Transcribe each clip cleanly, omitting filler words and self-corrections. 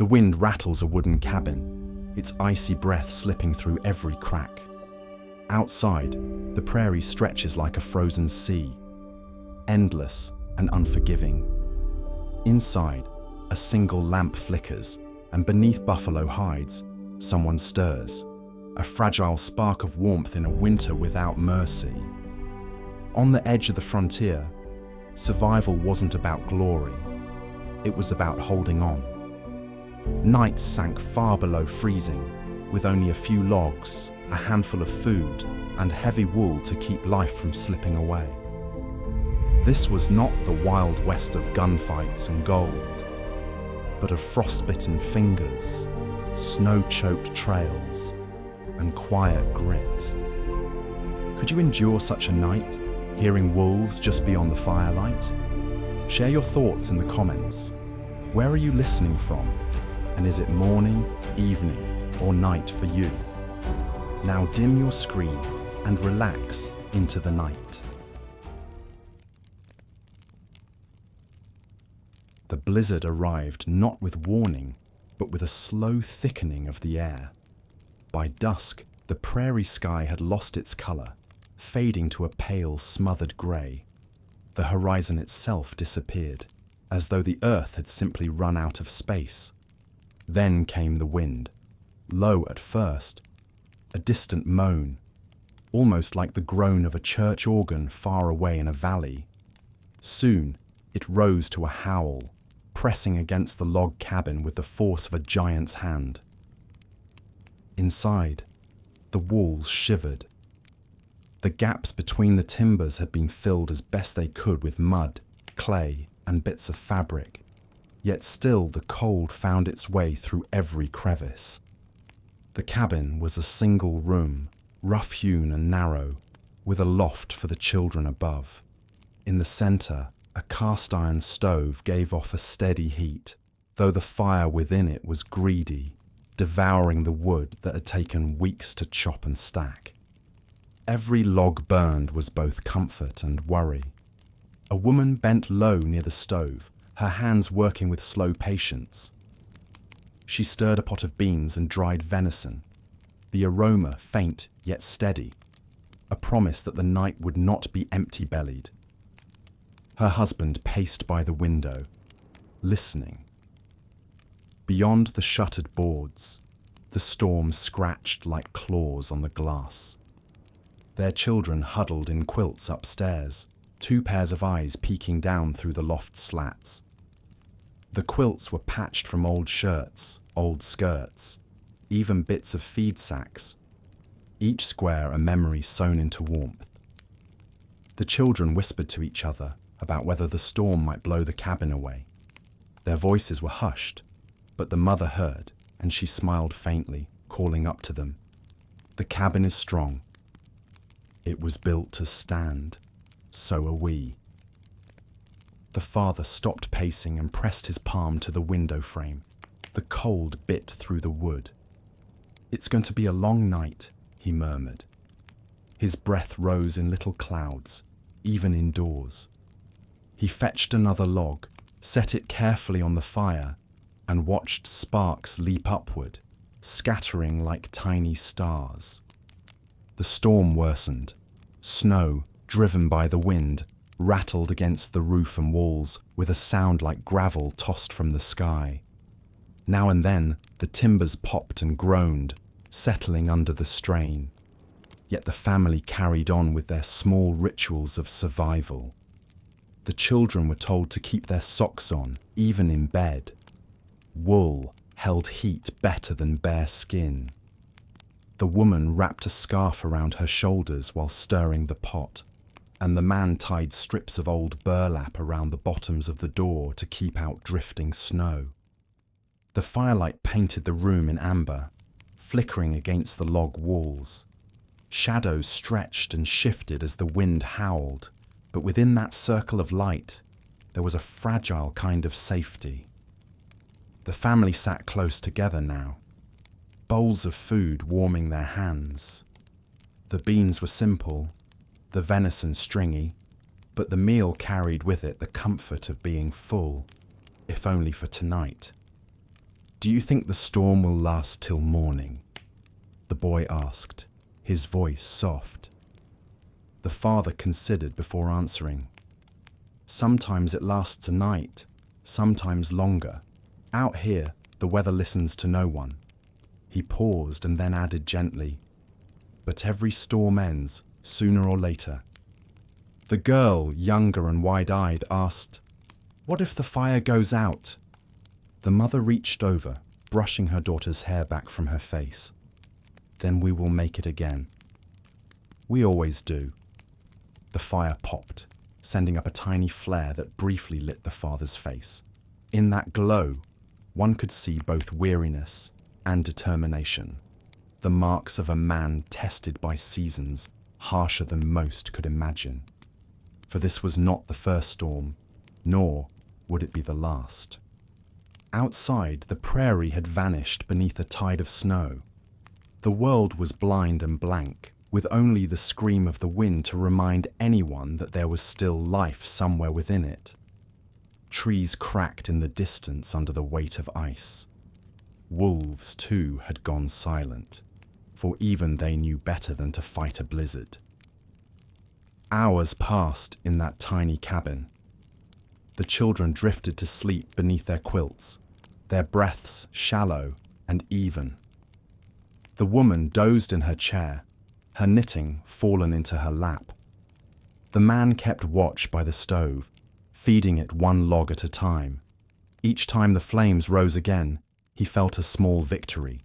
The wind rattles a wooden cabin, its icy breath slipping through every crack. Outside, the prairie stretches like a frozen sea, endless and unforgiving. Inside, a single lamp flickers, and beneath buffalo hides, someone stirs, a fragile spark of warmth in a winter without mercy. On the edge of the frontier, survival wasn't about glory. It was about holding on. Nights sank far below freezing, with only a few logs, a handful of food, and heavy wool to keep life from slipping away. This was not the Wild West of gunfights and gold, but of frostbitten fingers, snow-choked trails, and quiet grit. Could you endure such a night, hearing wolves just beyond the firelight? Share your thoughts in the comments. Where are you listening from? And is it morning, evening, or night for you? Now dim your screen and relax into the night. The blizzard arrived not with warning, but with a slow thickening of the air. By dusk, the prairie sky had lost its colour, fading to a pale, smothered grey. The horizon itself disappeared, as though the earth had simply run out of space. Then came the wind, low at first, a distant moan, almost like the groan of a church organ far away in a valley. Soon, it rose to a howl, pressing against the log cabin with the force of a giant's hand. Inside, the walls shivered. The gaps between the timbers had been filled as best they could with mud, clay, and bits of fabric, yet still the cold found its way through every crevice. The cabin was a single room, rough-hewn and narrow, with a loft for the children above. In the centre, a cast-iron stove gave off a steady heat, though the fire within it was greedy, devouring the wood that had taken weeks to chop and stack. Every log burned was both comfort and worry. A woman bent low near the stove, her hands working with slow patience. She stirred a pot of beans and dried venison, the aroma faint yet steady, a promise that the night would not be empty-bellied. Her husband paced by the window, listening. Beyond the shuttered boards, the storm scratched like claws on the glass. Their children huddled in quilts upstairs, 2 pairs of eyes peeking down through the loft slats. The quilts were patched from old shirts, old skirts, even bits of feed sacks, each square a memory sewn into warmth. The children whispered to each other about whether the storm might blow the cabin away. Their voices were hushed, but the mother heard, and she smiled faintly, calling up to them. The cabin is strong. It was built to stand. So are we. The father stopped pacing and pressed his palm to the window frame. The cold bit through the wood. It's going to be a long night, he murmured. His breath rose in little clouds, even indoors. He fetched another log, set it carefully on the fire, and watched sparks leap upward, scattering like tiny stars. The storm worsened. Snow, driven by the wind, rattled against the roof and walls with a sound like gravel tossed from the sky. Now and then, the timbers popped and groaned, settling under the strain. Yet the family carried on with their small rituals of survival. The children were told to keep their socks on, even in bed. Wool held heat better than bare skin. The woman wrapped a scarf around her shoulders while stirring the pot, and the man tied strips of old burlap around the bottoms of the door to keep out drifting snow. The firelight painted the room in amber, flickering against the log walls. Shadows stretched and shifted as the wind howled, but within that circle of light, there was a fragile kind of safety. The family sat close together now, bowls of food warming their hands. The beans were simple, the venison stringy, but the meal carried with it the comfort of being full, if only for tonight. "Do you think the storm will last till morning?" the boy asked, his voice soft. The father considered before answering. "Sometimes it lasts a night, sometimes longer. Out here, the weather listens to no one." He paused and then added gently, "But every storm ends, sooner or later." The girl, younger and wide-eyed, asked, "What if the fire goes out?" The mother reached over, brushing her daughter's hair back from her face. "Then we will make it again. We always do." The fire popped, sending up a tiny flare that briefly lit the father's face. In that glow, one could see both weariness and determination, the marks of a man tested by seasons harsher than most could imagine. For this was not the first storm, nor would it be the last. Outside, the prairie had vanished beneath a tide of snow. The world was blind and blank, with only the scream of the wind to remind anyone that there was still life somewhere within it. Trees cracked in the distance under the weight of ice. Wolves, too, had gone silent, for even they knew better than to fight a blizzard. Hours passed in that tiny cabin. The children drifted to sleep beneath their quilts, their breaths shallow and even. The woman dozed in her chair, her knitting fallen into her lap. The man kept watch by the stove, feeding it one log at a time. Each time the flames rose again, he felt a small victory.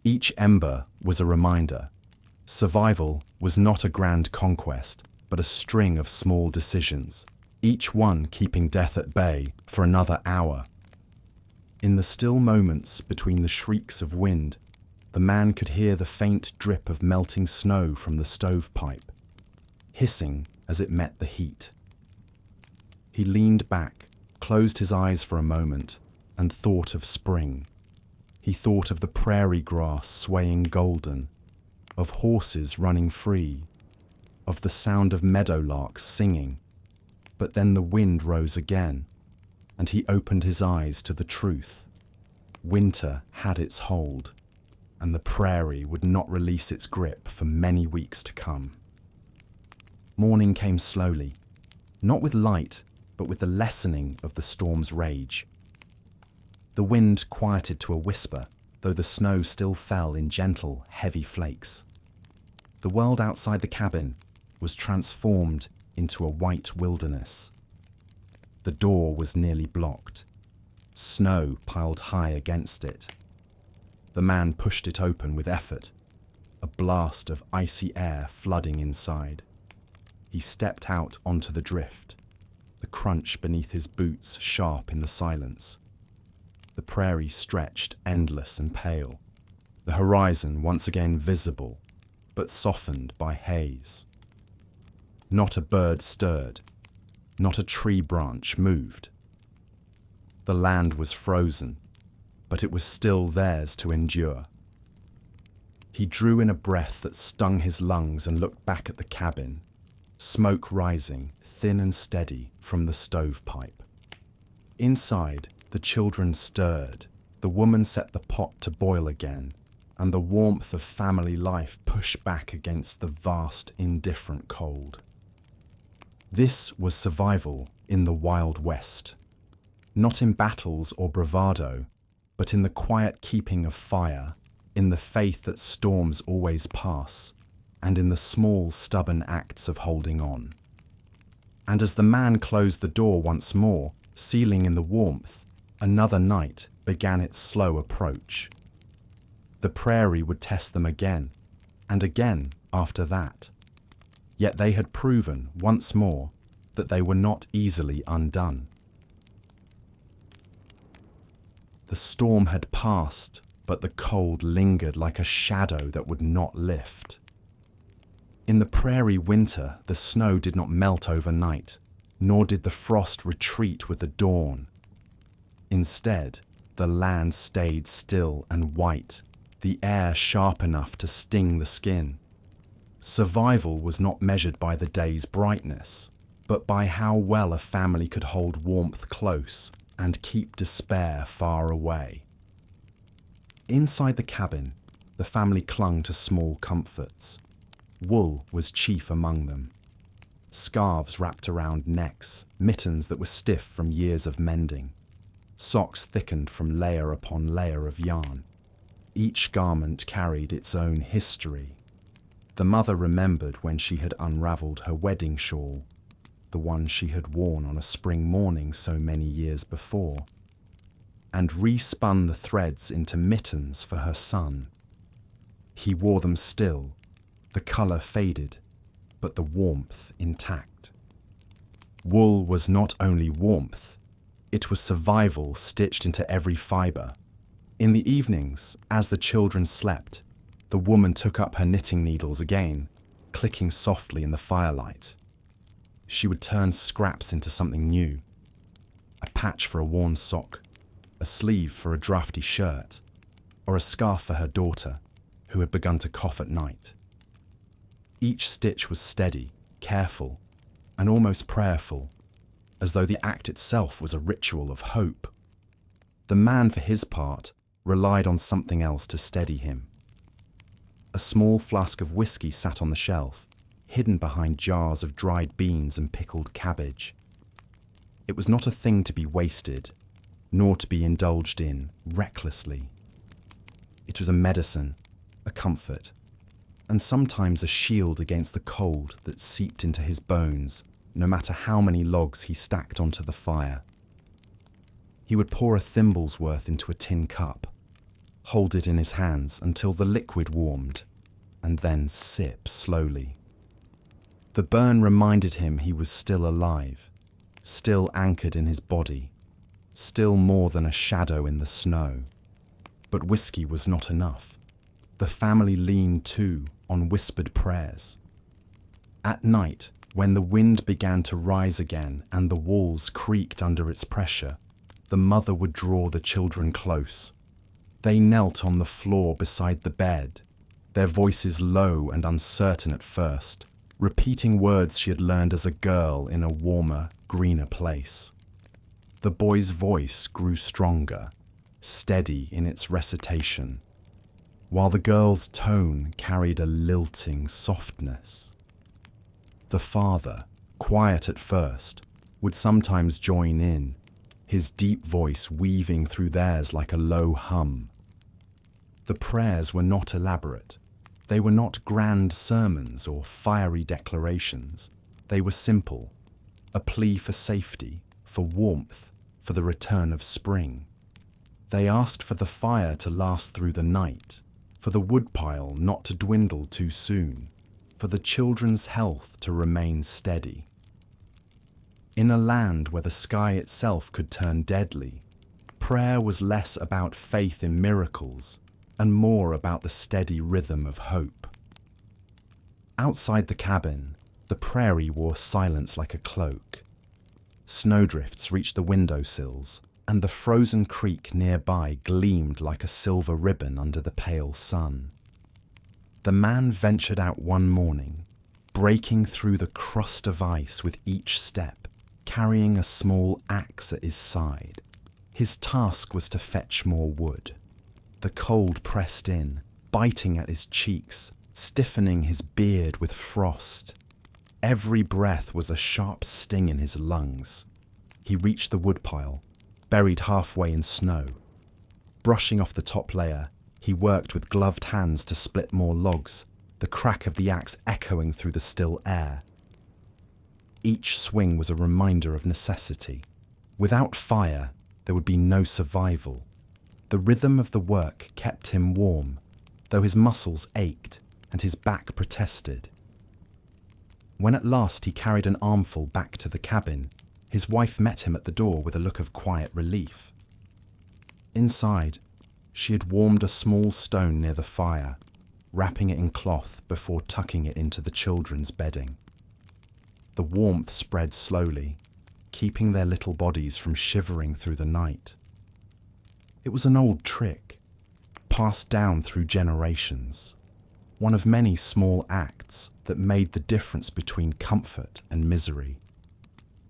Each ember was a reminder. Survival was not a grand conquest, but a string of small decisions, each one keeping death at bay for another hour. In the still moments between the shrieks of wind, the man could hear the faint drip of melting snow from the stovepipe, hissing as it met the heat. He leaned back, closed his eyes for a moment, and thought of spring. He thought of the prairie grass swaying golden, of horses running free, of the sound of meadowlarks singing. But then the wind rose again, and he opened his eyes to the truth. Winter had its hold, and the prairie would not release its grip for many weeks to come. Morning came slowly, not with light, but with the lessening of the storm's rage. The wind quieted to a whisper, though the snow still fell in gentle, heavy flakes. The world outside the cabin was transformed into a white wilderness. The door was nearly blocked, snow piled high against it. The man pushed it open with effort, a blast of icy air flooding inside. He stepped out onto the drift, the crunch beneath his boots sharp in the silence. The prairie stretched endless and pale, the horizon once again visible, but softened by haze. Not a bird stirred, not a tree branch moved. The land was frozen, but it was still theirs to endure. He drew in a breath that stung his lungs and looked back at the cabin, smoke rising, thin and steady, from the stovepipe. Inside, the children stirred, the woman set the pot to boil again, and the warmth of family life pushed back against the vast, indifferent cold. This was survival in the Wild West, not in battles or bravado, but in the quiet keeping of fire, in the faith that storms always pass, and in the small, stubborn acts of holding on. And as the man closed the door once more, sealing in the warmth, another night began its slow approach. The prairie would test them again, and again after that. Yet they had proven, once more, that they were not easily undone. The storm had passed, but the cold lingered like a shadow that would not lift. In the prairie winter, the snow did not melt overnight, nor did the frost retreat with the dawn. Instead, the land stayed still and white, the air sharp enough to sting the skin. Survival was not measured by the day's brightness, but by how well a family could hold warmth close and keep despair far away. Inside the cabin, the family clung to small comforts. Wool was chief among them. Scarves wrapped around necks, mittens that were stiff from years of mending, socks thickened from layer upon layer of yarn. Each garment carried its own history. The mother remembered when she had unravelled her wedding shawl, the one she had worn on a spring morning so many years before, and respun the threads into mittens for her son. He wore them still, the colour faded, but the warmth intact. Wool was not only warmth, it was survival stitched into every fibre. In the evenings, as the children slept, the woman took up her knitting needles again, clicking softly in the firelight. She would turn scraps into something new. A patch for a worn sock, a sleeve for a drafty shirt, or a scarf for her daughter, who had begun to cough at night. Each stitch was steady, careful, and almost prayerful, as though the act itself was a ritual of hope. The man, for his part, relied on something else to steady him. A small flask of whiskey sat on the shelf, hidden behind jars of dried beans and pickled cabbage. It was not a thing to be wasted, nor to be indulged in recklessly. It was a medicine, a comfort, and sometimes a shield against the cold that seeped into his bones, no matter how many logs he stacked onto the fire. He would pour a thimble's worth into a tin cup, hold it in his hands until the liquid warmed, and then sip slowly. The burn reminded him he was still alive, still anchored in his body, still more than a shadow in the snow. But whiskey was not enough. The family leaned too on whispered prayers. At night, when the wind began to rise again and the walls creaked under its pressure, the mother would draw the children close. They knelt on the floor beside the bed, their voices low and uncertain at first, repeating words she had learned as a girl in a warmer, greener place. The boy's voice grew stronger, steady in its recitation, while the girl's tone carried a lilting softness. The father, quiet at first, would sometimes join in, his deep voice weaving through theirs like a low hum. The prayers were not elaborate. They were not grand sermons or fiery declarations. They were simple, a plea for safety, for warmth, for the return of spring. They asked for the fire to last through the night, for the woodpile not to dwindle too soon, for the children's health to remain steady. In a land where the sky itself could turn deadly, prayer was less about faith in miracles and more about the steady rhythm of hope. Outside the cabin, the prairie wore silence like a cloak. Snowdrifts reached the windowsills, and the frozen creek nearby gleamed like a silver ribbon under the pale sun. The man ventured out one morning, breaking through the crust of ice with each step, carrying a small axe at his side. His task was to fetch more wood. The cold pressed in, biting at his cheeks, stiffening his beard with frost. Every breath was a sharp sting in his lungs. He reached the woodpile, buried halfway in snow. Brushing off the top layer, he worked with gloved hands to split more logs, the crack of the axe echoing through the still air. Each swing was a reminder of necessity. Without fire, there would be no survival. The rhythm of the work kept him warm, though his muscles ached and his back protested. When at last he carried an armful back to the cabin, his wife met him at the door with a look of quiet relief. Inside, she had warmed a small stone near the fire, wrapping it in cloth before tucking it into the children's bedding. The warmth spread slowly, keeping their little bodies from shivering through the night. It was an old trick, passed down through generations, one of many small acts that made the difference between comfort and misery.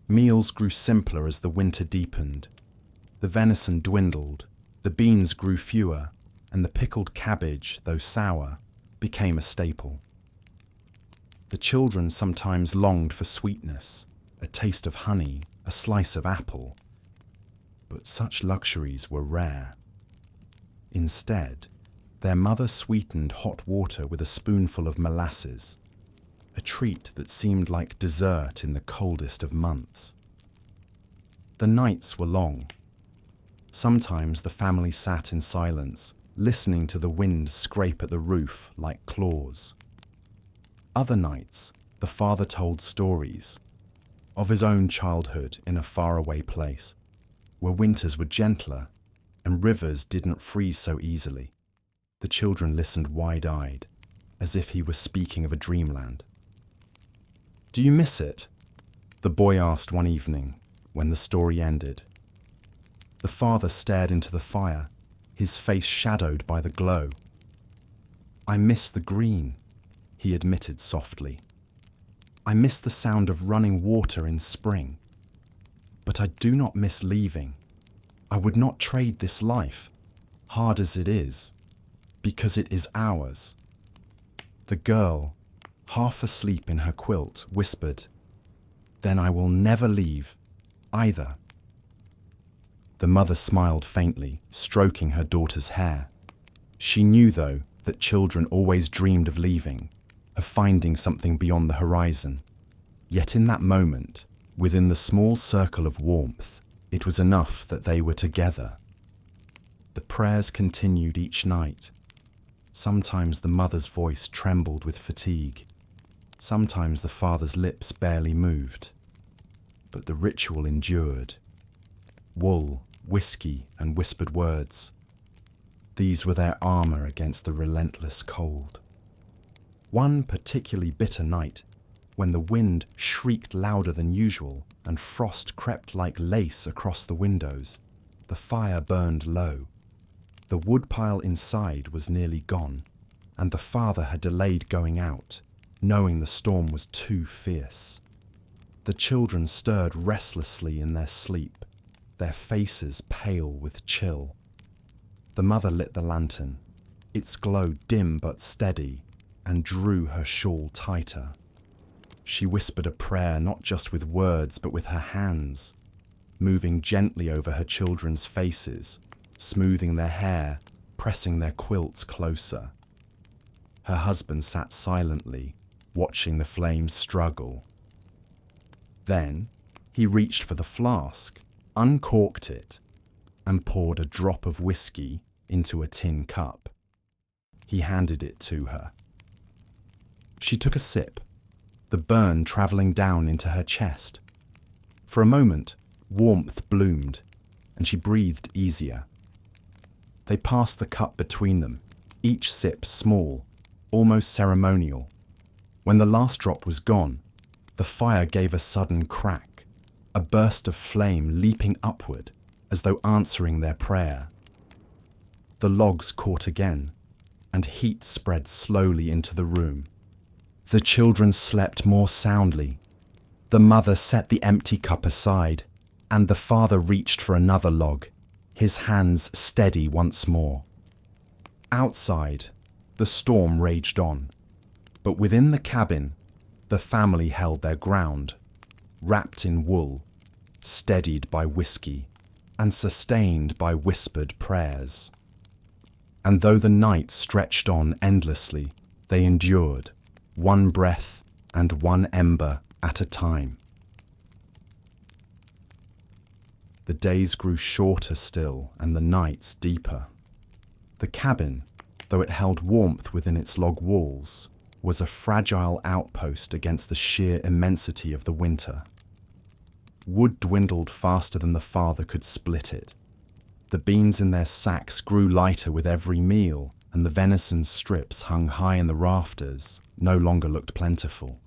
Meals grew simpler as the winter deepened. The venison dwindled, the beans grew fewer, and the pickled cabbage, though sour, became a staple. The children sometimes longed for sweetness, a taste of honey, a slice of apple, but such luxuries were rare. Instead, their mother sweetened hot water with a spoonful of molasses, a treat that seemed like dessert in the coldest of months. The nights were long. Sometimes the family sat in silence, listening to the wind scrape at the roof like claws. Other nights, the father told stories of his own childhood in a faraway place, where winters were gentler and rivers didn't freeze so easily. The children listened wide-eyed, as if he were speaking of a dreamland. "Do you miss it?" the boy asked one evening when the story ended. The father stared into the fire, his face shadowed by the glow. "I miss the green," he admitted softly. "I miss the sound of running water in spring. But I do not miss leaving. I would not trade this life, hard as it is, because it is ours." The girl, half asleep in her quilt, whispered, "Then I will never leave, either." The mother smiled faintly, stroking her daughter's hair. She knew, though, that children always dreamed of leaving, of finding something beyond the horizon. Yet in that moment, within the small circle of warmth, it was enough that they were together. The prayers continued each night. Sometimes the mother's voice trembled with fatigue. Sometimes the father's lips barely moved. But the ritual endured. Wool, whiskey, and whispered words. These were their armor against the relentless cold. One particularly bitter night, when the wind shrieked louder than usual and frost crept like lace across the windows, the fire burned low. The woodpile inside was nearly gone, and the father had delayed going out, knowing the storm was too fierce. The children stirred restlessly in their sleep, their faces pale with chill. The mother lit the lantern, its glow dim but steady, and drew her shawl tighter. She whispered a prayer not just with words but with her hands, moving gently over her children's faces, smoothing their hair, pressing their quilts closer. Her husband sat silently, watching the flames struggle. Then he reached for the flask, uncorked it, and poured a drop of whiskey into a tin cup. He handed it to her. She took a sip, the burn travelling down into her chest. For a moment, warmth bloomed, and she breathed easier. They passed the cup between them, each sip small, almost ceremonial. When the last drop was gone, the fire gave a sudden crack, a burst of flame leaping upward, as though answering their prayer. The logs caught again, and heat spread slowly into the room. The children slept more soundly. The mother set the empty cup aside, and the father reached for another log, his hands steady once more. Outside, the storm raged on, but within the cabin, the family held their ground, wrapped in wool, steadied by whiskey, and sustained by whispered prayers. And though the night stretched on endlessly, they endured, one breath and one ember at a time. The days grew shorter still, and the nights deeper. The cabin, though it held warmth within its log walls, was a fragile outpost against the sheer immensity of the winter. Wood dwindled faster than the father could split it. The beans in their sacks grew lighter with every meal, and the venison strips hung high in the rafters no longer looked plentiful.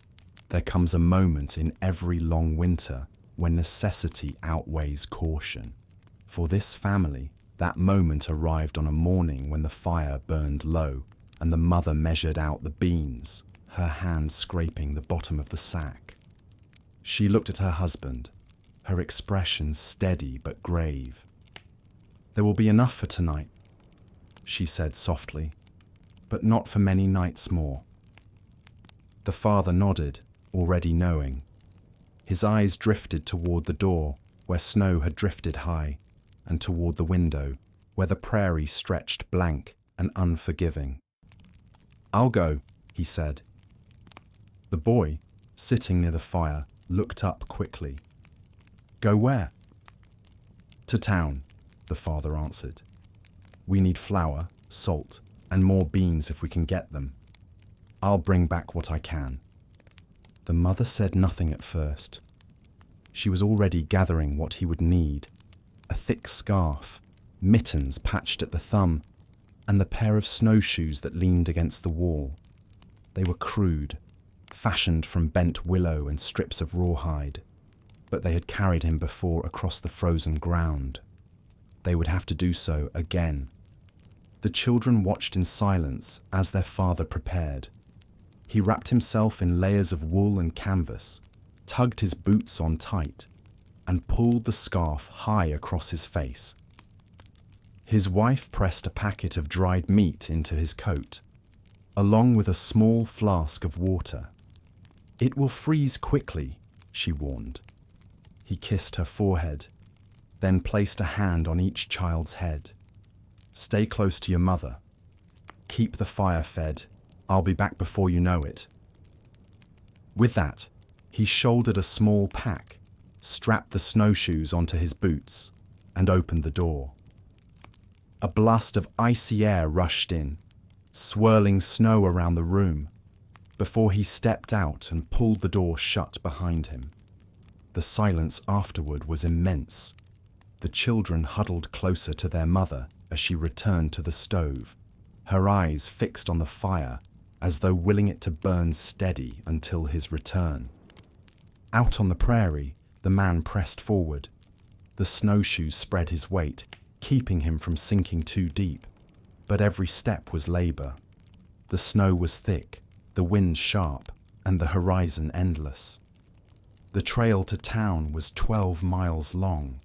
There comes a moment in every long winter when necessity outweighs caution. For this family, that moment arrived on a morning when the fire burned low and the mother measured out the beans, her hand scraping the bottom of the sack. She looked at her husband, her expression steady but grave. "There will be enough for tonight," she said softly, but not for many nights more. The father nodded, already knowing. His eyes drifted toward the door, where snow had drifted high, and toward the window, where the prairie stretched blank and unforgiving. "I'll go," he said. The boy, sitting near the fire, looked up quickly. "Go where?" "To town," the father answered. "We need flour, salt, and more beans if we can get them. I'll bring back what I can." The mother said nothing at first. She was already gathering what he would need: a thick scarf, mittens patched at the thumb, and the pair of snowshoes that leaned against the wall. They were crude, fashioned from bent willow and strips of rawhide, but they had carried him before across the frozen ground. They would have to do so again. The children watched in silence as their father prepared. He wrapped himself in layers of wool and canvas, tugged his boots on tight, and pulled the scarf high across his face. His wife pressed a packet of dried meat into his coat, along with a small flask of water. "It will freeze quickly," she warned. He kissed her forehead, then placed a hand on each child's head. "Stay close to your mother. Keep the fire fed. I'll be back before you know it." With that, he shouldered a small pack, strapped the snowshoes onto his boots, and opened the door. A blast of icy air rushed in, swirling snow around the room, before he stepped out and pulled the door shut behind him. The silence afterward was immense. The children huddled closer to their mother as she returned to the stove, her eyes fixed on the fire, as though willing it to burn steady until his return. Out on the prairie, the man pressed forward. The snowshoes spread his weight, keeping him from sinking too deep, but every step was labor. The snow was thick, the wind sharp, and the horizon endless. The trail to town was 12 miles long.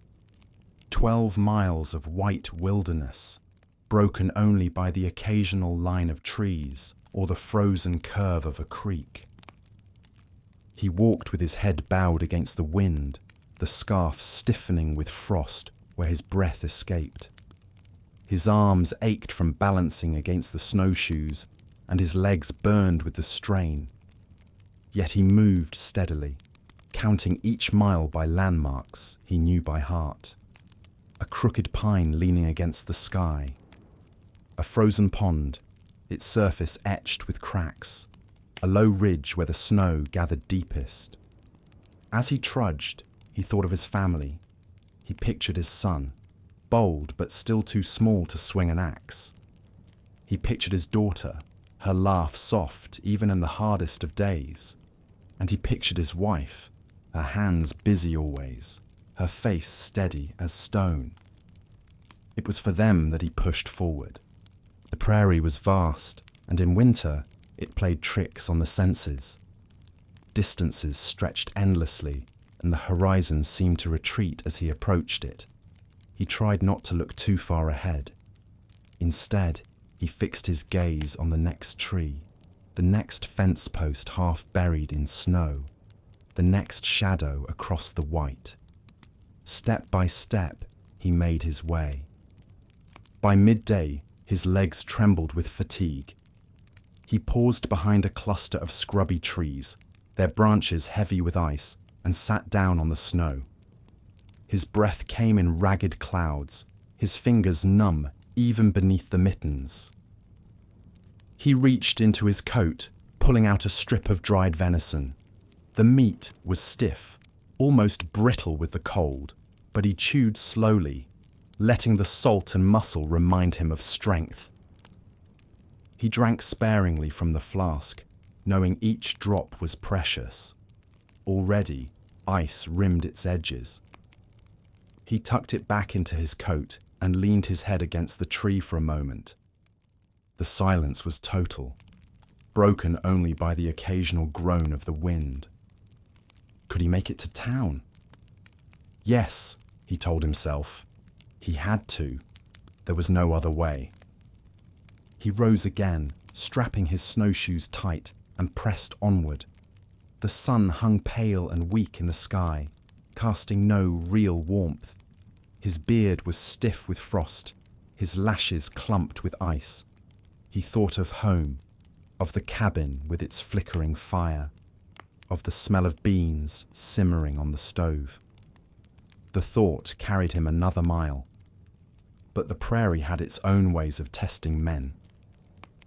12 miles of white wilderness, broken only by the occasional line of trees or the frozen curve of a creek. He walked with his head bowed against the wind, the scarf stiffening with frost where his breath escaped. His arms ached from balancing against the snowshoes, and his legs burned with the strain. Yet he moved steadily, counting each mile by landmarks he knew by heart. A crooked pine leaning against the sky. A frozen pond, its surface etched with cracks. A low ridge where the snow gathered deepest. As he trudged, he thought of his family. He pictured his son, bold but still too small to swing an axe. He pictured his daughter, her laugh soft even in the hardest of days. And he pictured his wife, her hands busy always, her face steady as stone. It was for them that he pushed forward. The prairie was vast, and in winter it played tricks on the senses. Distances stretched endlessly, and the horizon seemed to retreat as he approached it. He tried not to look too far ahead. Instead, he fixed his gaze on the next tree, the next fence post half buried in snow, the next shadow across the white. Step by step, he made his way. By midday, his legs trembled with fatigue. He paused behind a cluster of scrubby trees, their branches heavy with ice, and sat down on the snow. His breath came in ragged clouds, his fingers numb even beneath the mittens. He reached into his coat, pulling out a strip of dried venison. The meat was stiff, almost brittle with the cold, but he chewed slowly, letting the salt and muscle remind him of strength. He drank sparingly from the flask, knowing each drop was precious. Already, ice rimmed its edges. He tucked it back into his coat and leaned his head against the tree for a moment. The silence was total, broken only by the occasional groan of the wind. Could he make it to town? Yes, he told himself. He had to. There was no other way. He rose again, strapping his snowshoes tight, and pressed onward. The sun hung pale and weak in the sky, casting no real warmth. His beard was stiff with frost, his lashes clumped with ice. He thought of home, of the cabin with its flickering fire, of the smell of beans simmering on the stove. The thought carried him another mile. But the prairie had its own ways of testing men.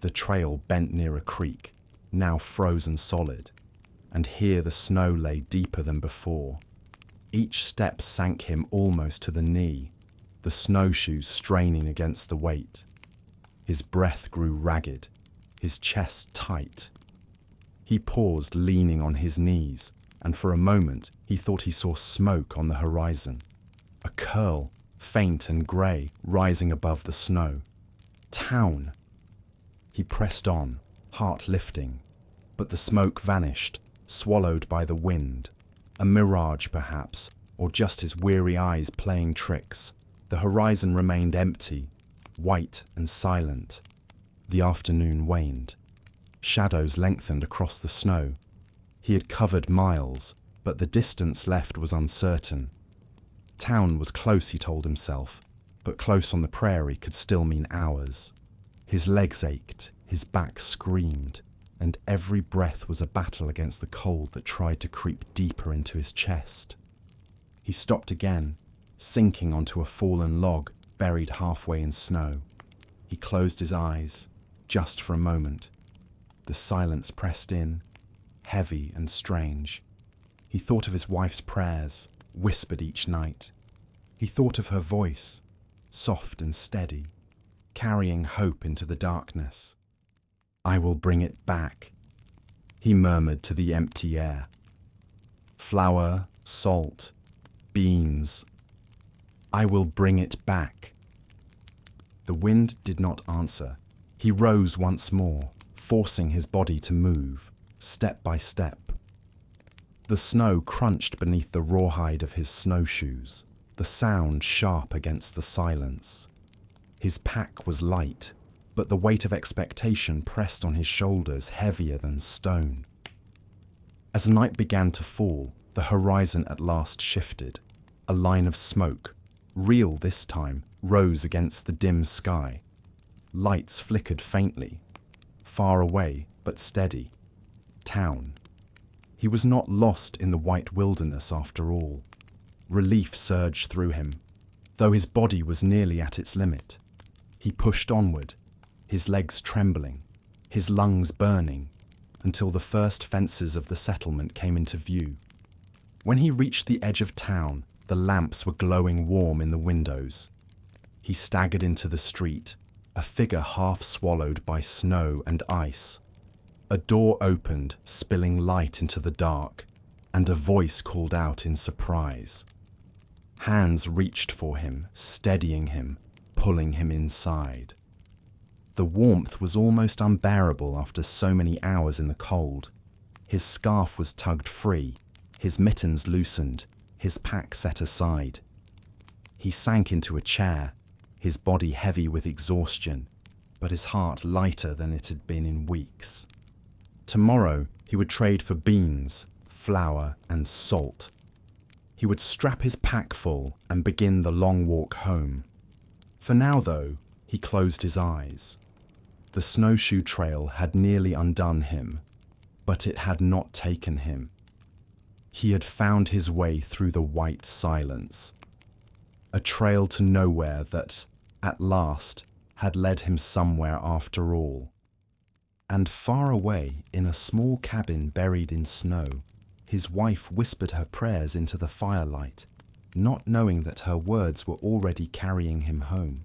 The trail bent near a creek, now frozen solid, and here the snow lay deeper than before. Each step sank him almost to the knee, the snowshoes straining against the weight. His breath grew ragged, his chest tight. He paused, leaning on his knees, and for a moment he thought he saw smoke on the horizon. A curl, faint and grey, rising above the snow. Town! He pressed on, heart lifting, but the smoke vanished, swallowed by the wind. A mirage, perhaps, or just his weary eyes playing tricks. The horizon remained empty, white and silent. The afternoon waned. Shadows lengthened across the snow. He had covered miles, but the distance left was uncertain. Town was close, he told himself, but close on the prairie could still mean hours. His legs ached, his back screamed, and every breath was a battle against the cold that tried to creep deeper into his chest. He stopped again, sinking onto a fallen log buried halfway in snow. He closed his eyes, just for a moment. The silence pressed in, heavy and strange. He thought of his wife's prayers, whispered each night. He thought of her voice, soft and steady, carrying hope into the darkness. "I will bring it back," he murmured to the empty air. "Flour, salt, beans. I will bring it back." The wind did not answer. He rose once more, forcing his body to move, step by step. The snow crunched beneath the rawhide of his snowshoes, the sound sharp against the silence. His pack was light, but the weight of expectation pressed on his shoulders heavier than stone. As night began to fall, the horizon at last shifted. A line of smoke, real this time, rose against the dim sky. Lights flickered faintly, far away but steady. Town. He was not lost in the white wilderness after all. Relief surged through him, though his body was nearly at its limit. He pushed onward, his legs trembling, his lungs burning, until the first fences of the settlement came into view. When he reached the edge of town, the lamps were glowing warm in the windows. He staggered into the street, a figure half swallowed by snow and ice. A door opened, spilling light into the dark, and a voice called out in surprise. Hands reached for him, steadying him, pulling him inside. The warmth was almost unbearable after so many hours in the cold. His scarf was tugged free, his mittens loosened, his pack set aside. He sank into a chair, his body heavy with exhaustion, but his heart lighter than it had been in weeks. Tomorrow he would trade for beans, flour, and salt. He would strap his pack full and begin the long walk home. For now, though, he closed his eyes. The snowshoe trail had nearly undone him, but it had not taken him. He had found his way through the white silence. A trail to nowhere that, at last, had led him somewhere after all. And far away, in a small cabin buried in snow, his wife whispered her prayers into the firelight, not knowing that her words were already carrying him home.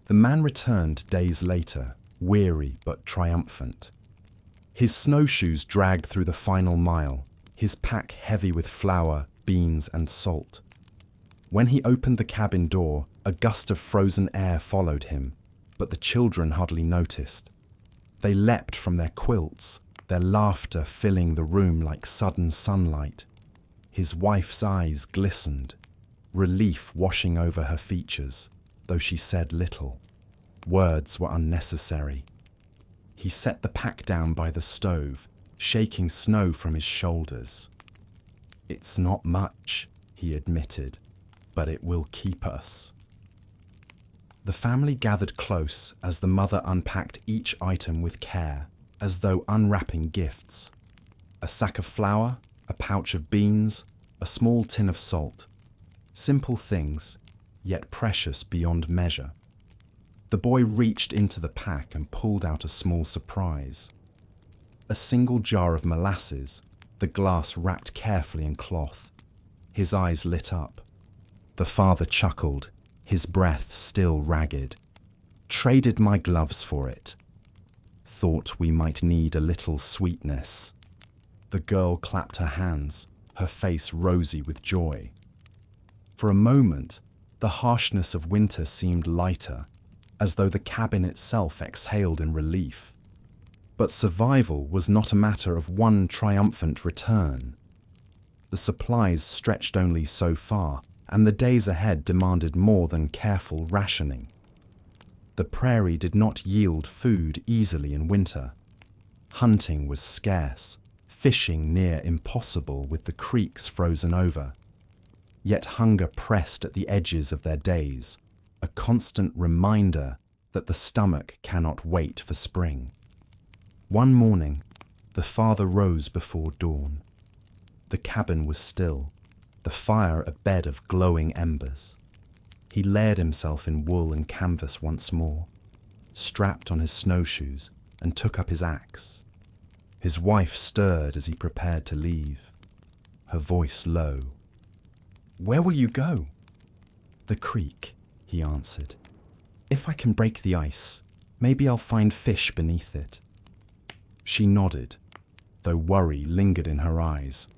The man returned days later, weary but triumphant. His snowshoes dragged through the final mile, his pack heavy with flour, beans, and salt. When he opened the cabin door, a gust of frozen air followed him, but the children hardly noticed. They leapt from their quilts, their laughter filling the room like sudden sunlight. His wife's eyes glistened, relief washing over her features. though she said little. Words were unnecessary. He set the pack down by the stove, shaking snow from his shoulders. "It's not much," he admitted, "but it will keep us." The family gathered close as the mother unpacked each item with care, as though unwrapping gifts. A sack of flour, a pouch of beans, a small tin of salt. Simple things, yet precious beyond measure. The boy reached into the pack and pulled out a small surprise. A single jar of molasses, the glass wrapped carefully in cloth. His eyes lit up. The father chuckled, his breath still ragged. "Traded my gloves for it. Thought we might need a little sweetness." The girl clapped her hands, her face rosy with joy. For a moment, the harshness of winter seemed lighter, as though the cabin itself exhaled in relief. But survival was not a matter of one triumphant return. The supplies stretched only so far, and the days ahead demanded more than careful rationing. The prairie did not yield food easily in winter. Hunting was scarce, fishing near impossible with the creeks frozen over. Yet hunger pressed at the edges of their days, a constant reminder that the stomach cannot wait for spring. One morning, the father rose before dawn. The cabin was still, the fire a bed of glowing embers. He layered himself in wool and canvas once more, strapped on his snowshoes, and took up his axe. His wife stirred as he prepared to leave, her voice low. "Where will you go?" "The creek," he answered. "If I can break the ice, maybe I'll find fish beneath it." She nodded, though worry lingered in her eyes.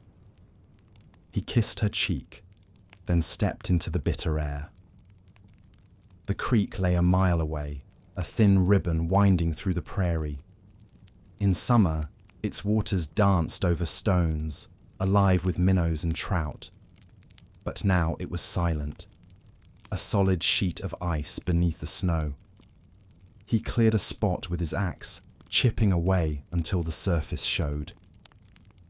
He kissed her cheek, then stepped into the bitter air. The creek lay a mile away, a thin ribbon winding through the prairie. In summer, its waters danced over stones, alive with minnows and trout. But now it was silent, a solid sheet of ice beneath the snow. He cleared a spot with his axe, chipping away until the surface showed.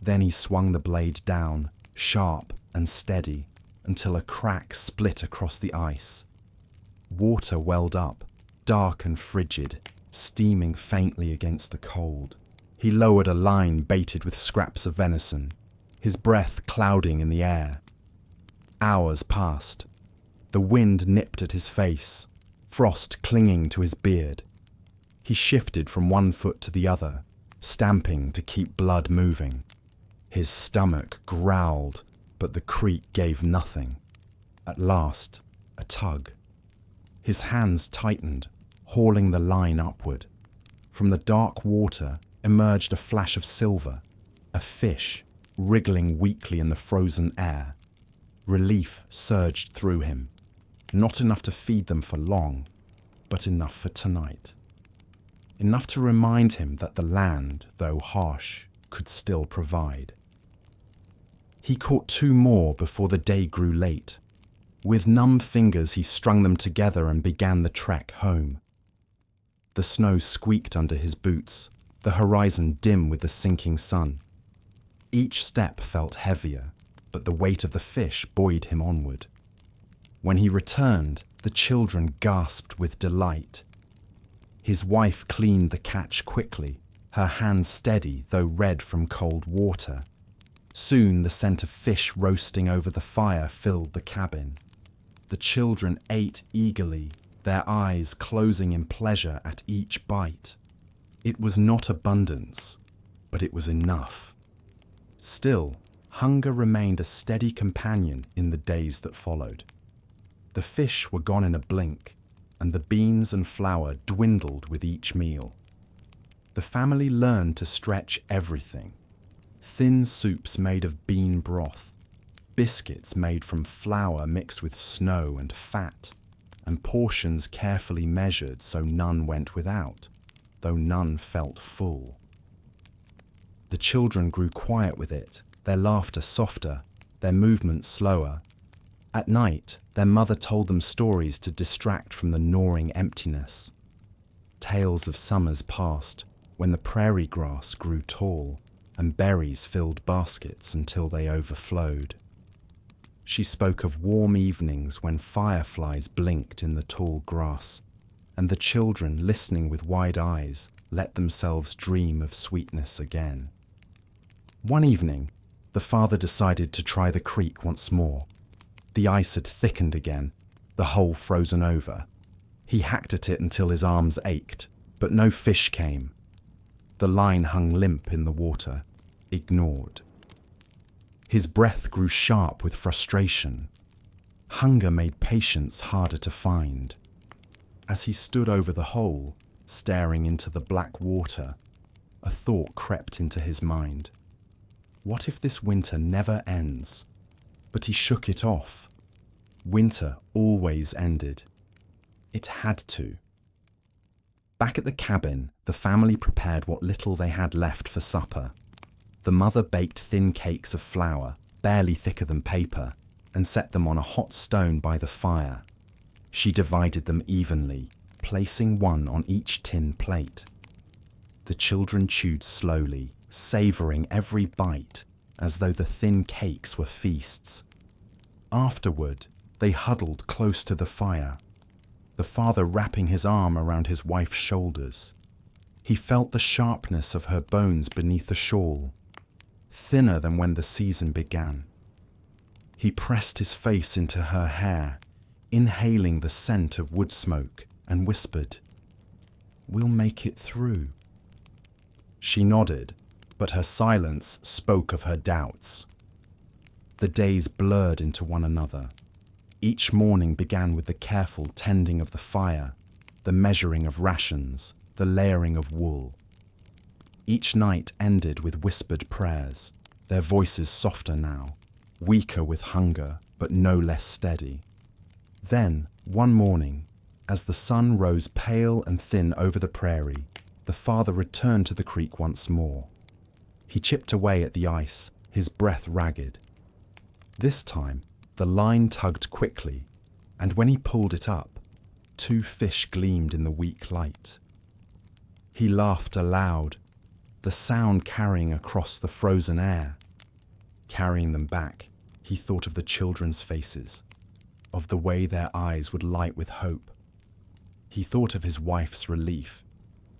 Then he swung the blade down, sharp and steady, until a crack split across the ice. Water welled up, dark and frigid, steaming faintly against the cold. He lowered a line baited with scraps of venison, his breath clouding in the air. Hours passed. The wind nipped at his face, frost clinging to his beard. He shifted from one foot to the other, stamping to keep blood moving. His stomach growled, but the creek gave nothing. At last, a tug. His hands tightened, hauling the line upward. From the dark water emerged a flash of silver, a fish wriggling weakly in the frozen air. Relief surged through him. Not enough to feed them for long, but enough for tonight. Enough to remind him that the land, though harsh, could still provide. He caught two more before the day grew late. With numb fingers he strung them together and began the trek home. The snow squeaked under his boots, the horizon dim with the sinking sun. Each step felt heavier, but the weight of the fish buoyed him onward. When he returned, the children gasped with delight. His wife cleaned the catch quickly, her hands steady though red from cold water. Soon the scent of fish roasting over the fire filled the cabin. The children ate eagerly, their eyes closing in pleasure at each bite. It was not abundance, but it was enough. Still, hunger remained a steady companion in the days that followed. The fish were gone in a blink, and the beans and flour dwindled with each meal. The family learned to stretch everything. Thin soups made of bean broth, biscuits made from flour mixed with snow and fat, and portions carefully measured so none went without, though none felt full. The children grew quiet with it, their laughter softer, their movements slower. At night, their mother told them stories to distract from the gnawing emptiness. Tales of summers past, when the prairie grass grew tall and berries filled baskets until they overflowed. She spoke of warm evenings when fireflies blinked in the tall grass, and the children, listening with wide eyes, let themselves dream of sweetness again. One evening, the father decided to try the creek once more. The ice had thickened again, the hole frozen over. He hacked at it until his arms ached, but no fish came. The line hung limp in the water, ignored. His breath grew sharp with frustration. Hunger made patience harder to find. As he stood over the hole, staring into the black water, a thought crept into his mind. What if this winter never ends? But he shook it off. Winter always ended. It had to. Back at the cabin, the family prepared what little they had left for supper. The mother baked thin cakes of flour, barely thicker than paper, and set them on a hot stone by the fire. She divided them evenly, placing one on each tin plate. The children chewed slowly, savouring every bite, as though the thin cakes were feasts. Afterward, they huddled close to the fire, the father wrapping his arm around his wife's shoulders. He felt the sharpness of her bones beneath the shawl, thinner than when the season began. He pressed his face into her hair, inhaling the scent of wood smoke, and whispered, "We'll make it through." She nodded, but her silence spoke of her doubts. The days blurred into one another. Each morning began with the careful tending of the fire, the measuring of rations, the layering of wool. Each night ended with whispered prayers, their voices softer now, weaker with hunger, but no less steady. Then, one morning, as the sun rose pale and thin over the prairie, the father returned to the creek once more. He chipped away at the ice, his breath ragged. This time, the line tugged quickly, and when he pulled it up, 2 fish gleamed in the weak light. He laughed aloud, the sound carrying across the frozen air. Carrying them back, he thought of the children's faces, of the way their eyes would light with hope. He thought of his wife's relief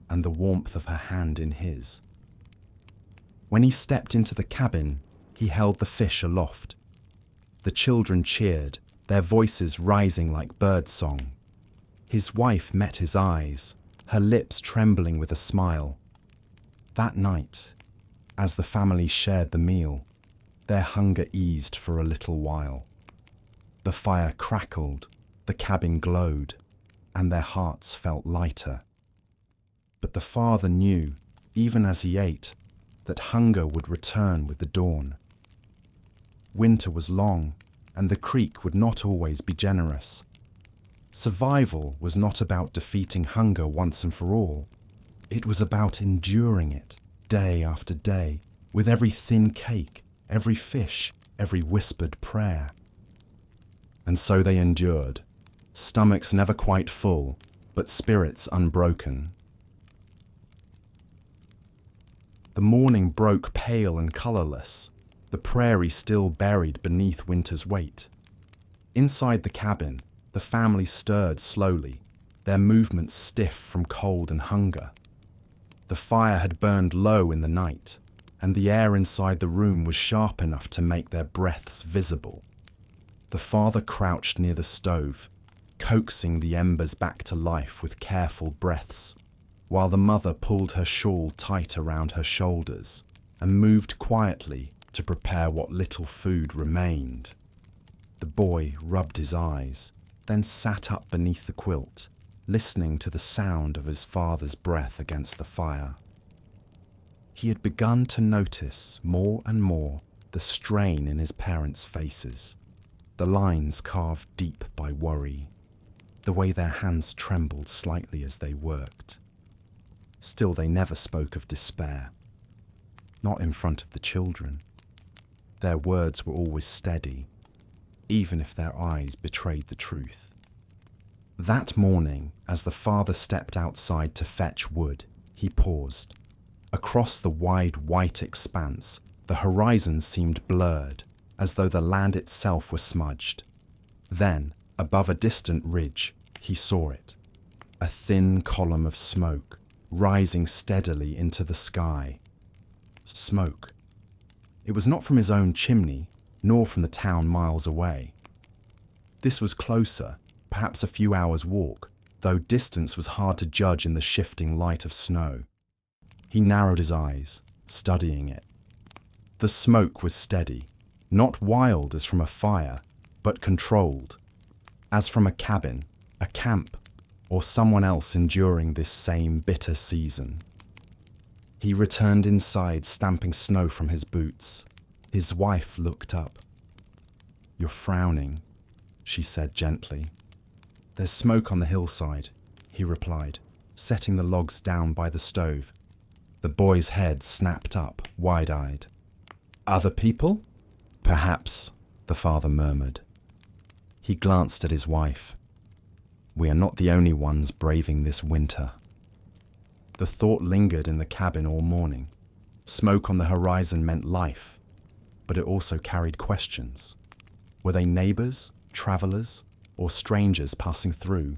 and the warmth of her hand in his. When he stepped into the cabin, he held the fish aloft. The children cheered, their voices rising like birdsong. His wife met his eyes, her lips trembling with a smile. That night, as the family shared the meal, their hunger eased for a little while. The fire crackled, the cabin glowed, and their hearts felt lighter. But the father knew, even as he ate, that hunger would return with the dawn. Winter was long, and the creek would not always be generous. Survival was not about defeating hunger once and for all. It was about enduring it, day after day, with every thin cake, every fish, every whispered prayer. And so they endured, stomachs never quite full, but spirits unbroken. The morning broke pale and colourless, the prairie still buried beneath winter's weight. Inside the cabin, the family stirred slowly, their movements stiff from cold and hunger. The fire had burned low in the night, and the air inside the room was sharp enough to make their breaths visible. The father crouched near the stove, coaxing the embers back to life with careful breaths, while the mother pulled her shawl tight around her shoulders and moved quietly to prepare what little food remained. The boy rubbed his eyes, then sat up beneath the quilt, listening to the sound of his father's breath against the fire. He had begun to notice more and more the strain in his parents' faces, the lines carved deep by worry, the way their hands trembled slightly as they worked. Still, they never spoke of despair, not in front of the children. Their words were always steady. even if their eyes betrayed the truth. That morning, as the father stepped outside to fetch wood, he paused. Across the wide white expanse, the horizon seemed blurred, as though the land itself were smudged. Then, above a distant ridge, he saw it. A thin column of smoke, rising steadily into the sky. Smoke. It was not from his own chimney, nor from the town miles away. This was closer, perhaps a few hours' walk, though distance was hard to judge in the shifting light of snow. He narrowed his eyes, studying it. The smoke was steady, not wild as from a fire, but controlled, as from a cabin, a camp, or someone else enduring this same bitter season. He returned inside, stamping snow from his boots. His wife looked up. "You're frowning," she said gently. "There's smoke on the hillside," he replied, setting the logs down by the stove. The boy's head snapped up, wide-eyed. "Other people?" "Perhaps," the father murmured. He glanced at his wife. "We are not the only ones braving this winter." The thought lingered in the cabin all morning. Smoke on the horizon meant life, but it also carried questions. Were they neighbors, travelers, or strangers passing through?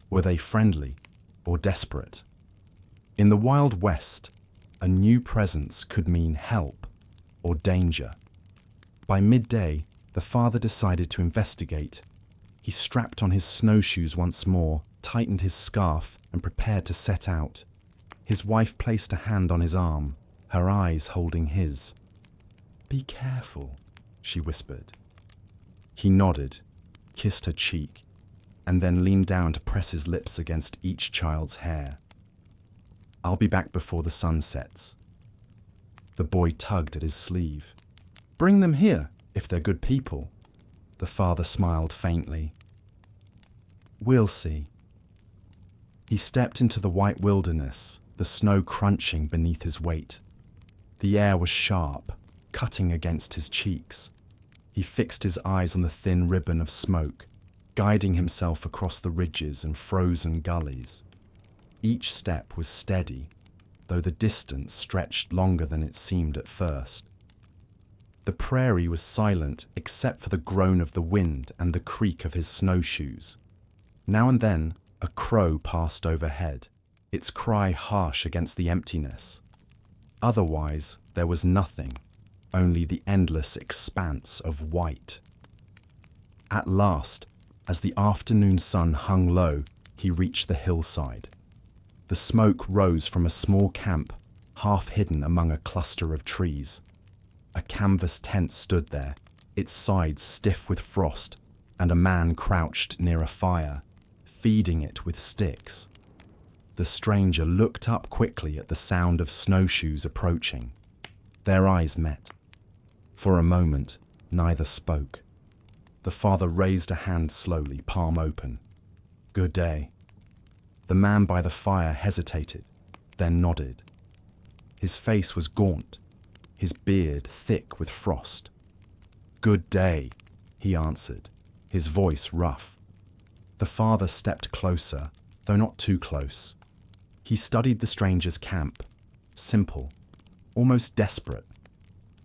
Were they friendly or desperate? In the Wild West, a new presence could mean help or danger. By midday, the father decided to investigate. He strapped on his snowshoes once more, tightened his scarf, and prepared to set out. His wife placed a hand on his arm, her eyes holding his. "Be careful," she whispered. He nodded, kissed her cheek, and then leaned down to press his lips against each child's hair. "I'll be back before the sun sets." The boy tugged at his sleeve. "Bring them here, if they're good people." The father smiled faintly. "We'll see." He stepped into the white wilderness, the snow crunching beneath his weight. The air was sharp, cutting against his cheeks. He fixed his eyes on the thin ribbon of smoke, guiding himself across the ridges and frozen gullies. Each step was steady, though the distance stretched longer than it seemed at first. The prairie was silent except for the groan of the wind and the creak of his snowshoes. Now and then, a crow passed overhead, its cry harsh against the emptiness. Otherwise, there was nothing, only the endless expanse of white. At last, as the afternoon sun hung low, he reached the hillside. The smoke rose from a small camp, half hidden among a cluster of trees. A canvas tent stood there, its sides stiff with frost, and a man crouched near a fire, feeding it with sticks. The stranger looked up quickly at the sound of snowshoes approaching. Their eyes met. For a moment, neither spoke. The father raised a hand slowly, palm open. "Good day." The man by the fire hesitated, then nodded. His face was gaunt, his beard thick with frost. "Good day," he answered, his voice rough. The father stepped closer, though not too close. He studied the stranger's camp, simple, almost desperate.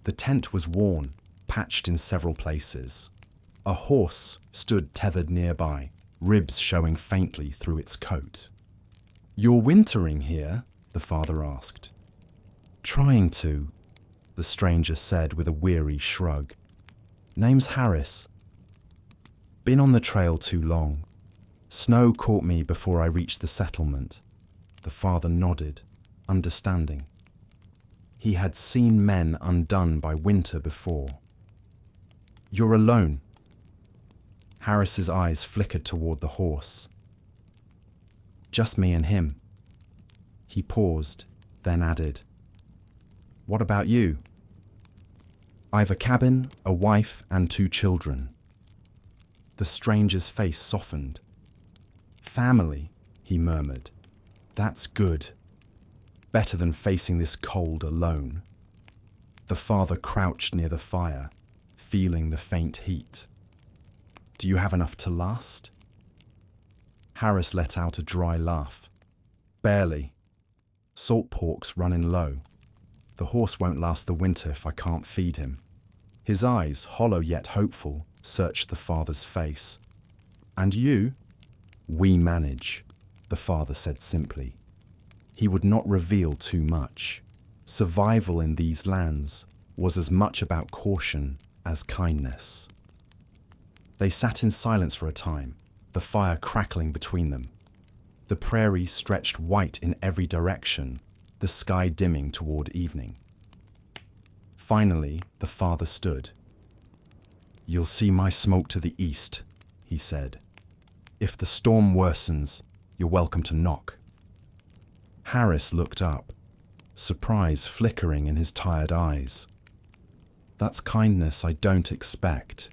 The tent was worn, patched in several places. A horse stood tethered nearby, ribs showing faintly through its coat. "You're wintering here?" the father asked. "Trying to," the stranger said with a weary shrug. "Name's Harris. Been on the trail too long. Snow caught me before I reached the settlement." The father nodded, understanding. He had seen men undone by winter before. "You're alone?" Harris's eyes flickered toward the horse. "Just me and him." He paused, then added, "What about you?" "I've a cabin, a wife, and 2 children." The stranger's face softened. "Family," he murmured. "That's good. Better than facing this cold alone." The father crouched near the fire, feeling the faint heat. Do you have enough to last? Harris let out a dry laugh. Barely. Salt pork's running low. The horse won't last the winter if I can't feed him. His eyes, hollow yet hopeful, searched the father's face. And you? We manage, the father said simply. He would not reveal too much. Survival in these lands was as much about caution as kindness. They sat in silence for a time, the fire crackling between them. The prairie stretched white in every direction, the sky dimming toward evening. Finally, the father stood. You'll see my smoke to the east, he said. If the storm worsens, you're welcome to knock. Harris looked up, surprise flickering in his tired eyes. That's kindness I don't expect.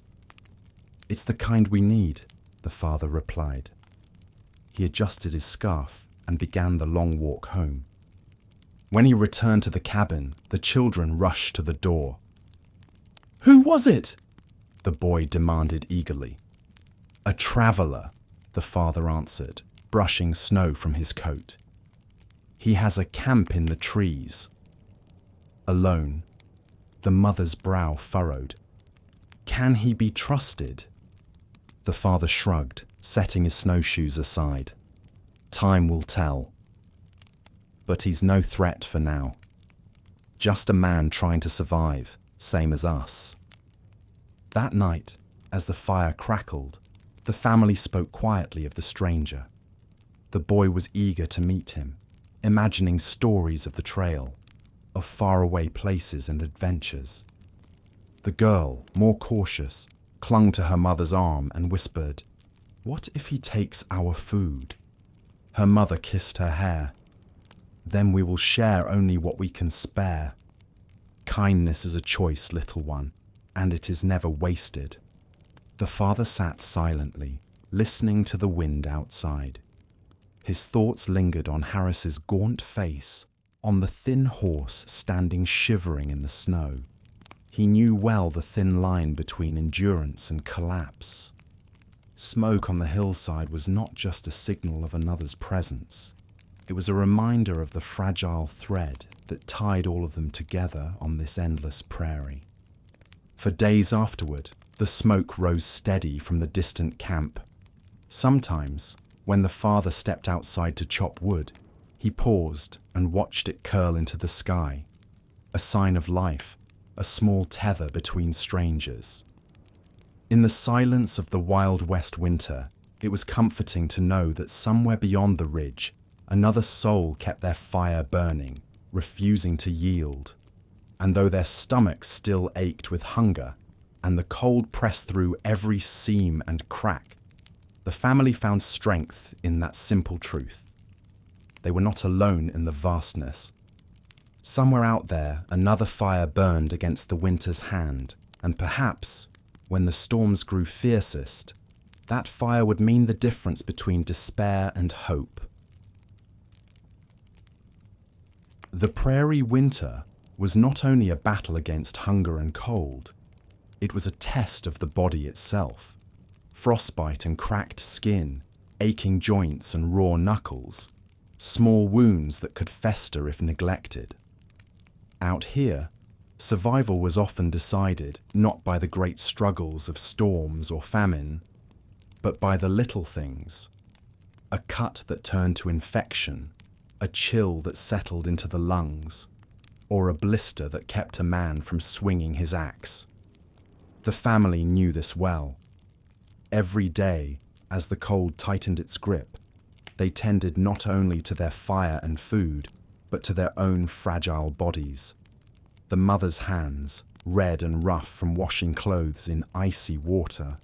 It's the kind we need, the father replied. He adjusted his scarf and began the long walk home. When he returned to the cabin, the children rushed to the door. Who was it? The boy demanded eagerly. A traveller, the father answered, brushing snow from his coat. He has a camp in the trees. Alone, the mother's brow furrowed. Can he be trusted? The father shrugged, setting his snowshoes aside. Time will tell. But he's no threat for now. Just a man trying to survive, same as us. That night, as the fire crackled, the family spoke quietly of the stranger. The boy was eager to meet him, imagining stories of the trail, of faraway places and adventures. The girl, more cautious, clung to her mother's arm and whispered, "What if he takes our food?" Her mother kissed her hair. "Then we will share only what we can spare. Kindness is a choice, little one, and it is never wasted." The father sat silently, listening to the wind outside. His thoughts lingered on Harris's gaunt face, on the thin horse standing shivering in the snow. He knew well the thin line between endurance and collapse. Smoke on the hillside was not just a signal of another's presence. It was a reminder of the fragile thread that tied all of them together on this endless prairie. For days afterward, the smoke rose steady from the distant camp. Sometimes, when the father stepped outside to chop wood, he paused and watched it curl into the sky, a sign of life, a small tether between strangers. In the silence of the Wild West winter, it was comforting to know that somewhere beyond the ridge, another soul kept their fire burning, refusing to yield. And though their stomachs still ached with hunger, and the cold pressed through every seam and crack, the family found strength in that simple truth. They were not alone in the vastness. Somewhere out there, another fire burned against the winter's hand, and perhaps, when the storms grew fiercest, that fire would mean the difference between despair and hope. The prairie winter was not only a battle against hunger and cold, it was a test of the body itself. Frostbite and cracked skin, aching joints and raw knuckles, small wounds that could fester if neglected. Out here, survival was often decided not by the great struggles of storms or famine, but by the little things. A cut that turned to infection, a chill that settled into the lungs, or a blister that kept a man from swinging his axe. The family knew this well. Every day, as the cold tightened its grip, they tended not only to their fire and food, but to their own fragile bodies. The mother's hands, red and rough from washing clothes in icy water,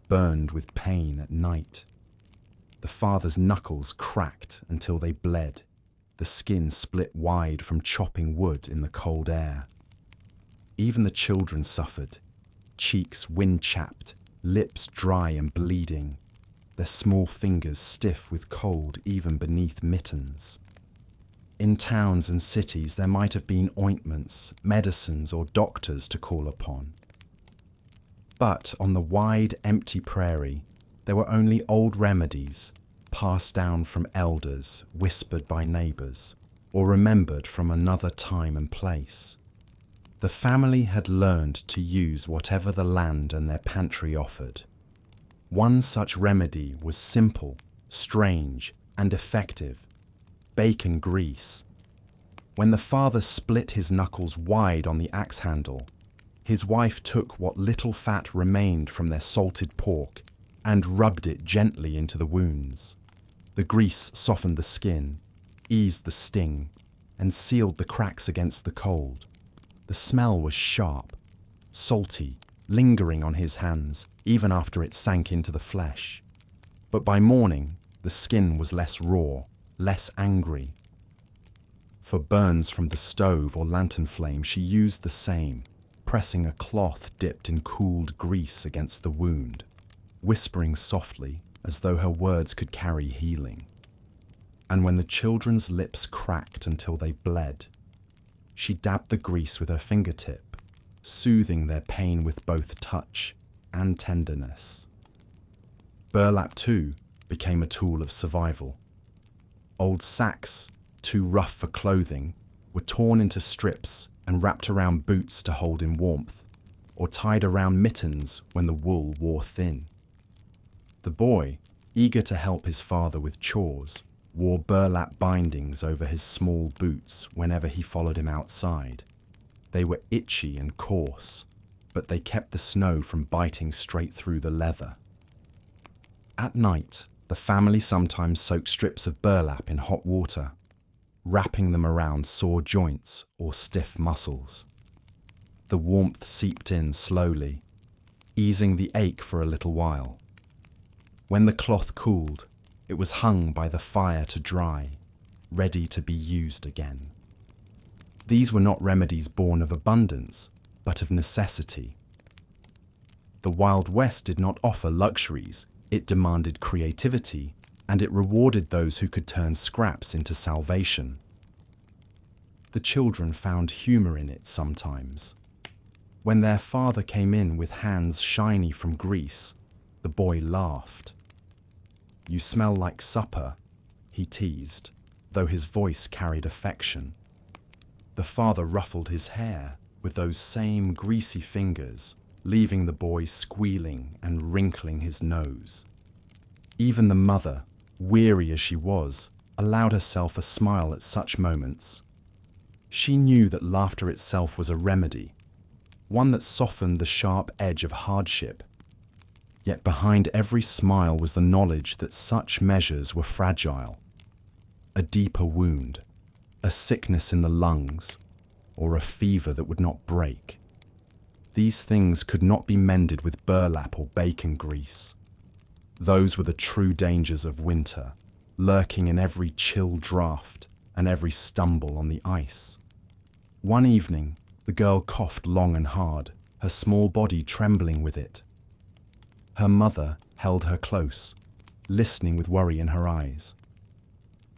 burned with pain at night. The father's knuckles cracked until they bled, the skin split wide from chopping wood in the cold air. Even the children suffered, cheeks wind-chapped, lips dry and bleeding, their small fingers stiff with cold even beneath mittens. In towns and cities there might have been ointments, medicines or doctors to call upon. But on the wide, empty prairie, there were only old remedies passed down from elders, whispered by neighbours, or remembered from another time and place. The family had learned to use whatever the land and their pantry offered. One such remedy was simple, strange, and effective: bacon grease. When the father split his knuckles wide on the axe handle, his wife took what little fat remained from their salted pork and rubbed it gently into the wounds. The grease softened the skin, eased the sting, and sealed the cracks against the cold. The smell was sharp, salty, lingering on his hands even after it sank into the flesh. But by morning, the skin was less raw, less angry. For burns from the stove or lantern flame, she used the same, pressing a cloth dipped in cooled grease against the wound, whispering softly as though her words could carry healing. And when the children's lips cracked until they bled, she dabbed the grease with her fingertip, soothing their pain with both touch and tenderness. Burlap, too, became a tool of survival. Old sacks, too rough for clothing, were torn into strips and wrapped around boots to hold in warmth, or tied around mittens when the wool wore thin. The boy, eager to help his father with chores, wore burlap bindings over his small boots whenever he followed him outside. They were itchy and coarse, but they kept the snow from biting straight through the leather. At night, the family sometimes soaked strips of burlap in hot water, wrapping them around sore joints or stiff muscles. The warmth seeped in slowly, easing the ache for a little while. When the cloth cooled, it was hung by the fire to dry, ready to be used again. These were not remedies born of abundance, but of necessity. The Wild West did not offer luxuries, it demanded creativity, and it rewarded those who could turn scraps into salvation. The children found humour in it sometimes. When their father came in with hands shiny from grease, the boy laughed. "You smell like supper," he teased, though his voice carried affection. The father ruffled his hair with those same greasy fingers, leaving the boy squealing and wrinkling his nose. Even the mother, weary as she was, allowed herself a smile at such moments. She knew that laughter itself was a remedy, one that softened the sharp edge of hardship. Yet behind every smile was the knowledge that such measures were fragile. A deeper wound, a sickness in the lungs, or a fever that would not break. These things could not be mended with burlap or bacon grease. Those were the true dangers of winter, lurking in every chill draught and every stumble on the ice. One evening, the girl coughed long and hard, her small body trembling with it. Her mother held her close, listening with worry in her eyes.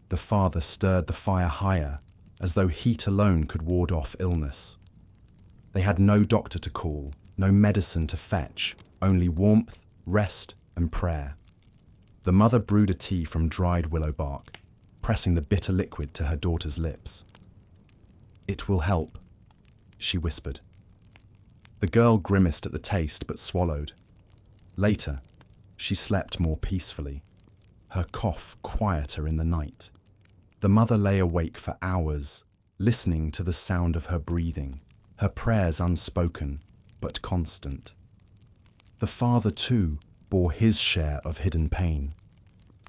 The father stirred the fire higher, as though heat alone could ward off illness. They had no doctor to call, no medicine to fetch, only warmth, rest, and prayer. The mother brewed a tea from dried willow bark, pressing the bitter liquid to her daughter's lips. "It will help," she whispered. The girl grimaced at the taste but swallowed. Later, she slept more peacefully, her cough quieter in the night. The mother lay awake for hours, listening to the sound of her breathing, her prayers unspoken but constant. The father, too, bore his share of hidden pain.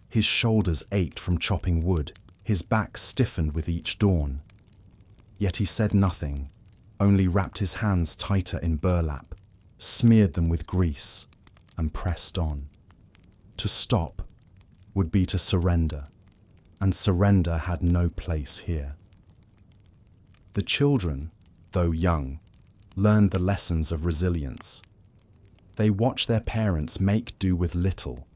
His shoulders ached from chopping wood, his back stiffened with each dawn. Yet he said nothing, only wrapped his hands tighter in burlap, smeared them with grease, and pressed on. To stop would be to surrender, and surrender had no place here. The children, though young, learned the lessons of resilience. They watched their parents make do with little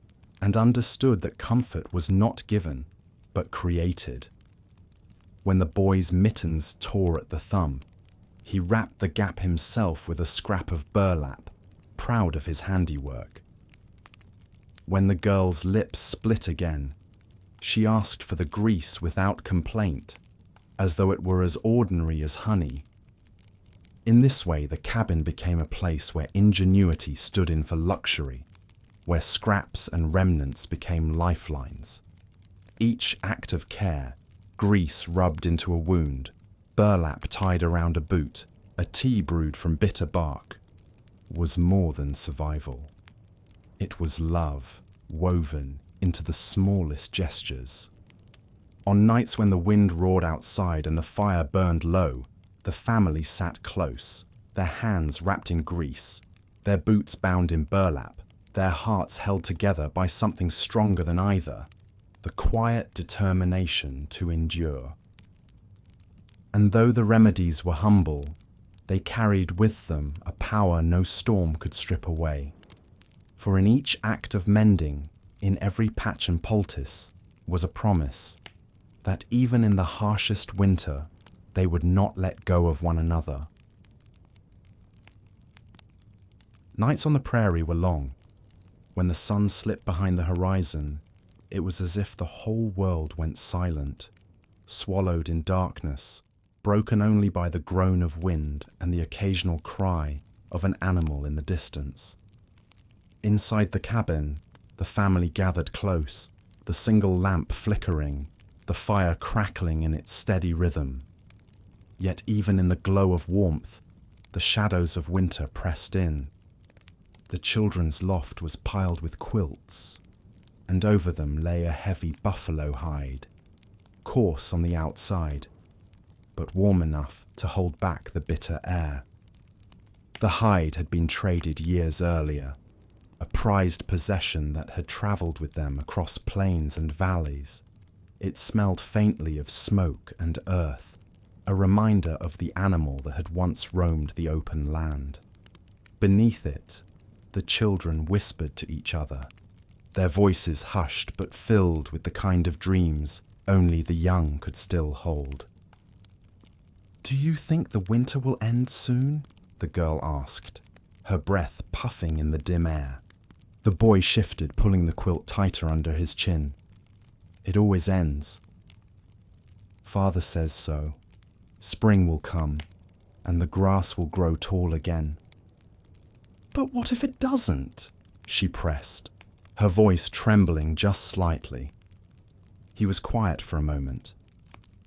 and understood that comfort was not given, but created. When the boy's mittens tore at the thumb, he wrapped the gap himself with a scrap of burlap, proud of his handiwork. When the girl's lips split again, she asked for the grease without complaint, as though it were as ordinary as honey. In this way, the cabin became a place where ingenuity stood in for luxury, where scraps and remnants became lifelines. Each act of care, grease rubbed into a wound, burlap tied around a boot, a tea brewed from bitter bark, was more than survival. It was love, woven into the smallest gestures. On nights when the wind roared outside and the fire burned low, the family sat close, their hands wrapped in grease, their boots bound in burlap, their hearts held together by something stronger than either, the quiet determination to endure. And though the remedies were humble, they carried with them a power no storm could strip away. For in each act of mending, in every patch and poultice, was a promise that even in the harshest winter, they would not let go of one another. Nights on the prairie were long. When the sun slipped behind the horizon, it was as if the whole world went silent, swallowed in darkness, broken only by the groan of wind and the occasional cry of an animal in the distance. Inside the cabin, the family gathered close, the single lamp flickering, the fire crackling in its steady rhythm. Yet even in the glow of warmth, the shadows of winter pressed in. The children's loft was piled with quilts, and over them lay a heavy buffalo hide, coarse on the outside, but warm enough to hold back the bitter air. The hide had been traded years earlier, a prized possession that had travelled with them across plains and valleys. It smelled faintly of smoke and earth, a reminder of the animal that had once roamed the open land. Beneath it, the children whispered to each other, their voices hushed but filled with the kind of dreams only the young could still hold. "Do you think the winter will end soon?" the girl asked, her breath puffing in the dim air. The boy shifted, pulling the quilt tighter under his chin. "It always ends. Father says so. Spring will come, and the grass will grow tall again." "But what if it doesn't?" she pressed, her voice trembling just slightly. He was quiet for a moment.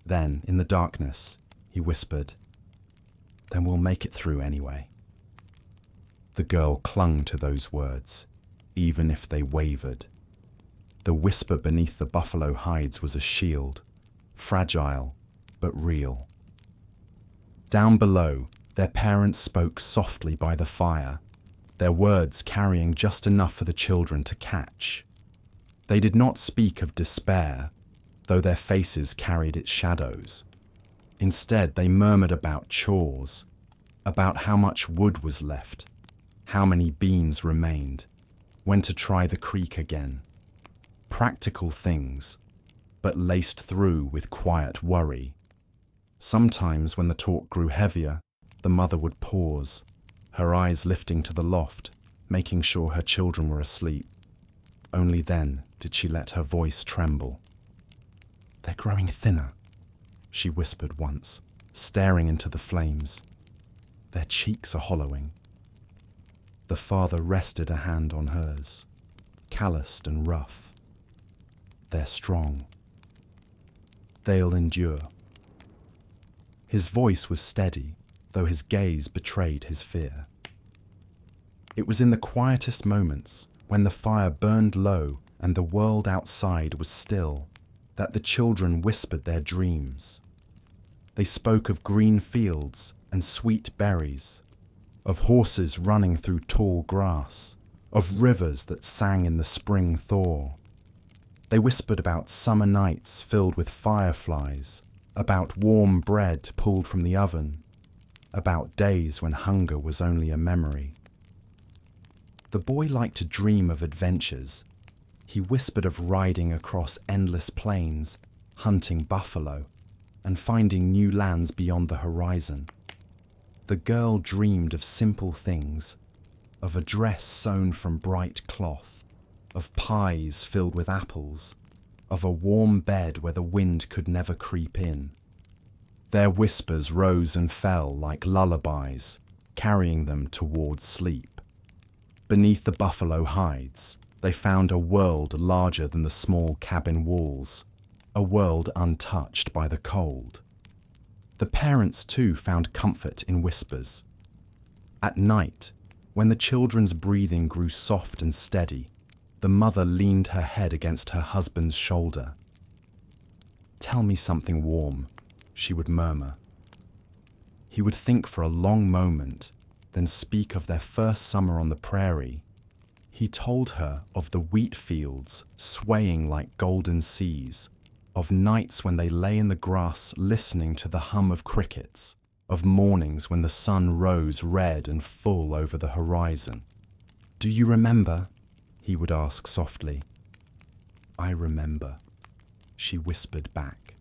Then, in the darkness, he whispered, "Then we'll make it through anyway." The girl clung to those words, even if they wavered. The whisper beneath the buffalo hides was a shield, fragile but real. Down below, their parents spoke softly by the fire, their words carrying just enough for the children to catch. They did not speak of despair, though their faces carried its shadows. Instead, they murmured about chores, about how much wood was left, how many beans remained, when to try the creek again. Practical things, but laced through with quiet worry. Sometimes when the talk grew heavier, the mother would pause, her eyes lifting to the loft, making sure her children were asleep. Only then did she let her voice tremble. "They're growing thinner," she whispered once, staring into the flames. "Their cheeks are hollowing." The father rested a hand on hers, calloused and rough. "They're strong. They'll endure." His voice was steady, though his gaze betrayed his fear. It was in the quietest moments, when the fire burned low and the world outside was still, that the children whispered their dreams. They spoke of green fields and sweet berries, of horses running through tall grass, of rivers that sang in the spring thaw. They whispered about summer nights filled with fireflies, about warm bread pulled from the oven, about days when hunger was only a memory. The boy liked to dream of adventures. He whispered of riding across endless plains, hunting buffalo, and finding new lands beyond the horizon. The girl dreamed of simple things, of a dress sewn from bright cloth, of pies filled with apples, of a warm bed where the wind could never creep in. Their whispers rose and fell like lullabies, carrying them towards sleep. Beneath the buffalo hides, they found a world larger than the small cabin walls, a world untouched by the cold. The parents too found comfort in whispers. At night, when the children's breathing grew soft and steady, the mother leaned her head against her husband's shoulder. "Tell me something warm," she would murmur. He would think for a long moment, then speak of their first summer on the prairie. He told her of the wheat fields swaying like golden seas, of nights when they lay in the grass listening to the hum of crickets, of mornings when the sun rose red and full over the horizon. "Do you remember?" he would ask softly. "I remember," she whispered back.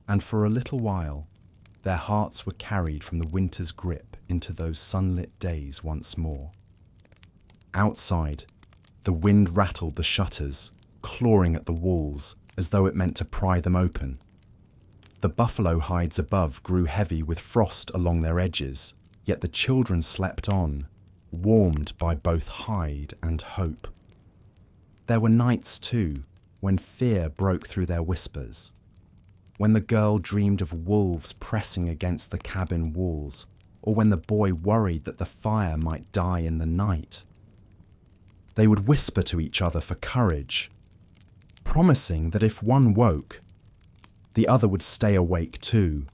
And for a little while, their hearts were carried from the winter's grip into those sunlit days once more. Outside, the wind rattled the shutters, clawing at the walls as though it meant to pry them open. The buffalo hides above grew heavy with frost along their edges, yet the children slept on, warmed by both hide and hope. There were nights, too, when fear broke through their whispers, when the girl dreamed of wolves pressing against the cabin walls, or when the boy worried that the fire might die in the night. They would whisper to each other for courage, promising that if one woke, the other would stay awake too,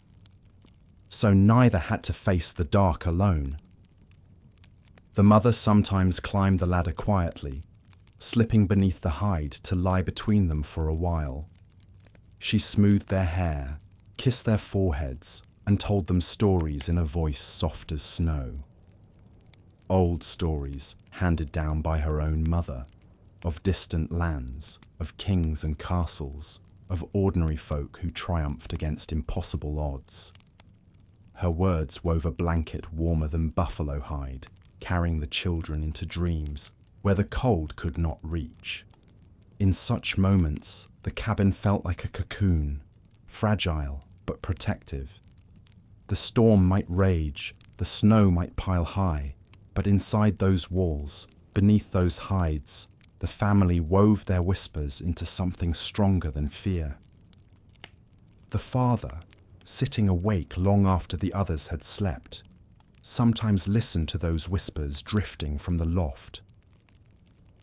so neither had to face the dark alone. The mother sometimes climbed the ladder quietly, slipping beneath the hide to lie between them for a while. She smoothed their hair, kissed their foreheads, and told them stories in a voice soft as snow. Old stories handed down by her own mother, of distant lands, of kings and castles, of ordinary folk who triumphed against impossible odds. Her words wove a blanket warmer than buffalo hide, carrying the children into dreams where the cold could not reach. In such moments, the cabin felt like a cocoon, fragile but protective. The storm might rage, the snow might pile high, but inside those walls, beneath those hides, the family wove their whispers into something stronger than fear. The father, sitting awake long after the others had slept, sometimes listened to those whispers drifting from the loft.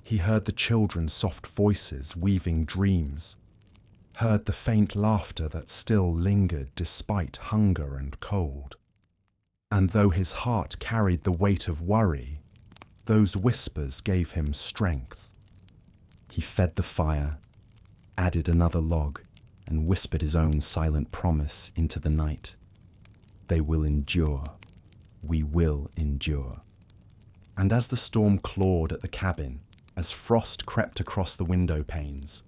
He heard the children's soft voices weaving dreams, heard the faint laughter that still lingered despite hunger and cold. And though his heart carried the weight of worry, those whispers gave him strength. He fed the fire, added another log, and whispered his own silent promise into the night. They will endure. We will endure. And as the storm clawed at the cabin, as frost crept across the window panes,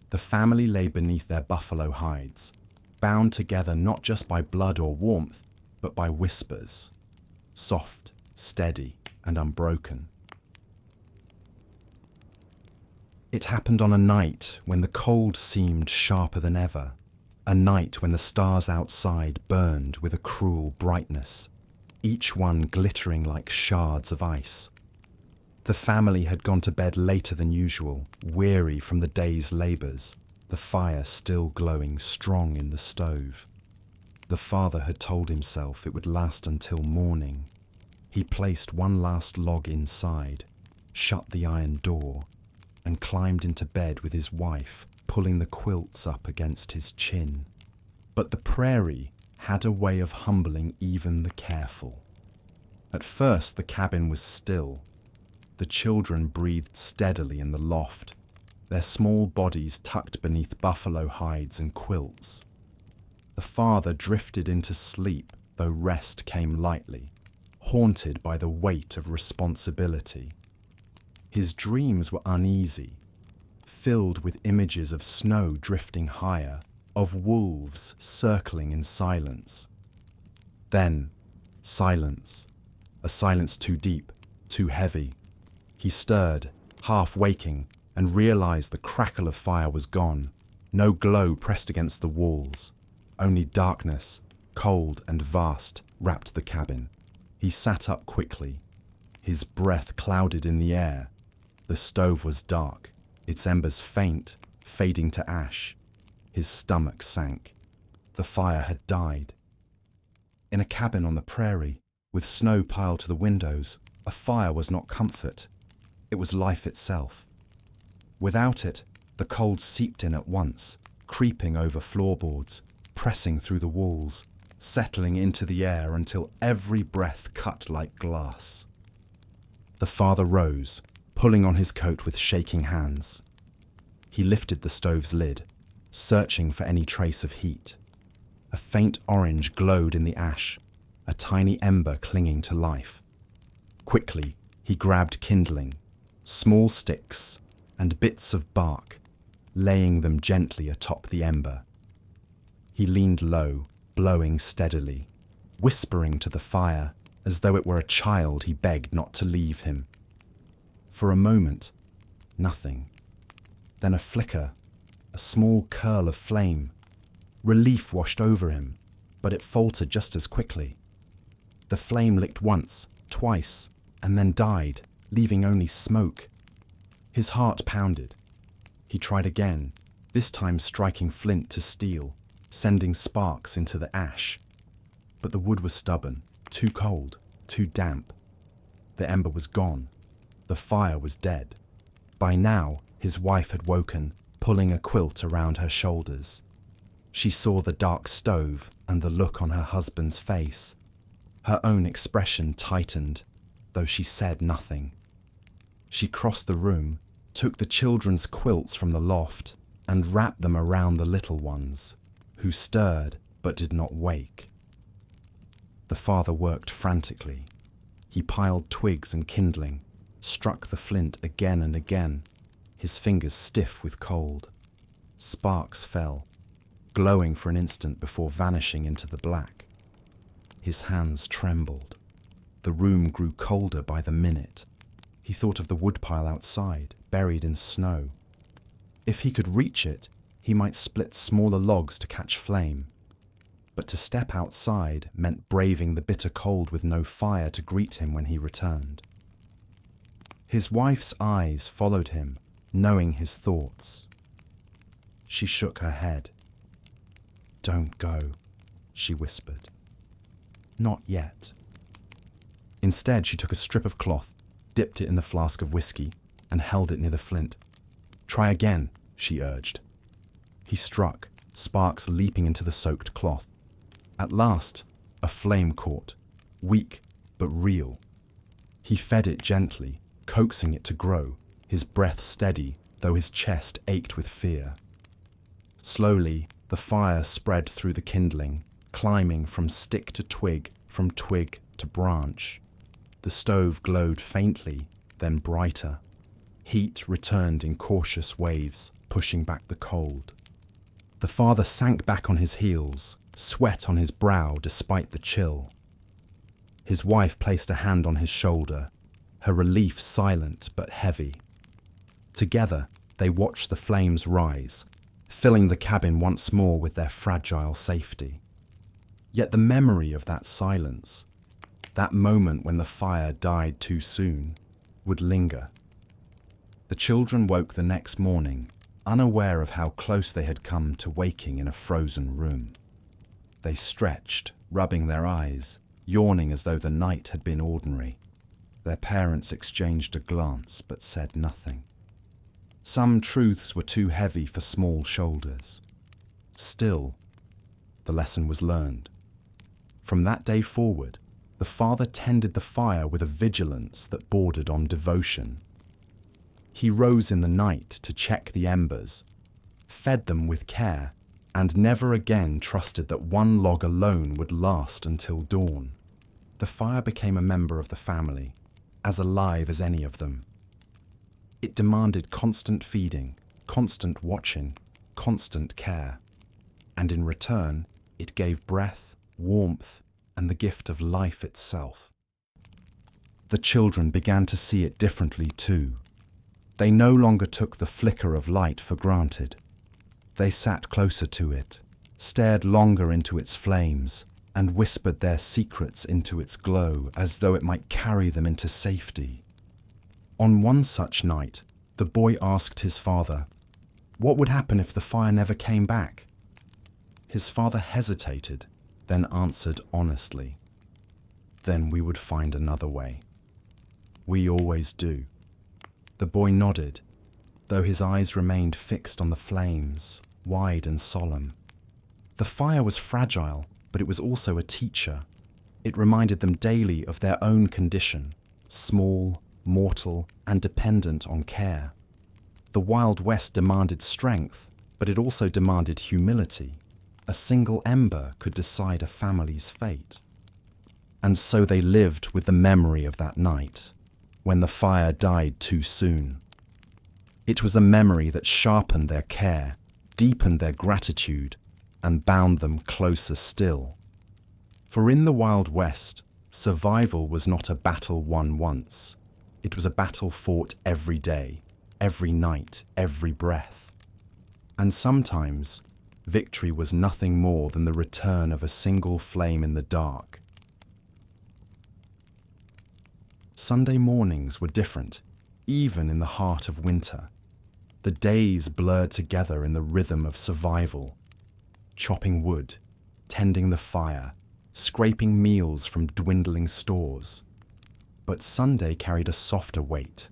the family lay beneath their buffalo hides, bound together not just by blood or warmth, but by whispers, soft, steady, and unbroken. It happened on a night when the cold seemed sharper than ever, a night when the stars outside burned with a cruel brightness, each one glittering like shards of ice. The family had gone to bed later than usual, weary from the day's labours, the fire still glowing strong in the stove. The father had told himself it would last until morning. He placed one last log inside, shut the iron door, and climbed into bed with his wife, pulling the quilts up against his chin. But the prairie had a way of humbling even the careful. At first the cabin was still. The children breathed steadily in the loft, their small bodies tucked beneath buffalo hides and quilts. The father drifted into sleep, though rest came lightly, haunted by the weight of responsibility. His dreams were uneasy, filled with images of snow drifting higher, of wolves circling in silence. Then, silence, a silence too deep, too heavy. He stirred, half waking, and realized the crackle of fire was gone. No glow pressed against the walls. Only darkness, cold and vast, wrapped the cabin. He sat up quickly. His breath clouded in the air. The stove was dark, its embers faint, fading to ash. His stomach sank. The fire had died. In a cabin on the prairie, with snow piled to the windows, a fire was not comfort. It was life itself. Without it, the cold seeped in at once, creeping over floorboards, pressing through the walls, settling into the air until every breath cut like glass. The father rose, pulling on his coat with shaking hands. He lifted the stove's lid, searching for any trace of heat. A faint orange glowed in the ash, a tiny ember clinging to life. Quickly, he grabbed kindling, small sticks, and bits of bark, laying them gently atop the ember. He leaned low, blowing steadily, whispering to the fire as though it were a child he begged not to leave him. For a moment, nothing. Then a flicker, a small curl of flame. Relief washed over him, but it faltered just as quickly. The flame licked once, twice, and then died, leaving only smoke. His heart pounded. He tried again, this time striking flint to steel, sending sparks into the ash. But the wood was stubborn, too cold, too damp. The ember was gone. The fire was dead. By now, his wife had woken, pulling a quilt around her shoulders. She saw the dark stove and the look on her husband's face. Her own expression tightened, though she said nothing. She crossed the room, took the children's quilts from the loft, and wrapped them around the little ones, who stirred but did not wake. The father worked frantically. He piled twigs and kindling, struck the flint again and again, his fingers stiff with cold. Sparks fell, glowing for an instant before vanishing into the black. His hands trembled. The room grew colder by the minute. He thought of the woodpile outside, buried in snow. If he could reach it, he might split smaller logs to catch flame. But to step outside meant braving the bitter cold with no fire to greet him when he returned. His wife's eyes followed him, knowing his thoughts. She shook her head. "Don't go," she whispered. "Not yet." Instead, she took a strip of cloth, dipped it in the flask of whiskey, and held it near the flint. "Try again," she urged. He struck, sparks leaping into the soaked cloth. At last, a flame caught, weak but real. He fed it gently, coaxing it to grow, his breath steady, though his chest ached with fear. Slowly, the fire spread through the kindling, climbing from stick to twig, from twig to branch. The stove glowed faintly, then brighter. Heat returned in cautious waves, pushing back the cold. The father sank back on his heels, sweat on his brow despite the chill. His wife placed a hand on his shoulder, her relief silent but heavy. Together, they watched the flames rise, filling the cabin once more with their fragile safety. Yet the memory of that silence, that moment when the fire died too soon, would linger. The children woke the next morning, unaware of how close they had come to waking in a frozen room. They stretched, rubbing their eyes, yawning as though the night had been ordinary. Their parents exchanged a glance but said nothing. Some truths were too heavy for small shoulders. Still, the lesson was learned. From that day forward, the father tended the fire with a vigilance that bordered on devotion. He rose in the night to check the embers, fed them with care, and never again trusted that one log alone would last until dawn. The fire became a member of the family, as alive as any of them. It demanded constant feeding, constant watching, constant care. And in return, it gave breath, warmth, and the gift of life itself. The children began to see it differently too. They no longer took the flicker of light for granted. They sat closer to it, stared longer into its flames, and whispered their secrets into its glow as though it might carry them into safety. On one such night, the boy asked his father, what would happen if the fire never came back? His father hesitated, then answered honestly, then we would find another way. We always do. The boy nodded, though his eyes remained fixed on the flames, wide and solemn. The fire was fragile, but it was also a teacher. It reminded them daily of their own condition, small, mortal, and dependent on care. The Wild West demanded strength, but it also demanded humility. A single ember could decide a family's fate. And so they lived with the memory of that night, when the fire died too soon. It was a memory that sharpened their care, deepened their gratitude, and bound them closer still. For in the Wild West, survival was not a battle won once. It was a battle fought every day, every night, every breath. And sometimes, victory was nothing more than the return of a single flame in the dark. Sunday mornings were different, even in the heart of winter. The days blurred together in the rhythm of survival. Chopping wood, tending the fire, scraping meals from dwindling stores. But Sunday carried a softer weight,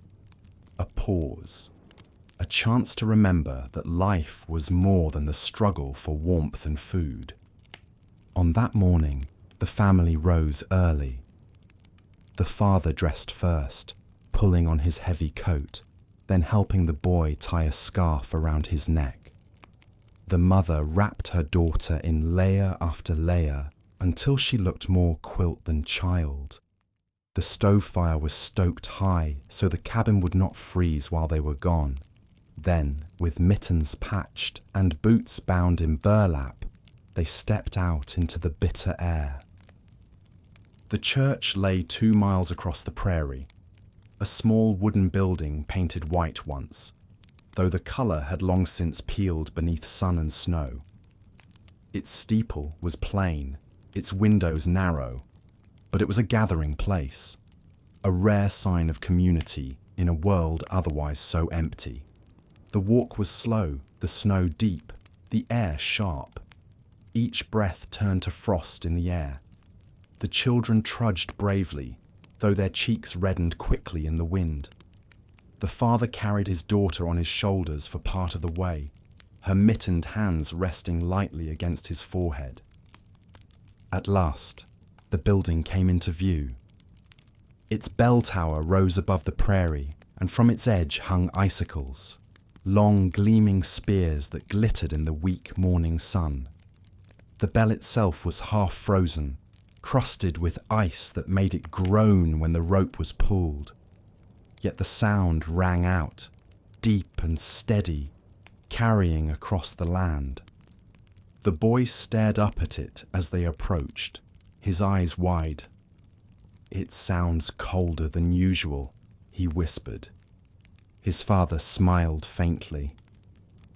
a pause, a chance to remember that life was more than the struggle for warmth and food. On that morning, the family rose early. The father dressed first, pulling on his heavy coat, then helping the boy tie a scarf around his neck. The mother wrapped her daughter in layer after layer until she looked more quilt than child. The stove fire was stoked high so the cabin would not freeze while they were gone. Then, with mittens patched and boots bound in burlap, they stepped out into the bitter air. The church lay 2 miles across the prairie, a small wooden building painted white once, though the colour had long since peeled beneath sun and snow. Its steeple was plain, its windows narrow, but it was a gathering place, a rare sign of community in a world otherwise so empty. The walk was slow, the snow deep, the air sharp. Each breath turned to frost in the air. The children trudged bravely, though their cheeks reddened quickly in the wind. The father carried his daughter on his shoulders for part of the way, her mittened hands resting lightly against his forehead. At last, the building came into view. Its bell tower rose above the prairie, and from its edge hung icicles, long gleaming spears that glittered in the weak morning sun. The bell itself was half frozen, crusted with ice that made it groan when the rope was pulled. Yet the sound rang out, deep and steady, carrying across the land. The boy stared up at it as they approached, his eyes wide. "It sounds colder than usual," he whispered. His father smiled faintly.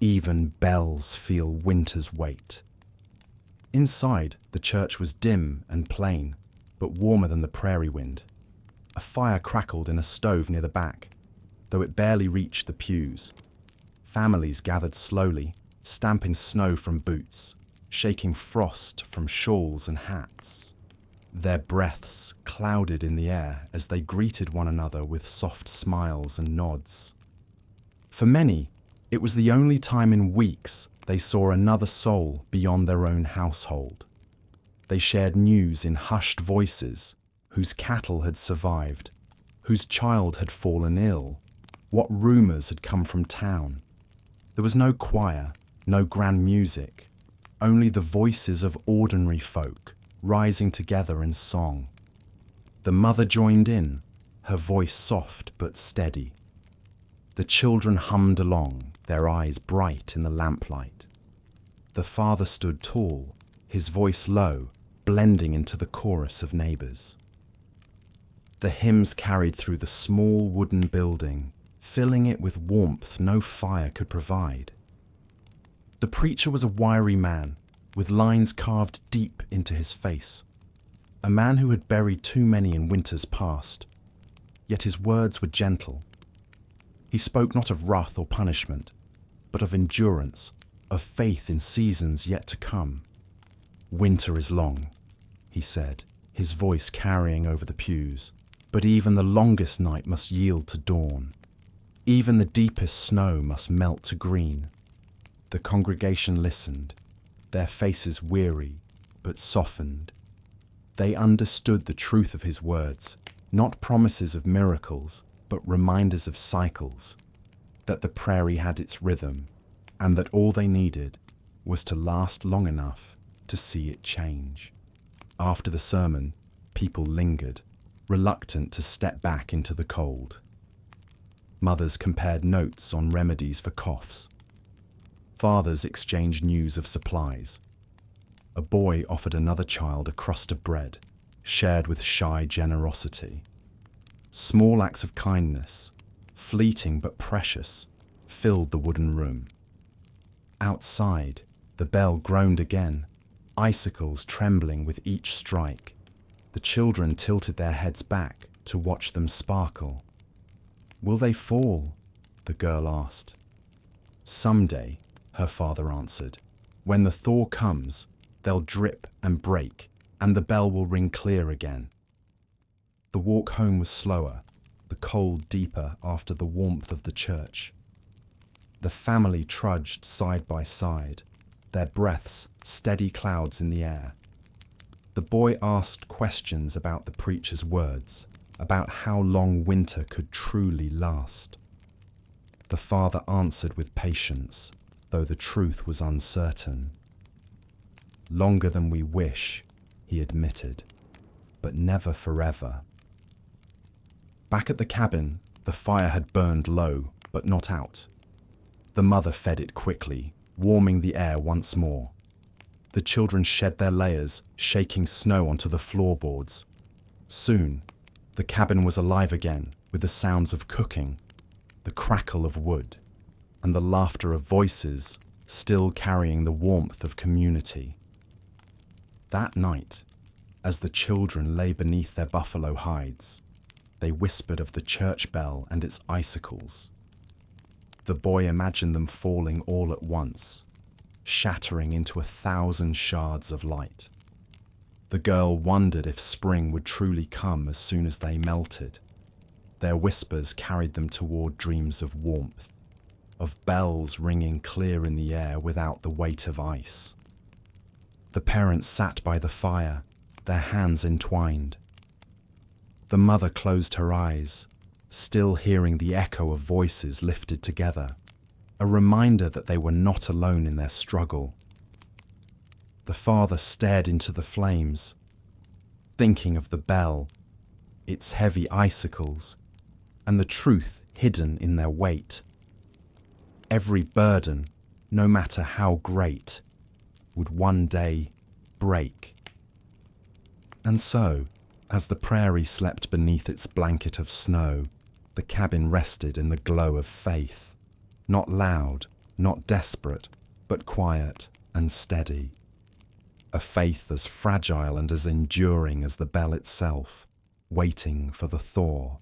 "Even bells feel winter's weight." Inside, the church was dim and plain, but warmer than the prairie wind. A fire crackled in a stove near the back, though it barely reached the pews. Families gathered slowly, stamping snow from boots, shaking frost from shawls and hats. Their breaths clouded in the air as they greeted one another with soft smiles and nods. For many, it was the only time in weeks they saw another soul beyond their own household. They shared news in hushed voices, whose cattle had survived, whose child had fallen ill, what rumours had come from town. There was no choir, no grand music, only the voices of ordinary folk rising together in song. The mother joined in, her voice soft but steady. The children hummed along, their eyes bright in the lamplight. The father stood tall, his voice low, blending into the chorus of neighbours. The hymns carried through the small wooden building, filling it with warmth no fire could provide. The preacher was a wiry man, with lines carved deep into his face, a man who had buried too many in winters past, yet his words were gentle. He spoke not of wrath or punishment, but of endurance, of faith in seasons yet to come. "Winter is long," he said, his voice carrying over the pews, "but even the longest night must yield to dawn. Even the deepest snow must melt to green." The congregation listened, their faces weary but softened. They understood the truth of his words, not promises of miracles, but reminders of cycles, that the prairie had its rhythm, and that all they needed was to last long enough to see it change. After the sermon, people lingered, reluctant to step back into the cold. Mothers compared notes on remedies for coughs. Fathers exchanged news of supplies. A boy offered another child a crust of bread, shared with shy generosity. Small acts of kindness, fleeting but precious, filled the wooden room. Outside, the bell groaned again, icicles trembling with each strike. The children tilted their heads back to watch them sparkle. "Will they fall?" the girl asked. "Someday," her father answered. "When the thaw comes, they'll drip and break, and the bell will ring clear again." The walk home was slower, the cold deeper after the warmth of the church. The family trudged side by side, their breaths steady clouds in the air. The boy asked questions about the preacher's words, about how long winter could truly last. The father answered with patience, though the truth was uncertain. "Longer than we wish," he admitted, "but never forever." Back at the cabin, the fire had burned low, but not out. The mother fed it quickly, warming the air once more. The children shed their layers, shaking snow onto the floorboards. Soon, the cabin was alive again with the sounds of cooking, the crackle of wood, and the laughter of voices still carrying the warmth of community. That night, as the children lay beneath their buffalo hides, they whispered of the church bell and its icicles. The boy imagined them falling all at once, shattering into 1,000 shards of light. The girl wondered if spring would truly come as soon as they melted. Their whispers carried them toward dreams of warmth, of bells ringing clear in the air without the weight of ice. The parents sat by the fire, their hands entwined. The mother closed her eyes, still hearing the echo of voices lifted together, a reminder that they were not alone in their struggle. The father stared into the flames, thinking of the bell, its heavy icicles, and the truth hidden in their weight. Every burden, no matter how great, would one day break. And so, as the prairie slept beneath its blanket of snow, the cabin rested in the glow of faith. Not loud, not desperate, but quiet and steady. A faith as fragile and as enduring as the bell itself, waiting for the thaw.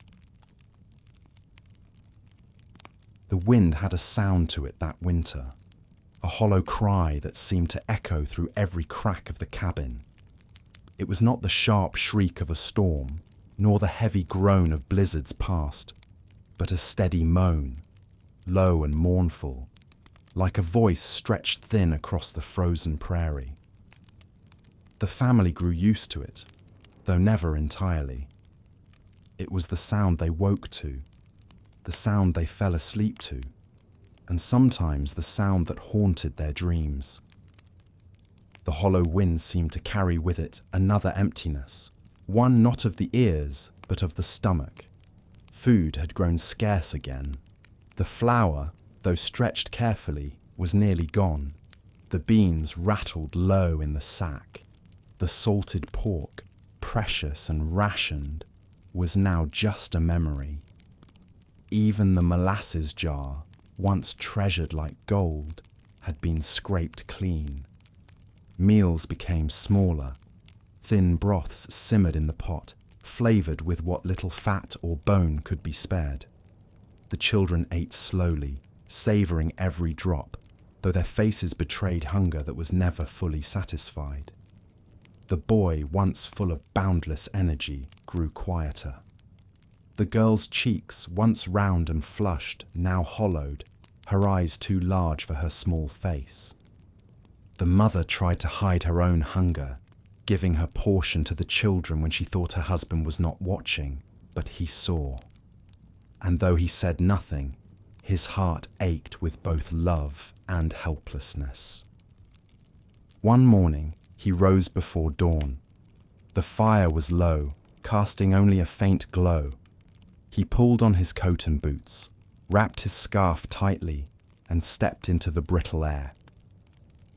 The wind had a sound to it that winter, a hollow cry that seemed to echo through every crack of the cabin. It was not the sharp shriek of a storm, nor the heavy groan of blizzards past, but a steady moan, low and mournful, like a voice stretched thin across the frozen prairie. The family grew used to it, though never entirely. It was the sound they woke to, the sound they fell asleep to, and sometimes the sound that haunted their dreams. The hollow wind seemed to carry with it another emptiness, one not of the ears, but of the stomach. Food had grown scarce again. The flour, though stretched carefully, was nearly gone. The beans rattled low in the sack. The salted pork, precious and rationed, was now just a memory. Even the molasses jar, once treasured like gold, had been scraped clean. Meals became smaller. Thin broths simmered in the pot, flavoured with what little fat or bone could be spared. The children ate slowly, savouring every drop, though their faces betrayed hunger that was never fully satisfied. The boy, once full of boundless energy, grew quieter. The girl's cheeks, once round and flushed, now hollowed, her eyes too large for her small face. The mother tried to hide her own hunger, giving her portion to the children when she thought her husband was not watching, but he saw. And though he said nothing, his heart ached with both love and helplessness. One morning, he rose before dawn. The fire was low, casting only a faint glow. He pulled on his coat and boots, wrapped his scarf tightly, and stepped into the brittle air.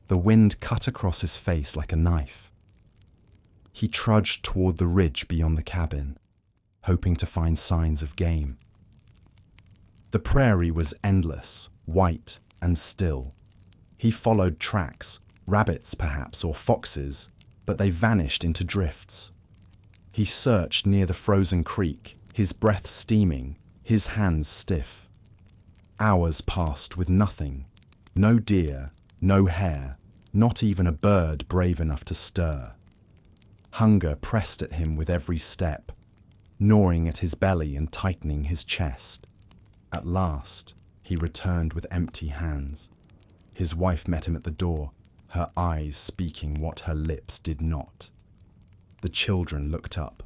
The wind cut across his face like a knife. He trudged toward the ridge beyond the cabin, hoping to find signs of game. The prairie was endless, white and still. He followed tracks, rabbits perhaps, or foxes, but they vanished into drifts. He searched near the frozen creek, his breath steaming, his hands stiff. Hours passed with nothing. No deer, no hare, not even a bird brave enough to stir. Hunger pressed at him with every step, gnawing at his belly and tightening his chest. At last, he returned with empty hands. His wife met him at the door, her eyes speaking what her lips did not. The children looked up,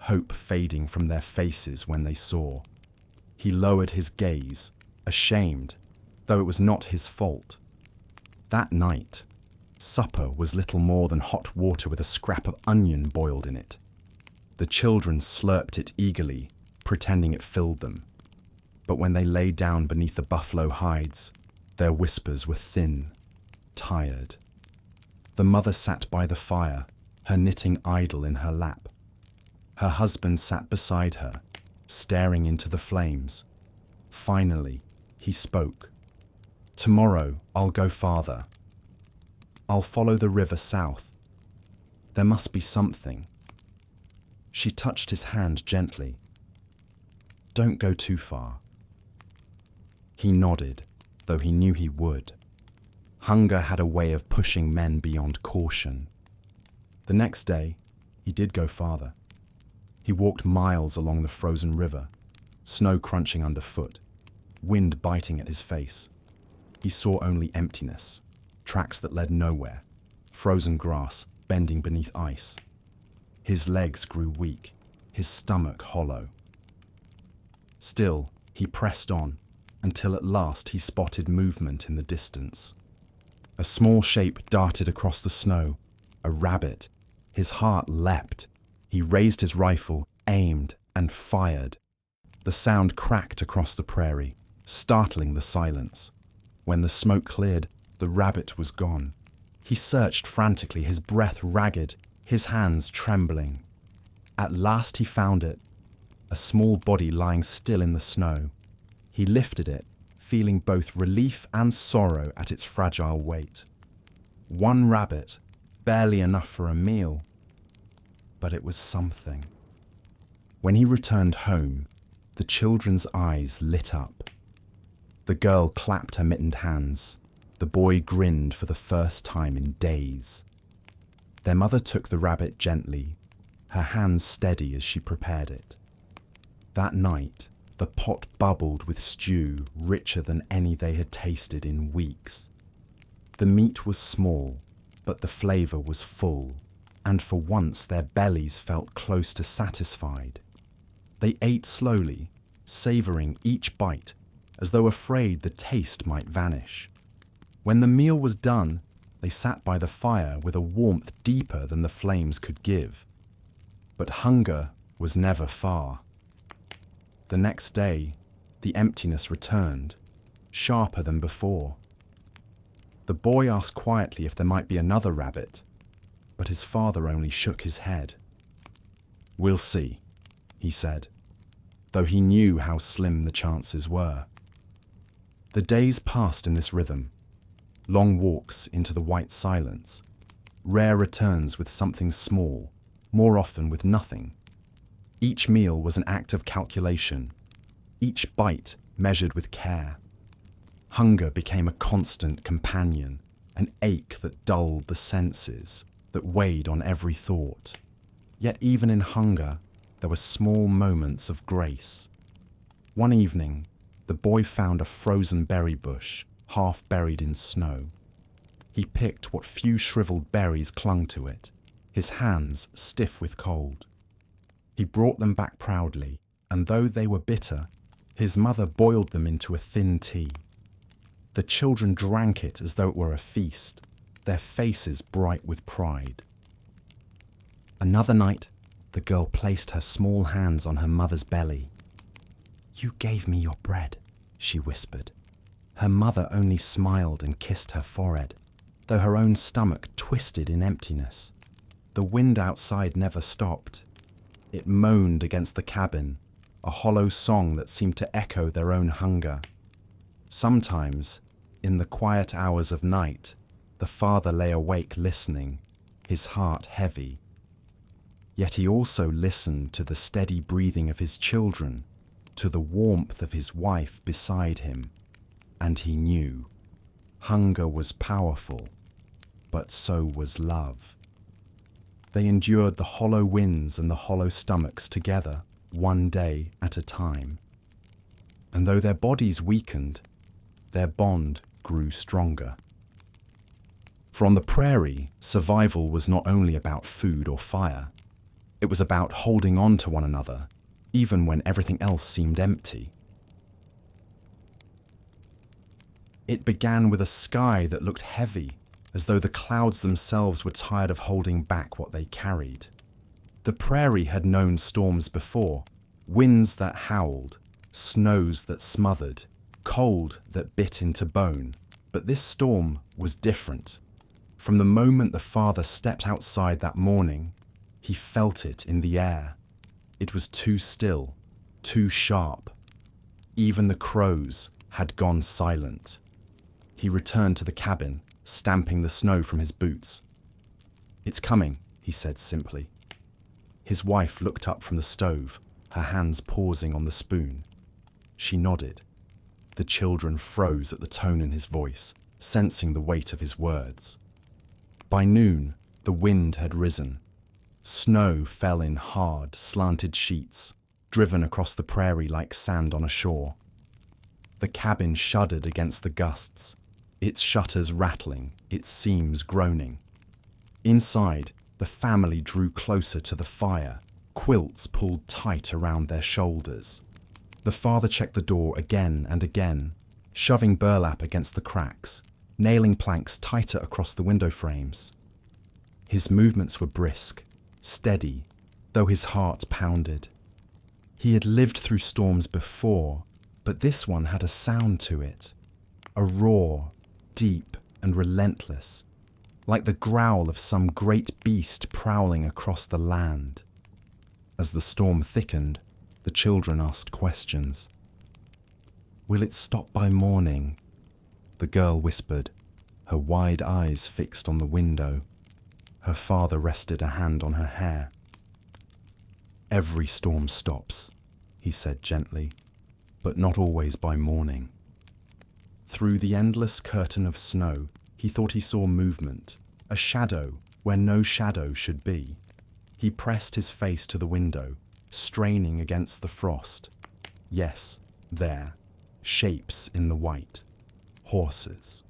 hope fading from their faces when they saw. He lowered his gaze, ashamed, though it was not his fault. That night, supper was little more than hot water with a scrap of onion boiled in it. The children slurped it eagerly, pretending it filled them. But when they lay down beneath the buffalo hides, their whispers were thin, tired. The mother sat by the fire, her knitting idle in her lap. Her husband sat beside her, staring into the flames. Finally, he spoke. "Tomorrow I'll go farther. I'll follow the river south. There must be something." She touched his hand gently. "Don't go too far." He nodded, though he knew he would. Hunger had a way of pushing men beyond caution. The next day, he did go farther. He walked miles along the frozen river, snow crunching underfoot, wind biting at his face. He saw only emptiness, tracks that led nowhere, frozen grass bending beneath ice. His legs grew weak, his stomach hollow. Still, he pressed on, until at last he spotted movement in the distance. A small shape darted across the snow, a rabbit. His heart leapt. He raised his rifle, aimed, and fired. The sound cracked across the prairie, startling the silence. When the smoke cleared, the rabbit was gone. He searched frantically, his breath ragged, his hands trembling. At last he found it, a small body lying still in the snow. He lifted it, feeling both relief and sorrow at its fragile weight. One rabbit, barely enough for a meal, but it was something. When he returned home, the children's eyes lit up. The girl clapped her mittened hands. The boy grinned for the first time in days. Their mother took the rabbit gently, her hands steady as she prepared it. That night, the pot bubbled with stew richer than any they had tasted in weeks. The meat was small, but the flavour was full, and for once their bellies felt close to satisfied. They ate slowly, savouring each bite, as though afraid the taste might vanish. When the meal was done, they sat by the fire with a warmth deeper than the flames could give. But hunger was never far. The next day, the emptiness returned, sharper than before. The boy asked quietly if there might be another rabbit, but his father only shook his head. "We'll see," he said, though he knew how slim the chances were. The days passed in this rhythm, long walks into the white silence, rare returns with something small, more often with nothing. Each meal was an act of calculation, each bite measured with care. Hunger became a constant companion, an ache that dulled the senses, that weighed on every thought. Yet even in hunger, there were small moments of grace. One evening, the boy found a frozen berry bush, half buried in snow. He picked what few shriveled berries clung to it, his hands stiff with cold. He brought them back proudly, and though they were bitter, his mother boiled them into a thin tea. The children drank it as though it were a feast, their faces bright with pride. Another night, the girl placed her small hands on her mother's belly. "You gave me your bread," she whispered. Her mother only smiled and kissed her forehead, though her own stomach twisted in emptiness. The wind outside never stopped. It moaned against the cabin, a hollow song that seemed to echo their own hunger. Sometimes, in the quiet hours of night, the father lay awake listening, his heart heavy. Yet he also listened to the steady breathing of his children, to the warmth of his wife beside him, and he knew hunger was powerful, but so was love. They endured the hollow winds and the hollow stomachs together, one day at a time. And though their bodies weakened, their bond grew stronger. For on the prairie, survival was not only about food or fire. It was about holding on to one another, even when everything else seemed empty. It began with a sky that looked heavy, as though the clouds themselves were tired of holding back what they carried. The prairie had known storms before, winds that howled, snows that smothered, cold that bit into bone. But this storm was different. From the moment the father stepped outside that morning, he felt it in the air. It was too still, too sharp. Even the crows had gone silent. He returned to the cabin, stamping the snow from his boots. "It's coming," he said simply. His wife looked up from the stove, her hands pausing on the spoon. She nodded. The children froze at the tone in his voice, sensing the weight of his words. By noon, the wind had risen. Snow fell in hard, slanted sheets, driven across the prairie like sand on a shore. The cabin shuddered against the gusts, its shutters rattling, its seams groaning. Inside, the family drew closer to the fire, quilts pulled tight around their shoulders. The father checked the door again and again, shoving burlap against the cracks, nailing planks tighter across the window frames. His movements were brisk, steady, though his heart pounded. He had lived through storms before, but this one had a sound to it, a roar, deep and relentless, like the growl of some great beast prowling across the land. As the storm thickened, the children asked questions. "Will it stop by morning?" the girl whispered, her wide eyes fixed on the window. Her father rested a hand on her hair. "Every storm stops," he said gently, "but not always by morning." Through the endless curtain of snow, he thought he saw movement, a shadow where no shadow should be. He pressed his face to the window, straining against the frost. Yes, there, shapes in the white. Horses.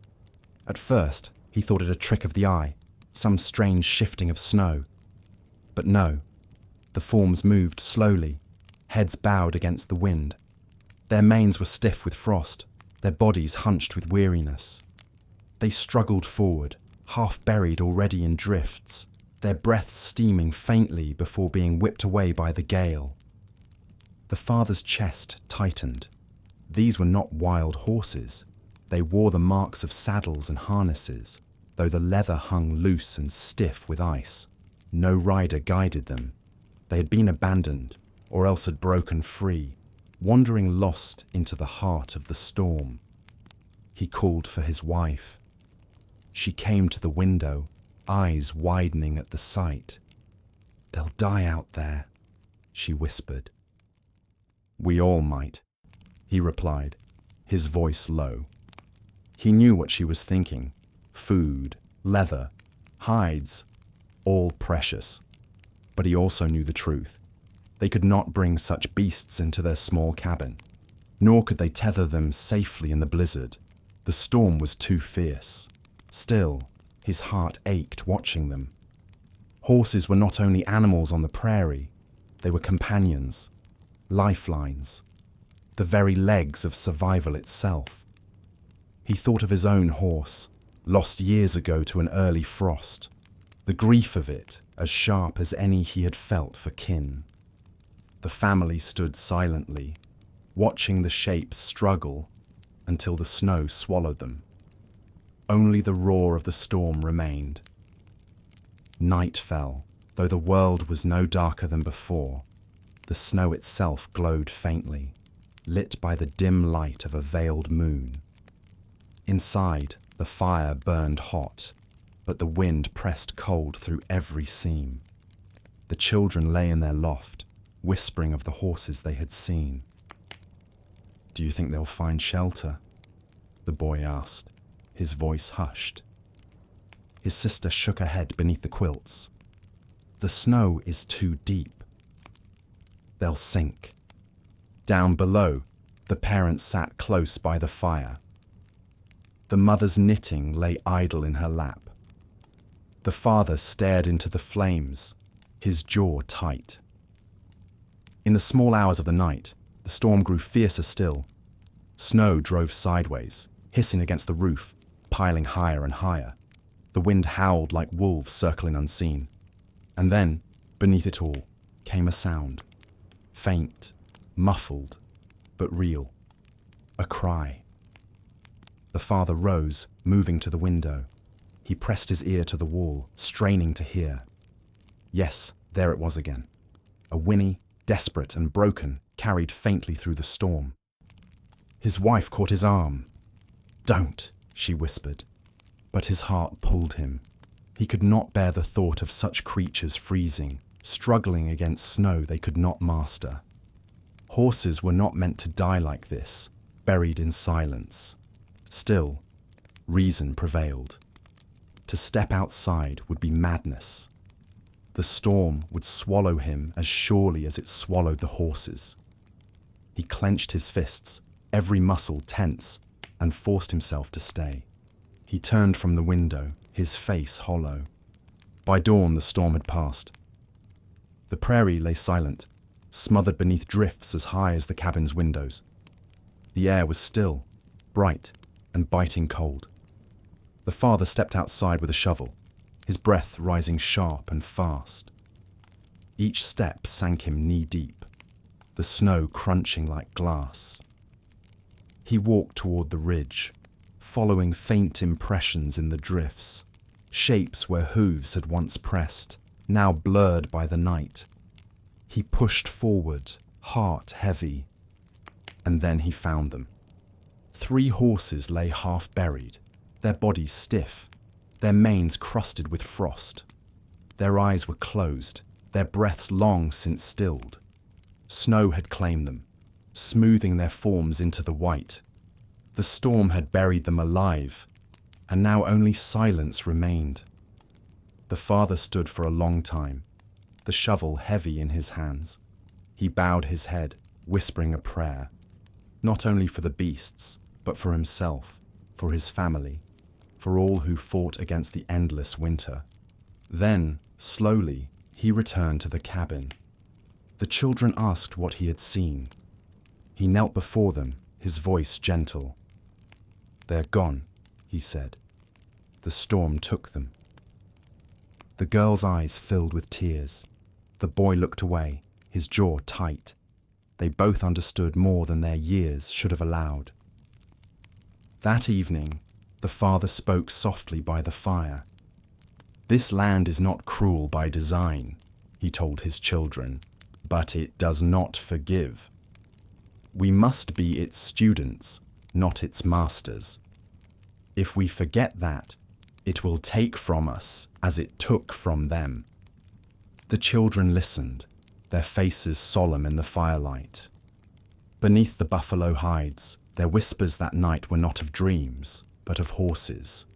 At first, he thought it a trick of the eye, some strange shifting of snow. But no, the forms moved slowly, heads bowed against the wind. Their manes were stiff with frost, their bodies hunched with weariness. They struggled forward, half buried already in drifts, their breaths steaming faintly before being whipped away by the gale. The father's chest tightened. These were not wild horses. They wore the marks of saddles and harnesses, though the leather hung loose and stiff with ice. No rider guided them. They had been abandoned, or else had broken free, wandering lost into the heart of the storm. He called for his wife. She came to the window, eyes widening at the sight. "They'll die out there," she whispered. "We all might," he replied, his voice low. He knew what she was thinking. Food, leather, hides, all precious. But he also knew the truth. They could not bring such beasts into their small cabin, nor could they tether them safely in the blizzard. The storm was too fierce. Still, his heart ached watching them. Horses were not only animals on the prairie, they were companions, lifelines, the very legs of survival itself. He thought of his own horse, lost years ago to an early frost, the grief of it as sharp as any he had felt for kin. The family stood silently, watching the shapes struggle until the snow swallowed them. Only the roar of the storm remained. Night fell, though the world was no darker than before. The snow itself glowed faintly, lit by the dim light of a veiled moon. Inside, the fire burned hot, but the wind pressed cold through every seam. The children lay in their loft, whispering of the horses they had seen. "Do you think they'll find shelter?" the boy asked, his voice hushed. His sister shook her head beneath the quilts. "The snow is too deep. They'll sink." Down below, the parents sat close by the fire. The mother's knitting lay idle in her lap. The father stared into the flames, his jaw tight. In the small hours of the night, the storm grew fiercer still. Snow drove sideways, hissing against the roof, piling higher and higher. The wind howled like wolves circling unseen. And then, beneath it all, came a sound. Faint, muffled, but real. A cry. The father rose, moving to the window. He pressed his ear to the wall, straining to hear. Yes, there it was again. A whinny, desperate and broken, carried faintly through the storm. His wife caught his arm. "Don't," she whispered. But his heart pulled him. He could not bear the thought of such creatures freezing, struggling against snow they could not master. Horses were not meant to die like this, buried in silence. Still, reason prevailed. To step outside would be madness. The storm would swallow him as surely as it swallowed the horses. He clenched his fists, every muscle tense, and forced himself to stay. He turned from the window, his face hollow. By dawn, the storm had passed. The prairie lay silent, smothered beneath drifts as high as the cabin's windows. The air was still, bright, and biting cold. The father stepped outside with a shovel, his breath rising sharp and fast. Each step sank him knee-deep, the snow crunching like glass. He walked toward the ridge, following faint impressions in the drifts, shapes where hooves had once pressed, now blurred by the night. He pushed forward, heart heavy, and then he found them. 3 horses lay half buried, their bodies stiff, their manes crusted with frost. Their eyes were closed, their breaths long since stilled. Snow had claimed them, smoothing their forms into the white. The storm had buried them alive, and now only silence remained. The father stood for a long time, the shovel heavy in his hands. He bowed his head, whispering a prayer, not only for the beasts, but for himself, for his family, for all who fought against the endless winter. Then, slowly, he returned to the cabin. The children asked what he had seen. He knelt before them, his voice gentle. "They're gone," he said. "The storm took them." The girl's eyes filled with tears. The boy looked away, his jaw tight. They both understood more than their years should have allowed. That evening, the father spoke softly by the fire. "This land is not cruel by design," he told his children. but it does not forgive. We must be its students, not its masters. If we forget that, it will take from us as it took from them. The children listened, their faces solemn in the firelight. Beneath the buffalo hides, their whispers that night were not of dreams, but of horses,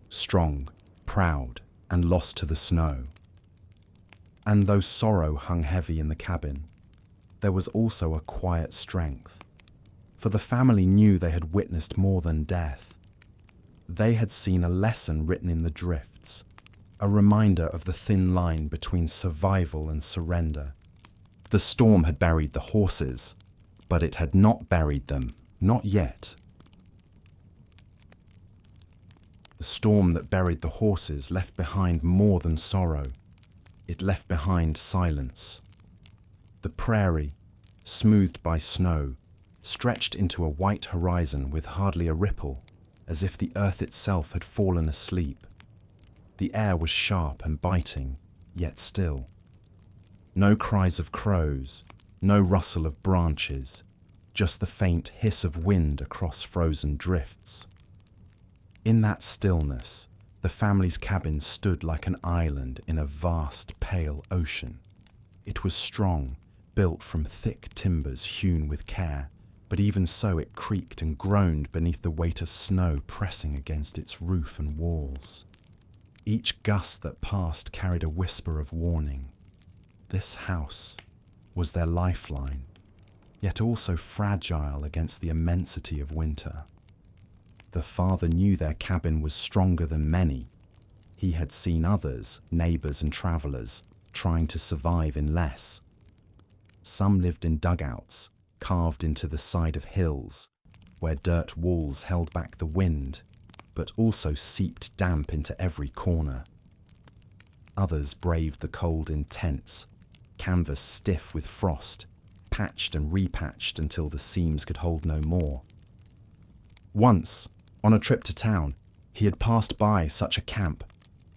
strong, proud, and lost to the snow. And though sorrow hung heavy in the cabin, there was also a quiet strength, for the family knew they had witnessed more than death. They had seen a lesson written in the drifts, a reminder of the thin line between survival and surrender. The storm had buried the horses, but it had not buried them, not yet. The storm that buried the horses left behind more than sorrow. It left behind silence. The prairie, smoothed by snow, stretched into a white horizon with hardly a ripple, as if the earth itself had fallen asleep. The air was sharp and biting, yet still. No cries of crows, no rustle of branches, just the faint hiss of wind across frozen drifts. In that stillness, the family's cabin stood like an island in a vast, pale ocean. It was strong, built from thick timbers hewn with care, but even so it creaked and groaned beneath the weight of snow pressing against its roof and walls. Each gust that passed carried a whisper of warning. This house was their lifeline, yet also fragile against the immensity of winter. The father knew their cabin was stronger than many. He had seen others, neighbors and travelers, trying to survive in less. Some lived in dugouts, carved into the side of hills, where dirt walls held back the wind, but also seeped damp into every corner. Others braved the cold in tents, canvas stiff with frost, patched and repatched until the seams could hold no more. Once, on a trip to town, he had passed by such a camp.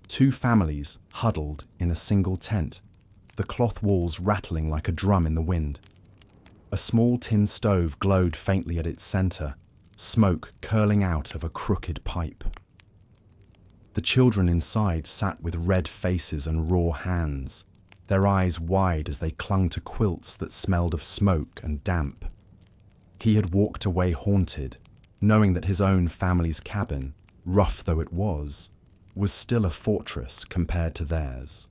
2 families huddled in a single tent, the cloth walls rattling like a drum in the wind. A small tin stove glowed faintly at its center, smoke curling out of a crooked pipe. The children inside sat with red faces and raw hands, their eyes wide as they clung to quilts that smelled of smoke and damp. He had walked away haunted, knowing that his own family's cabin, rough though it was still a fortress compared to theirs.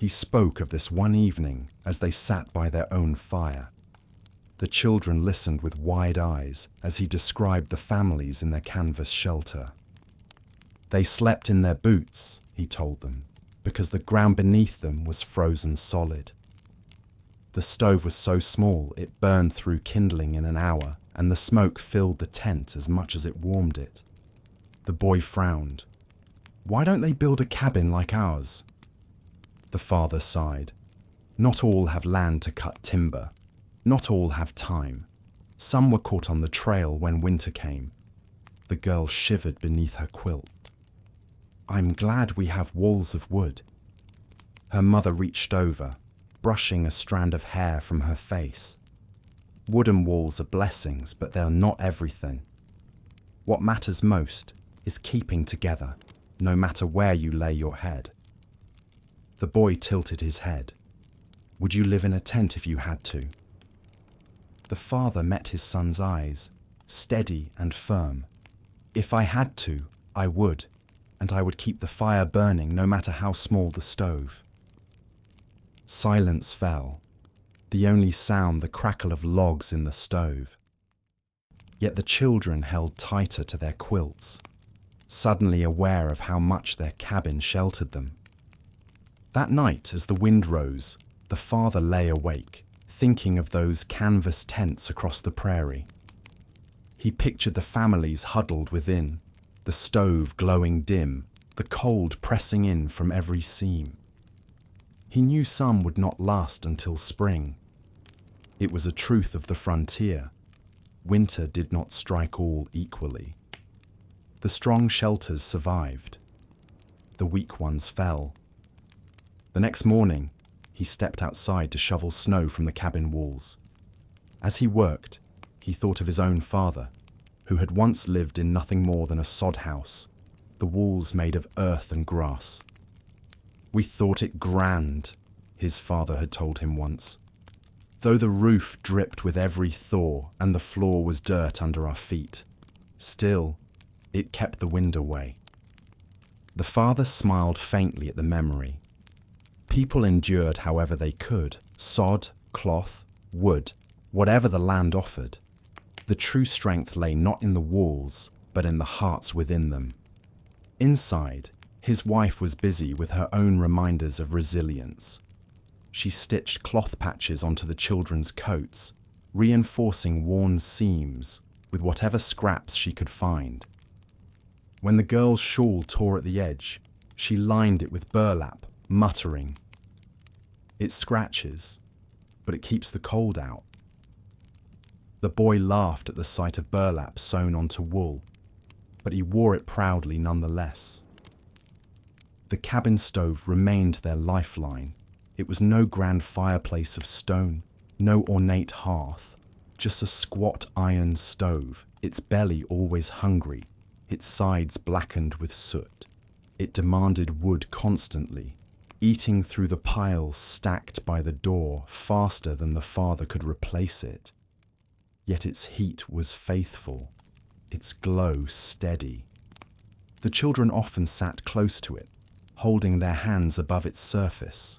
He spoke of this one evening as they sat by their own fire. The children listened with wide eyes as he described the families in their canvas shelter. They slept in their boots, he told them, because the ground beneath them was frozen solid. The stove was so small it burned through kindling in an hour, and the smoke filled the tent as much as it warmed it. The boy frowned. Why don't they build a cabin like ours? The father sighed. Not all have land to cut timber. Not all have time. Some were caught on the trail when winter came. The girl shivered beneath her quilt. I'm glad we have walls of wood. Her mother reached over, brushing a strand of hair from her face. Wooden walls are blessings, but they're not everything. What matters most is keeping together, no matter where you lay your head. The boy tilted his head. Would you live in a tent if you had to? The father met his son's eyes, steady and firm. If I had to, I would, and I would keep the fire burning no matter how small the stove. Silence fell, the only sound the crackle of logs in the stove. Yet the children held tighter to their quilts, suddenly aware of how much their cabin sheltered them. That night, as the wind rose, the father lay awake, thinking of those canvas tents across the prairie. He pictured the families huddled within, the stove glowing dim, the cold pressing in from every seam. He knew some would not last until spring. It was a truth of the frontier. Winter did not strike all equally. The strong shelters survived. The weak ones fell. The next morning, he stepped outside to shovel snow from the cabin walls. As he worked, he thought of his own father, who had once lived in nothing more than a sod house, the walls made of earth and grass. "We thought it grand," his father had told him once. "Though the roof dripped with every thaw and the floor was dirt under our feet, still, it kept the wind away." The father smiled faintly at the memory. People endured however they could, sod, cloth, wood, whatever the land offered. The true strength lay not in the walls, but in the hearts within them. Inside, his wife was busy with her own reminders of resilience. She stitched cloth patches onto the children's coats, reinforcing worn seams with whatever scraps she could find. When the girl's shawl tore at the edge, she lined it with burlap, muttering, "It scratches, but it keeps the cold out." The boy laughed at the sight of burlap sewn onto wool, but he wore it proudly nonetheless. The cabin stove remained their lifeline. It was no grand fireplace of stone, no ornate hearth, just a squat iron stove, its belly always hungry, its sides blackened with soot. It demanded wood constantly, eating through the piles stacked by the door faster than the father could replace it. Yet its heat was faithful, its glow steady. The children often sat close to it, holding their hands above its surface,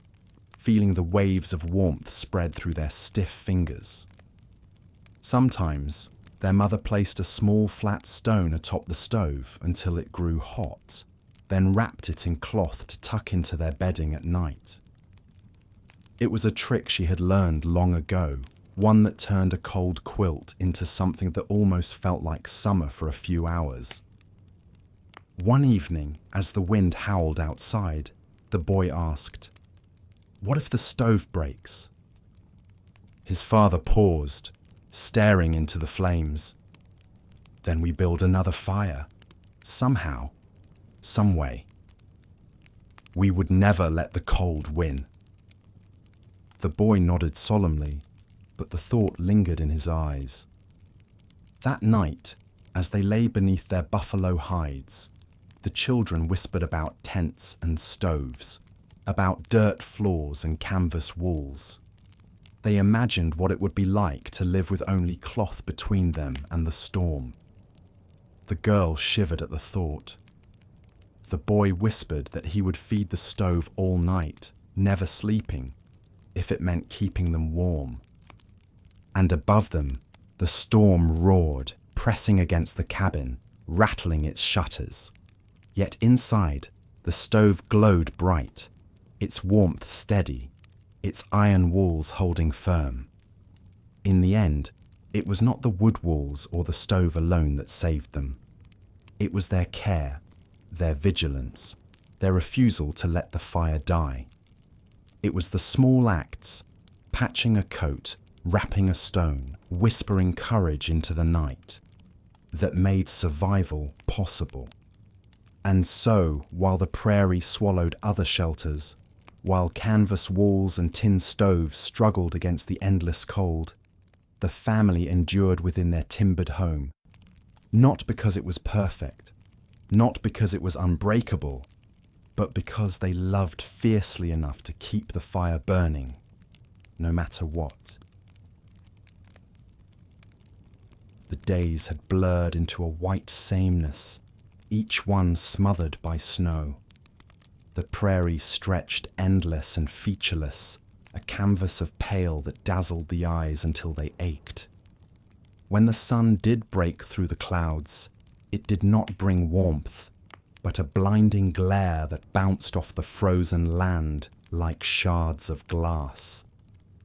feeling the waves of warmth spread through their stiff fingers. Sometimes, their mother placed a small flat stone atop the stove until it grew hot, then wrapped it in cloth to tuck into their bedding at night. It was a trick she had learned long ago, one that turned a cold quilt into something that almost felt like summer for a few hours. One evening, as the wind howled outside, the boy asked, "What if the stove breaks?" His father paused, staring into the flames. "Then we build another fire, somehow, some way. We would never let the cold win." The boy nodded solemnly, but the thought lingered in his eyes. That night, as they lay beneath their buffalo hides, the children whispered about tents and stoves, about dirt floors and canvas walls. They imagined what it would be like to live with only cloth between them and the storm. The girl shivered at the thought. The boy whispered that he would feed the stove all night, never sleeping, if it meant keeping them warm. And above them, the storm roared, pressing against the cabin, rattling its shutters. Yet inside, the stove glowed bright, its warmth steady, its iron walls holding firm. In the end, it was not the wood walls or the stove alone that saved them. It was their care, their vigilance, their refusal to let the fire die. It was the small acts, patching a coat, wrapping a stone, whispering courage into the night, that made survival possible. And so, while the prairie swallowed other shelters, while canvas walls and tin stoves struggled against the endless cold, the family endured within their timbered home, not because it was perfect, not because it was unbreakable, but because they loved fiercely enough to keep the fire burning, no matter what. The days had blurred into a white sameness, each one smothered by snow. The prairie stretched endless and featureless, a canvas of pale that dazzled the eyes until they ached. When the sun did break through the clouds, it did not bring warmth, but a blinding glare that bounced off the frozen land like shards of glass.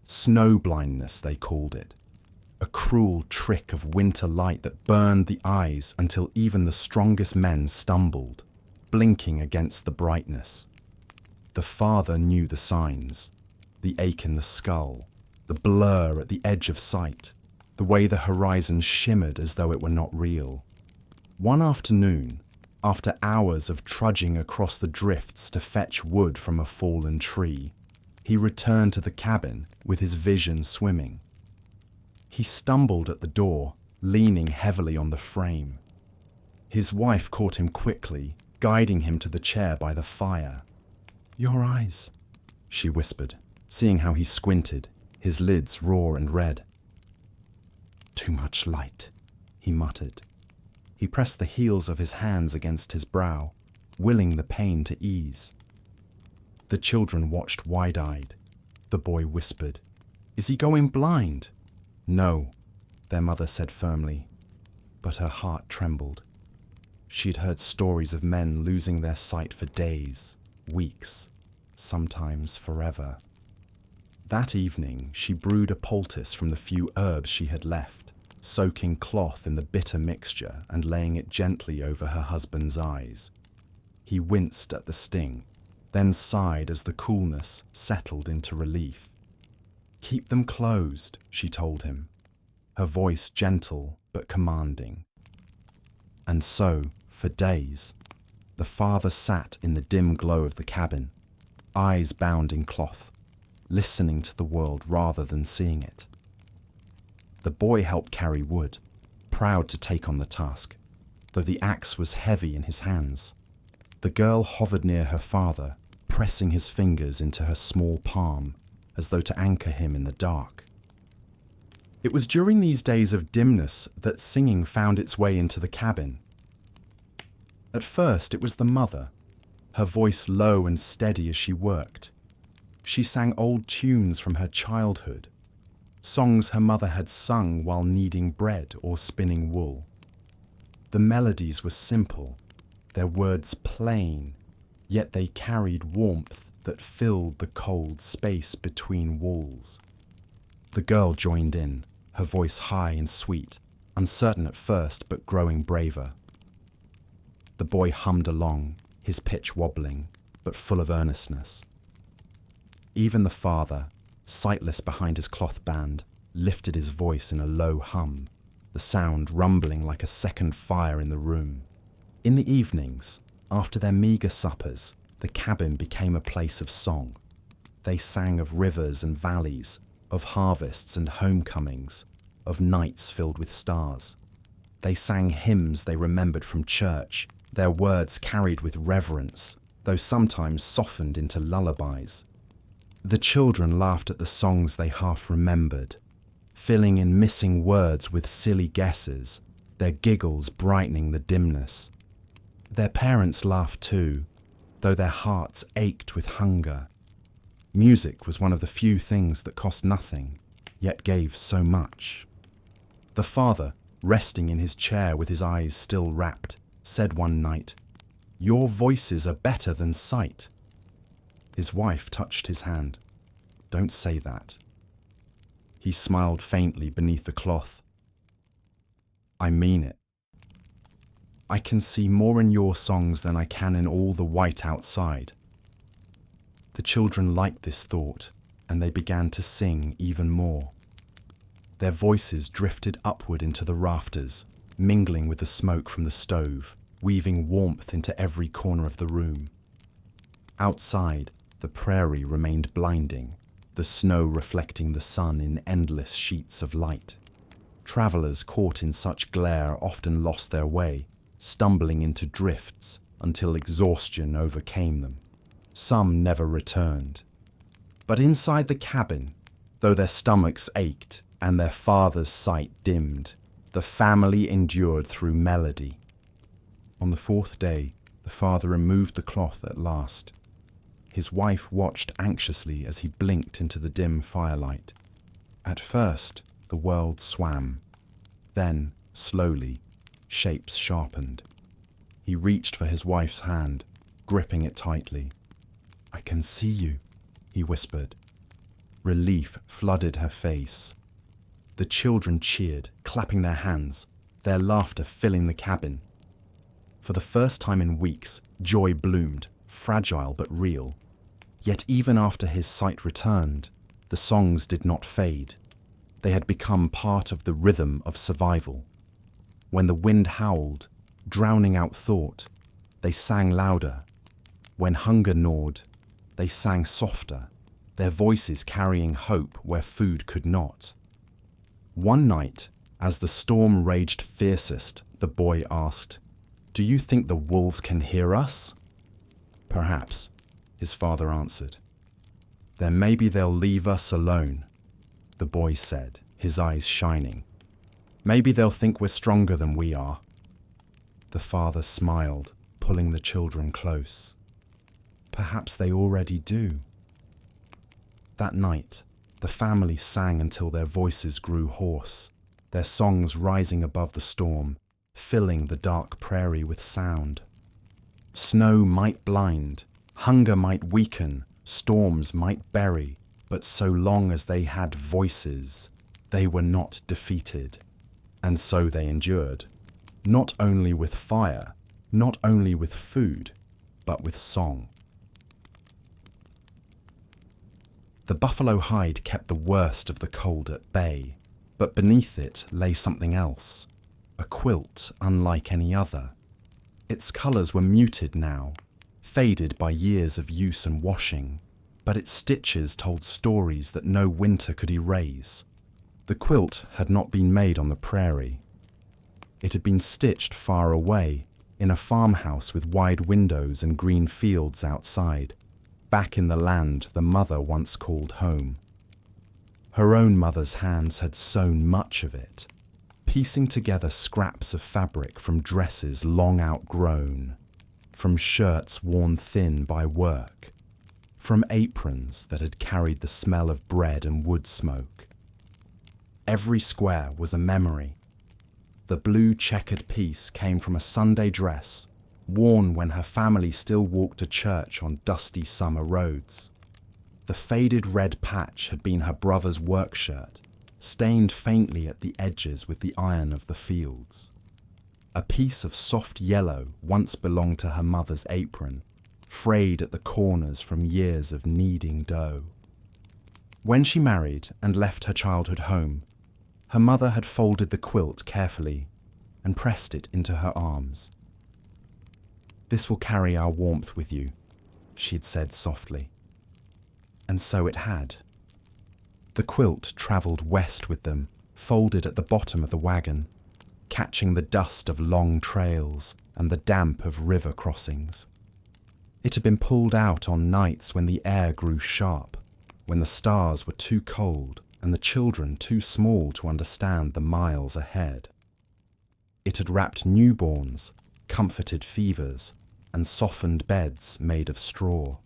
Snow blindness, they called it. A cruel trick of winter light that burned the eyes until even the strongest men stumbled, blinking against the brightness. The father knew the signs, the ache in the skull, the blur at the edge of sight, the way the horizon shimmered as though it were not real. One afternoon, after hours of trudging across the drifts to fetch wood from a fallen tree, he returned to the cabin with his vision swimming. He stumbled at the door, leaning heavily on the frame. His wife caught him quickly, guiding him to the chair by the fire. "Your eyes," she whispered, seeing how he squinted, his lids raw and red. "Too much light," he muttered. He pressed the heels of his hands against his brow, willing the pain to ease. The children watched wide-eyed. The boy whispered, "Is he going blind?" "No," their mother said firmly, but her heart trembled. She'd heard stories of men losing their sight for days, weeks, sometimes forever. That evening, she brewed a poultice from the few herbs she had left, soaking cloth in the bitter mixture and laying it gently over her husband's eyes. He winced at the sting, then sighed as the coolness settled into relief. "Keep them closed," she told him, her voice gentle but commanding. And so, for days, the father sat in the dim glow of the cabin, eyes bound in cloth, listening to the world rather than seeing it. The boy helped carry wood, proud to take on the task, though the axe was heavy in his hands. The girl hovered near her father, pressing his fingers into her small palm, as though to anchor him in the dark. It was during these days of dimness that singing found its way into the cabin. At first it was the mother, her voice low and steady as she worked. She sang old tunes from her childhood, songs her mother had sung while kneading bread or spinning wool. The melodies were simple, their words plain, yet they carried warmth that filled the cold space between walls. The girl joined in, her voice high and sweet, uncertain at first but growing braver. The boy hummed along, his pitch wobbling, but full of earnestness. Even the father, sightless behind his cloth band, lifted his voice in a low hum, the sound rumbling like a second fire in the room. In the evenings, after their meagre suppers, the cabin became a place of song. They sang of rivers and valleys, of harvests and homecomings, of nights filled with stars. They sang hymns they remembered from church, their words carried with reverence, though sometimes softened into lullabies. The children laughed at the songs they half remembered, filling in missing words with silly guesses, their giggles brightening the dimness. Their parents laughed too, though their hearts ached with hunger. Music was one of the few things that cost nothing, yet gave so much. The father, resting in his chair with his eyes still rapt, said one night, "Your voices are better than sight." His wife touched his hand. "Don't say that." He smiled faintly beneath the cloth. "I mean it. I can see more in your songs than I can in all the white outside." The children liked this thought, and they began to sing even more. Their voices drifted upward into the rafters, mingling with the smoke from the stove, weaving warmth into every corner of the room. Outside, the prairie remained blinding, the snow reflecting the sun in endless sheets of light. Travelers caught in such glare often lost their way, stumbling into drifts until exhaustion overcame them. Some never returned. But inside the cabin, though their stomachs ached and their father's sight dimmed, the family endured through melody. On the fourth day, the father removed the cloth at last. His wife watched anxiously as he blinked into the dim firelight. At first, the world swam. Then, slowly, shapes sharpened. He reached for his wife's hand, gripping it tightly. "I can see you," he whispered. Relief flooded her face. The children cheered, clapping their hands, their laughter filling the cabin. For the first time in weeks, joy bloomed, fragile but real. Yet even after his sight returned, the songs did not fade. They had become part of the rhythm of survival. When the wind howled, drowning out thought, they sang louder. When hunger gnawed, they sang softer. their voices carrying hope where food could not. One night, as the storm raged fiercest, the boy asked, "Do you think the wolves can hear us?" "Perhaps," his father answered. "Then maybe they'll leave us alone," the boy said, his eyes shining. "Maybe they'll think we're stronger than we are." The father smiled, pulling the children close. "Perhaps they already do." That night, the family sang until their voices grew hoarse, their songs rising above the storm, filling the dark prairie with sound. Snow might blind, hunger might weaken, storms might bury, but so long as they had voices, they were not defeated. And so they endured, not only with fire, not only with food, but with song. The buffalo hide kept the worst of the cold at bay, but beneath it lay something else, a quilt unlike any other. Its colours were muted now, faded by years of use and washing, but its stitches told stories that no winter could erase. The quilt had not been made on the prairie. It had been stitched far away, in a farmhouse with wide windows and green fields outside, back in the land the mother once called home. Her own mother's hands had sewn much of it, piecing together scraps of fabric from dresses long outgrown, from shirts worn thin by work, from aprons that had carried the smell of bread and wood smoke. Every square was a memory. The blue checkered piece came from a Sunday dress, worn when her family still walked to church on dusty summer roads. The faded red patch had been her brother's work shirt, stained faintly at the edges with the iron of the fields. A piece of soft yellow once belonged to her mother's apron, frayed at the corners from years of kneading dough. When she married and left her childhood home, her mother had folded the quilt carefully and pressed it into her arms. "This will carry our warmth with you," she had said softly. And so it had. The quilt travelled west with them, folded at the bottom of the wagon, catching the dust of long trails and the damp of river crossings. It had been pulled out on nights when the air grew sharp, when the stars were too cold and the children too small to understand the miles ahead. It had wrapped newborns, comforted fevers, and softened beds made of straw.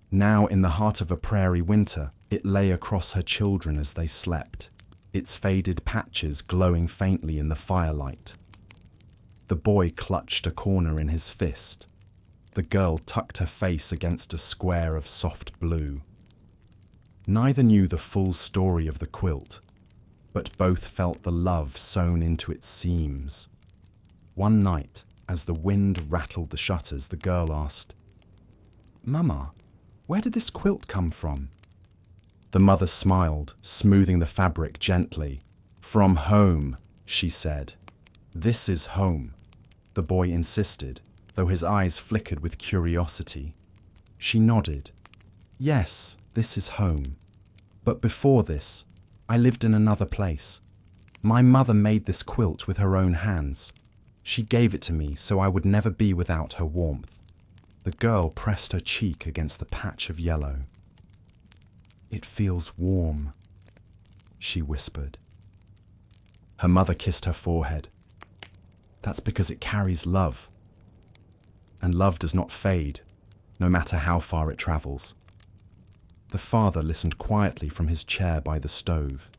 Now, in the heart of a prairie winter, it lay across her children as they slept, its faded patches glowing faintly in the firelight. The boy clutched a corner in his fist. The girl tucked her face against a square of soft blue. Neither knew the full story of the quilt, but both felt the love sewn into its seams. One night, as the wind rattled the shutters, the girl asked, "Mama, where did this quilt come from?" The mother smiled, smoothing the fabric gently. "From home," she said. "This is home," the boy insisted, though his eyes flickered with curiosity. She nodded. "Yes, this is home. But before this, I lived in another place. My mother made this quilt with her own hands. She gave it to me so I would never be without her warmth." The girl pressed her cheek against the patch of yellow. "It feels warm," she whispered. Her mother kissed her forehead. "That's because it carries love. And love does not fade, no matter how far it travels." The father listened quietly from his chair by the stove.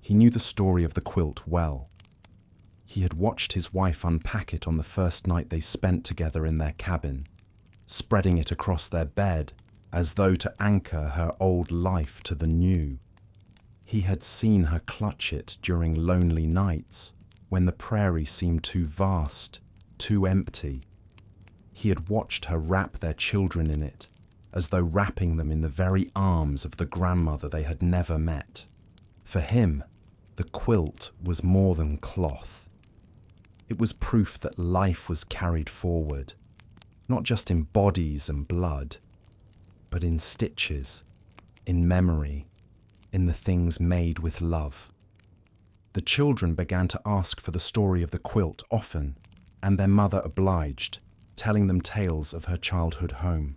He knew the story of the quilt well. He had watched his wife unpack it on the first night they spent together in their cabin, spreading it across their bed as though to anchor her old life to the new. He had seen her clutch it during lonely nights when the prairie seemed too vast, too empty. He had watched her wrap their children in it, as though wrapping them in the very arms of the grandmother they had never met. For him, the quilt was more than cloth. It was proof that life was carried forward, not just in bodies and blood, but in stitches, in memory, in the things made with love. The children began to ask for the story of the quilt often, and their mother obliged, telling them tales of her childhood home.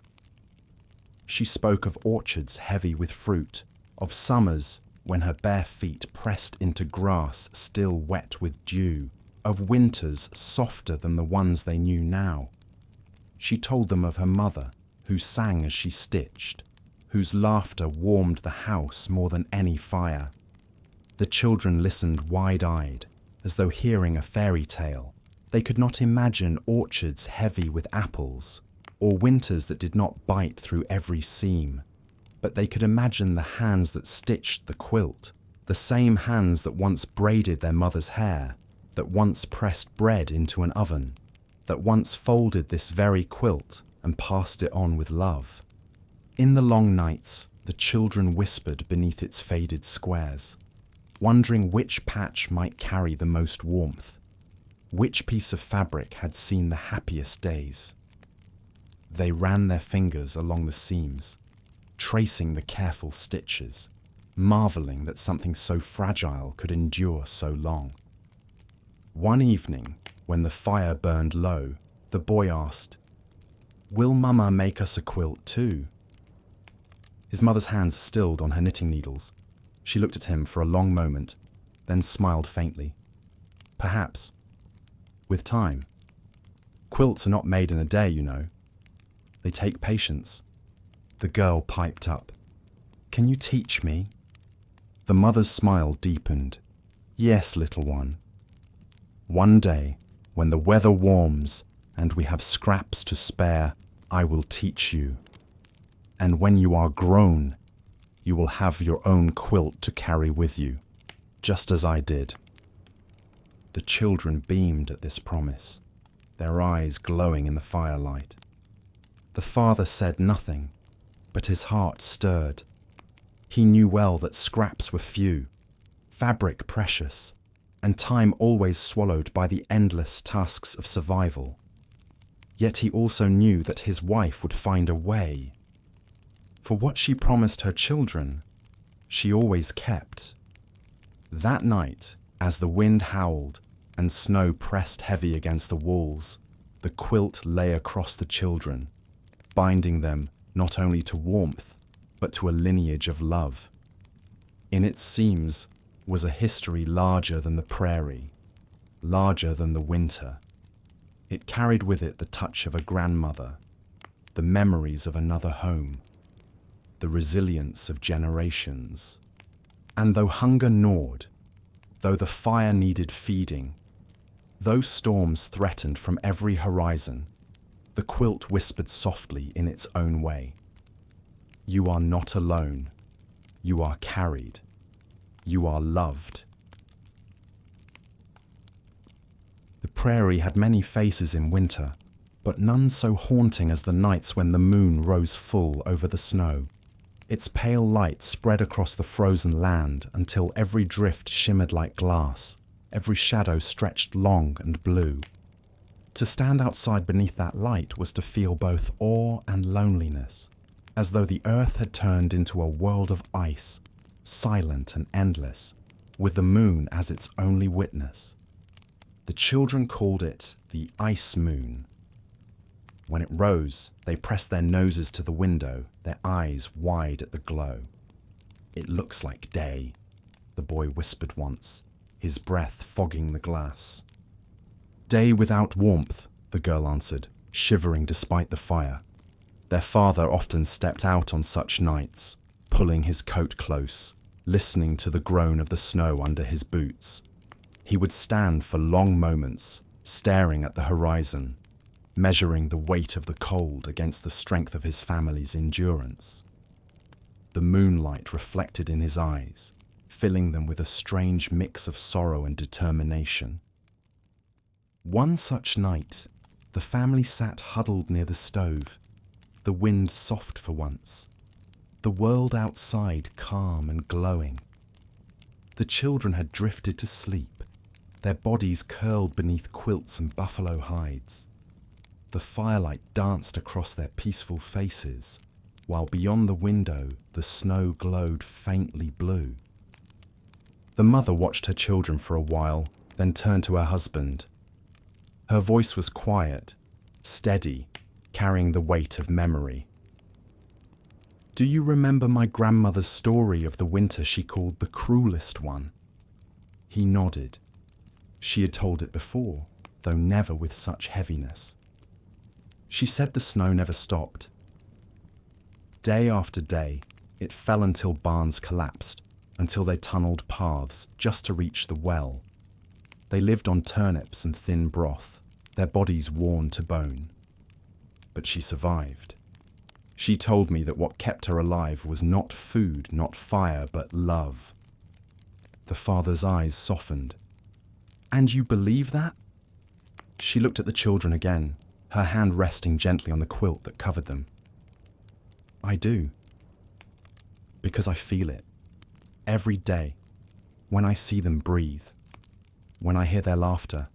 She spoke of orchards heavy with fruit, of summers when her bare feet pressed into grass still wet with dew, of winters softer than the ones they knew now. She told them of her mother, who sang as she stitched, whose laughter warmed the house more than any fire. The children listened wide-eyed, as though hearing a fairy tale. They could not imagine orchards heavy with apples, or winters that did not bite through every seam. But they could imagine the hands that stitched the quilt, the same hands that once braided their mother's hair, that once pressed bread into an oven, that once folded this very quilt and passed it on with love. In the long nights, the children whispered beneath its faded squares, wondering which patch might carry the most warmth, which piece of fabric had seen the happiest days. They ran their fingers along the seams, tracing the careful stitches, marveling that something so fragile could endure so long. One evening, when the fire burned low, the boy asked, "Will Mama make us a quilt too?" His mother's hands stilled on her knitting needles. She looked at him for a long moment, then smiled faintly. Perhaps. With time. Quilts are not made in a day, you know. They take patience. The girl piped up. "Can you teach me?" The mother's smile deepened. "Yes, little one. One day, when the weather warms and we have scraps to spare, I will teach you. And when you are grown, you will have your own quilt to carry with you, just as I did." The children beamed at this promise, their eyes glowing in the firelight. The father said nothing, but his heart stirred. He knew well that scraps were few, fabric precious, and time always swallowed by the endless tasks of survival. Yet he also knew that his wife would find a way. For what she promised her children, she always kept. That night, as the wind howled and snow pressed heavy against the walls, the quilt lay across the children, binding them not only to warmth, but to a lineage of love. In its seams was a history larger than the prairie, larger than the winter. It carried with it the touch of a grandmother, the memories of another home, the resilience of generations. And though hunger gnawed, though the fire needed feeding, though storms threatened from every horizon, the quilt whispered softly in its own way, "You are not alone. You are carried. You are loved." The prairie had many faces in winter, but none so haunting as the nights when the moon rose full over the snow. Its pale light spread across the frozen land until every drift shimmered like glass, every shadow stretched long and blue. To stand outside beneath that light was to feel both awe and loneliness, as though the earth had turned into a world of ice, silent and endless, with the moon as its only witness. The children called it the ice moon. When it rose, they pressed their noses to the window, their eyes wide at the glow. "It looks like day," the boy whispered once, his breath fogging the glass. "Day without warmth," the girl answered, shivering despite the fire. Their father often stepped out on such nights, pulling his coat close, listening to the groan of the snow under his boots. He would stand for long moments, staring at the horizon, measuring the weight of the cold against the strength of his family's endurance. The moonlight reflected in his eyes, filling them with a strange mix of sorrow and determination. One such night, the family sat huddled near the stove, the wind soft for once, the world outside calm and glowing. The children had drifted to sleep, their bodies curled beneath quilts and buffalo hides. The firelight danced across their peaceful faces, while beyond the window the snow glowed faintly blue. The mother watched her children for a while, then turned to her husband. Her voice was quiet, steady, carrying the weight of memory. "Do you remember my grandmother's story of the winter she called the cruelest one?" He nodded. She had told it before, though never with such heaviness. She said the snow never stopped. Day after day, it fell until barns collapsed, until they tunneled paths just to reach the well. They lived on turnips and thin broth, their bodies worn to bone. But she survived. She told me that what kept her alive was not food, not fire, but love. The father's eyes softened. "And you believe that?" She looked at the children again, her hand resting gently on the quilt that covered them. "I do. Because I feel it. Every day. When I see them breathe. When I hear their laughter,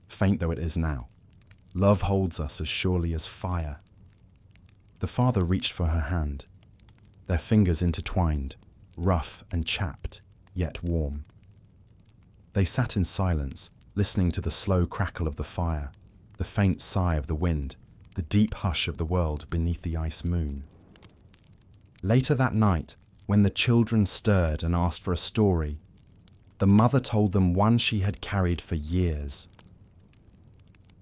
faint though it is now. Love holds us as surely as fire." The father reached for her hand. Their fingers intertwined, rough and chapped, yet warm. They sat in silence, listening to the slow crackle of the fire, the faint sigh of the wind, the deep hush of the world beneath the ice moon. Later that night, when the children stirred and asked for a story, the mother told them one she had carried for years.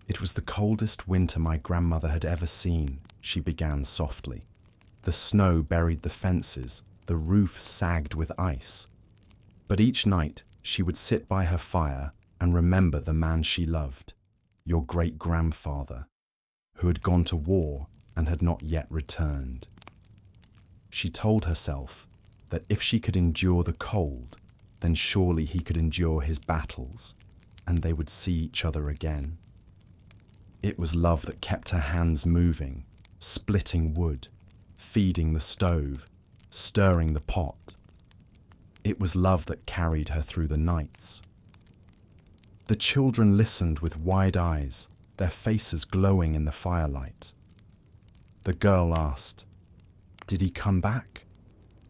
"It was the coldest winter my grandmother had ever seen," she began softly. "The snow buried the fences, the roof sagged with ice. But each night she would sit by her fire and remember the man she loved, your great-grandfather, who had gone to war and had not yet returned. She told herself that if she could endure the cold, then surely he could endure his battles, and they would see each other again. It was love that kept her hands moving, splitting wood, feeding the stove, stirring the pot. It was love that carried her through the nights." The children listened with wide eyes, their faces glowing in the firelight. The girl asked, "Did he come back?"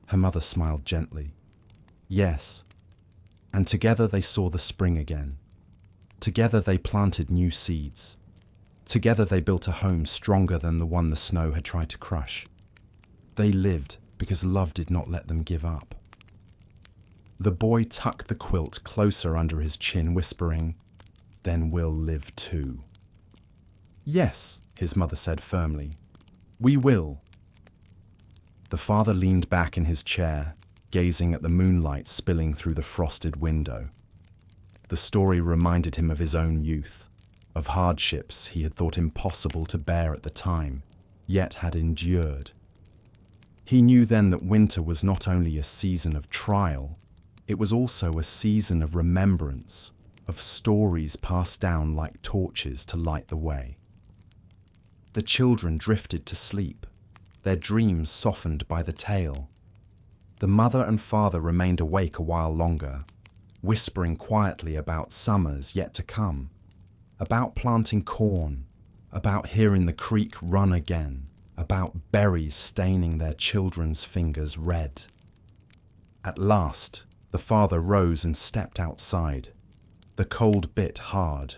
Her mother smiled gently. "Yes." And together they saw the spring again. Together they planted new seeds. Together they built a home stronger than the one the snow had tried to crush. They lived because love did not let them give up. The boy tucked the quilt closer under his chin, whispering, "Then we'll live too." "Yes," his mother said firmly. "We will." The father leaned back in his chair, gazing at the moonlight spilling through the frosted window. The story reminded him of his own youth, of hardships he had thought impossible to bear at the time, yet had endured. He knew then that winter was not only a season of trial, it was also a season of remembrance, of stories passed down like torches to light the way. The children drifted to sleep, their dreams softened by the tale. The mother and father remained awake a while longer, whispering quietly about summers yet to come, about planting corn, about hearing the creek run again, about berries staining their children's fingers red. At last, the father rose and stepped outside. The cold bit hard,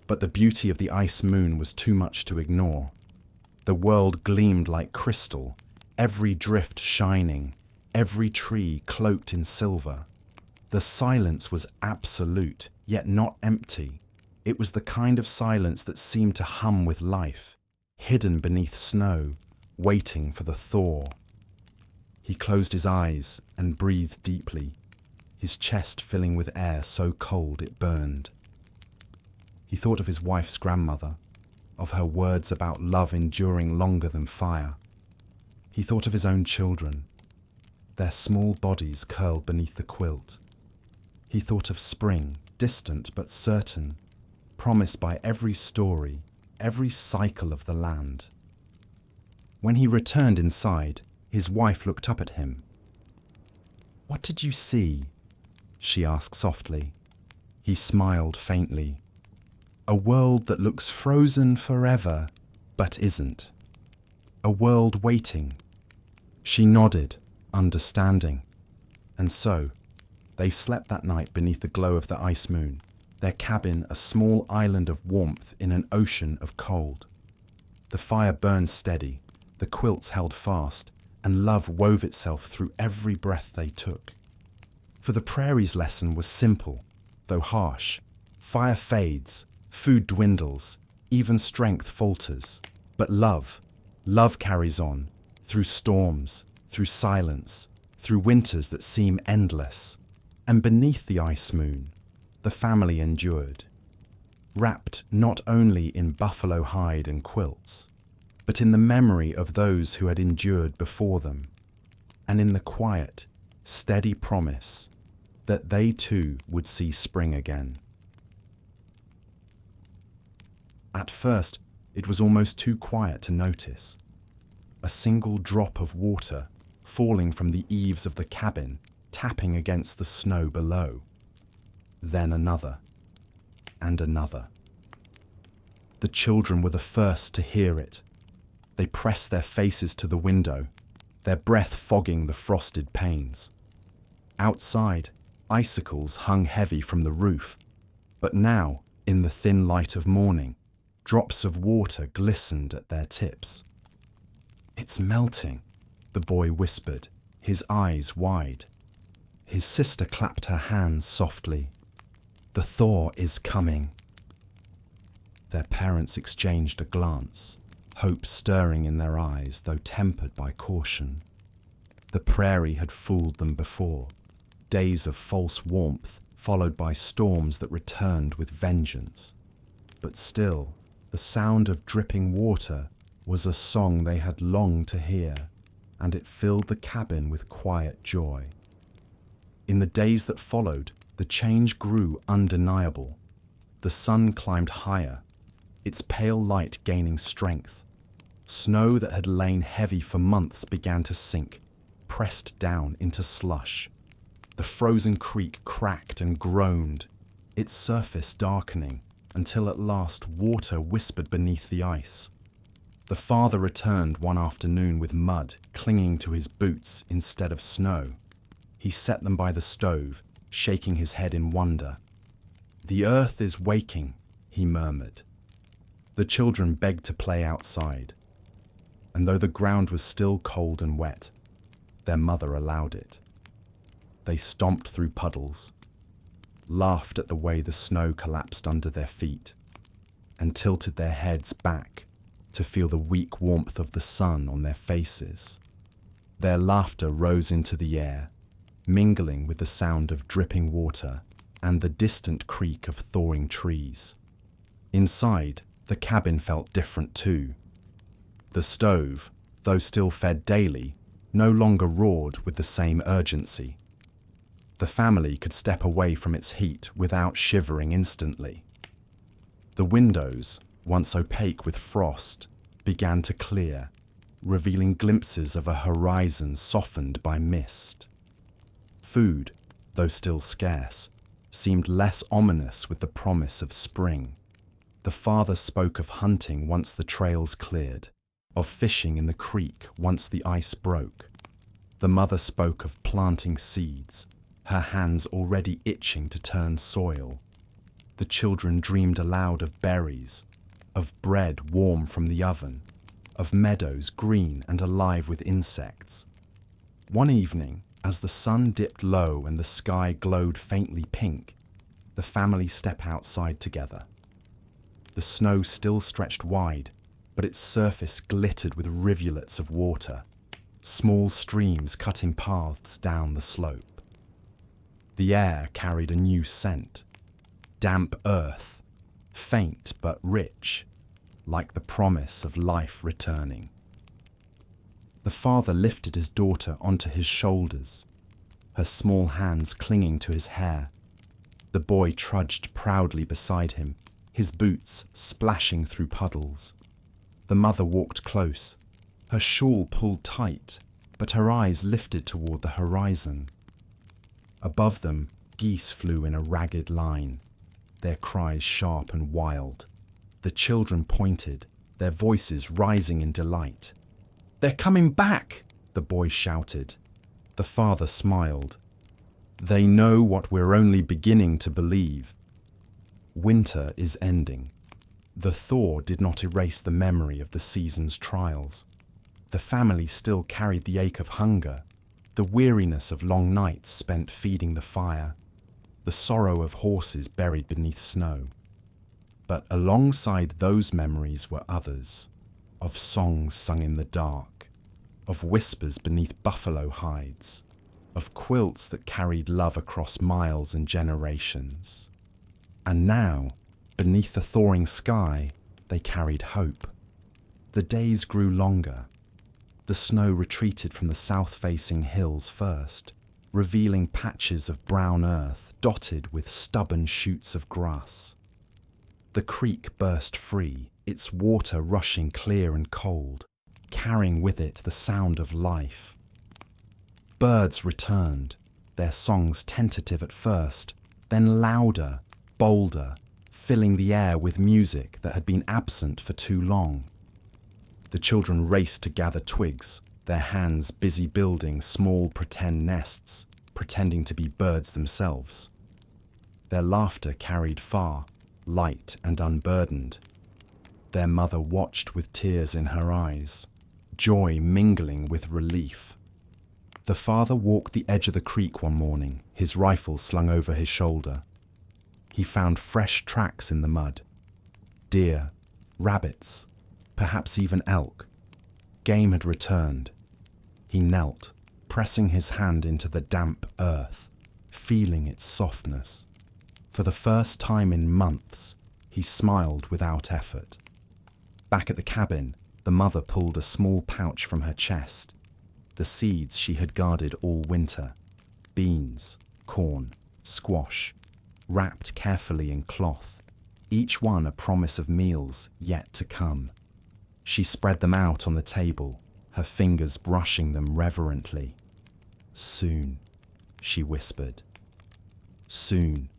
but the beauty of the ice moon was too much to ignore. The world gleamed like crystal, every drift shining, every tree cloaked in silver. The silence was absolute, yet not empty. It was the kind of silence that seemed to hum with life, hidden beneath snow, waiting for the thaw. He closed his eyes and breathed deeply, his chest filling with air so cold it burned. He thought of his wife's grandmother, of her words about love enduring longer than fire. He thought of his own children, their small bodies curled beneath the quilt. He thought of spring, distant but certain, promised by every story, every cycle of the land. When he returned inside, his wife looked up at him. "What did you see?" she asked softly. He smiled faintly. "A world that looks frozen forever, but isn't. A world waiting, She nodded, understanding. And so, they slept that night beneath the glow of the ice moon, their cabin a small island of warmth in an ocean of cold. The fire burned steady, the quilts held fast, and love wove itself through every breath they took. For the prairie's lesson was simple, though harsh. Fire fades, food dwindles, even strength falters. But love carries on, through storms, through silence, through winters that seem endless. And beneath the ice moon, the family endured, wrapped not only in buffalo hide and quilts, but in the memory of those who had endured before them, and in the quiet, steady promise that they too would see spring again. At first, it was almost too quiet to notice. A single drop of water falling from the eaves of the cabin, tapping against the snow below. Then another, and another. The children were the first to hear it. They pressed their faces to the window, their breath fogging the frosted panes. Outside, icicles hung heavy from the roof, but now, in the thin light of morning, drops of water glistened at their tips. "It's melting," the boy whispered, his eyes wide. His sister clapped her hands softly. "The thaw is coming." Their parents exchanged a glance, hope stirring in their eyes, though tempered by caution. The prairie had fooled them before, days of false warmth followed by storms that returned with vengeance. But still, the sound of dripping water was a song they had longed to hear, and it filled the cabin with quiet joy. In the days that followed, the change grew undeniable. The sun climbed higher, its pale light gaining strength. Snow that had lain heavy for months began to sink, pressed down into slush. The frozen creek cracked and groaned, its surface darkening, until at last water whispered beneath the ice. The father returned one afternoon with mud clinging to his boots instead of snow. He set them by the stove, shaking his head in wonder. "The earth is waking," he murmured. The children begged to play outside, and though the ground was still cold and wet, their mother allowed it. They stomped through puddles, laughed at the way the snow collapsed under their feet, and tilted their heads back to feel the weak warmth of the sun on their faces. Their laughter rose into the air, mingling with the sound of dripping water and the distant creak of thawing trees. Inside, the cabin felt different too. The stove, though still fed daily, no longer roared with the same urgency. The family could step away from its heat without shivering instantly. The windows, once opaque with frost, began to clear, revealing glimpses of a horizon softened by mist. Food, though still scarce, seemed less ominous with the promise of spring. The father spoke of hunting once the trails cleared, of fishing in the creek once the ice broke. The mother spoke of planting seeds, her hands already itching to turn soil. The children dreamed aloud of berries, of bread warm from the oven, of meadows green and alive with insects. One evening, as the sun dipped low and the sky glowed faintly pink, the family stepped outside together. The snow still stretched wide, but its surface glittered with rivulets of water, small streams cutting paths down the slope. The air carried a new scent, damp earth, faint but rich, like the promise of life returning. The father lifted his daughter onto his shoulders, her small hands clinging to his hair. The boy trudged proudly beside him, his boots splashing through puddles. The mother walked close, her shawl pulled tight, but her eyes lifted toward the horizon. Above them, geese flew in a ragged line, their cries sharp and wild. The children pointed, their voices rising in delight. "They're coming back!" the boy shouted. The father smiled. They know what we're only beginning to believe. Winter is ending. The thaw did not erase the memory of the season's trials. The family still carried the ache of hunger, the weariness of long nights spent feeding the fire, the sorrow of horses buried beneath snow. But alongside those memories were others, of songs sung in the dark, of whispers beneath buffalo hides, of quilts that carried love across miles and generations. And now, beneath the thawing sky, they carried hope. The days grew longer. The snow retreated from the south-facing hills first, revealing patches of brown earth dotted with stubborn shoots of grass. The creek burst free, its water rushing clear and cold, carrying with it the sound of life. Birds returned, their songs tentative at first, then louder, bolder, filling the air with music that had been absent for too long. The children raced to gather twigs, their hands busy building small pretend nests, pretending to be birds themselves. Their laughter carried far, light and unburdened. Their mother watched with tears in her eyes, joy mingling with relief. The father walked the edge of the creek one morning, his rifle slung over his shoulder. He found fresh tracks in the mud. Deer, rabbits, perhaps even elk. Game had returned. He knelt, pressing his hand into the damp earth, feeling its softness. For the first time in months, he smiled without effort. Back at the cabin, the mother pulled a small pouch from her chest. The seeds she had guarded all winter. Beans, corn, squash, wrapped carefully in cloth, each one a promise of meals yet to come. She spread them out on the table, her fingers brushing them reverently. Soon, she whispered. Soon,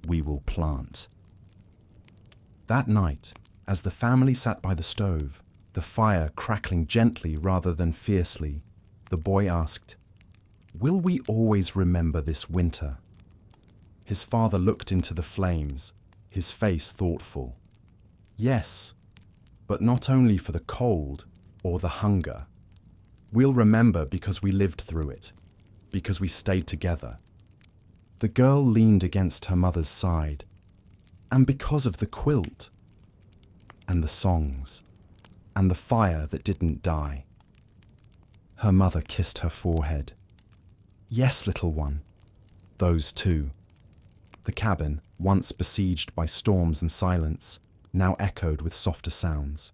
we will plant. That night, as the family sat by the stove, the fire crackling gently rather than fiercely, the boy asked, "Will we always remember this winter?" His father looked into the flames, his face thoughtful. Yes, but not only for the cold or the hunger. We'll remember because we lived through it, because we stayed together. The girl leaned against her mother's side, and because of the quilt, and the songs, and the fire that didn't die. Her mother kissed her forehead. Yes, little one, those two. The cabin, once besieged by storms and silence, now echoed with softer sounds.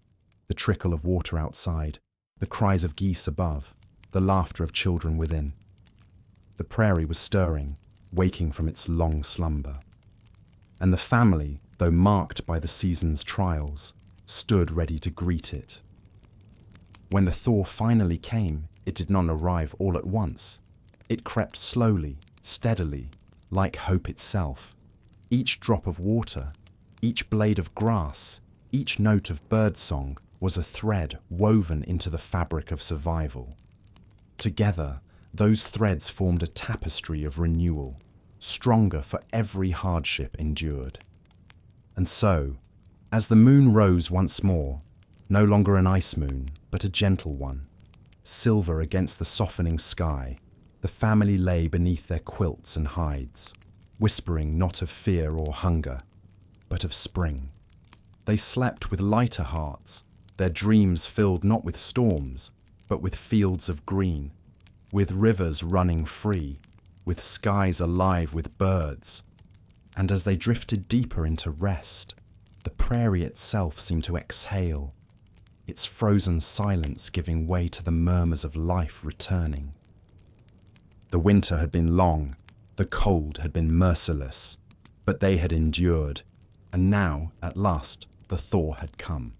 The trickle of water outside, the cries of geese above, the laughter of children within. The prairie was stirring, waking from its long slumber. And the family, though marked by the season's trials, stood ready to greet it. When the thaw finally came, it did not arrive all at once. It crept slowly, steadily, like hope itself. Each drop of water, each blade of grass, each note of birdsong was a thread woven into the fabric of survival. Together, those threads formed a tapestry of renewal, stronger for every hardship endured. And so, as the moon rose once more, no longer an ice moon, but a gentle one, silver against the softening sky, the family lay beneath their quilts and hides, whispering not of fear or hunger, but of spring. They slept with lighter hearts, their dreams filled not with storms, but with fields of green, with rivers running free, with skies alive with birds. And as they drifted deeper into rest, the prairie itself seemed to exhale, its frozen silence giving way to the murmurs of life returning. The winter had been long, the cold had been merciless, but they had endured, and now, at last, the thaw had come.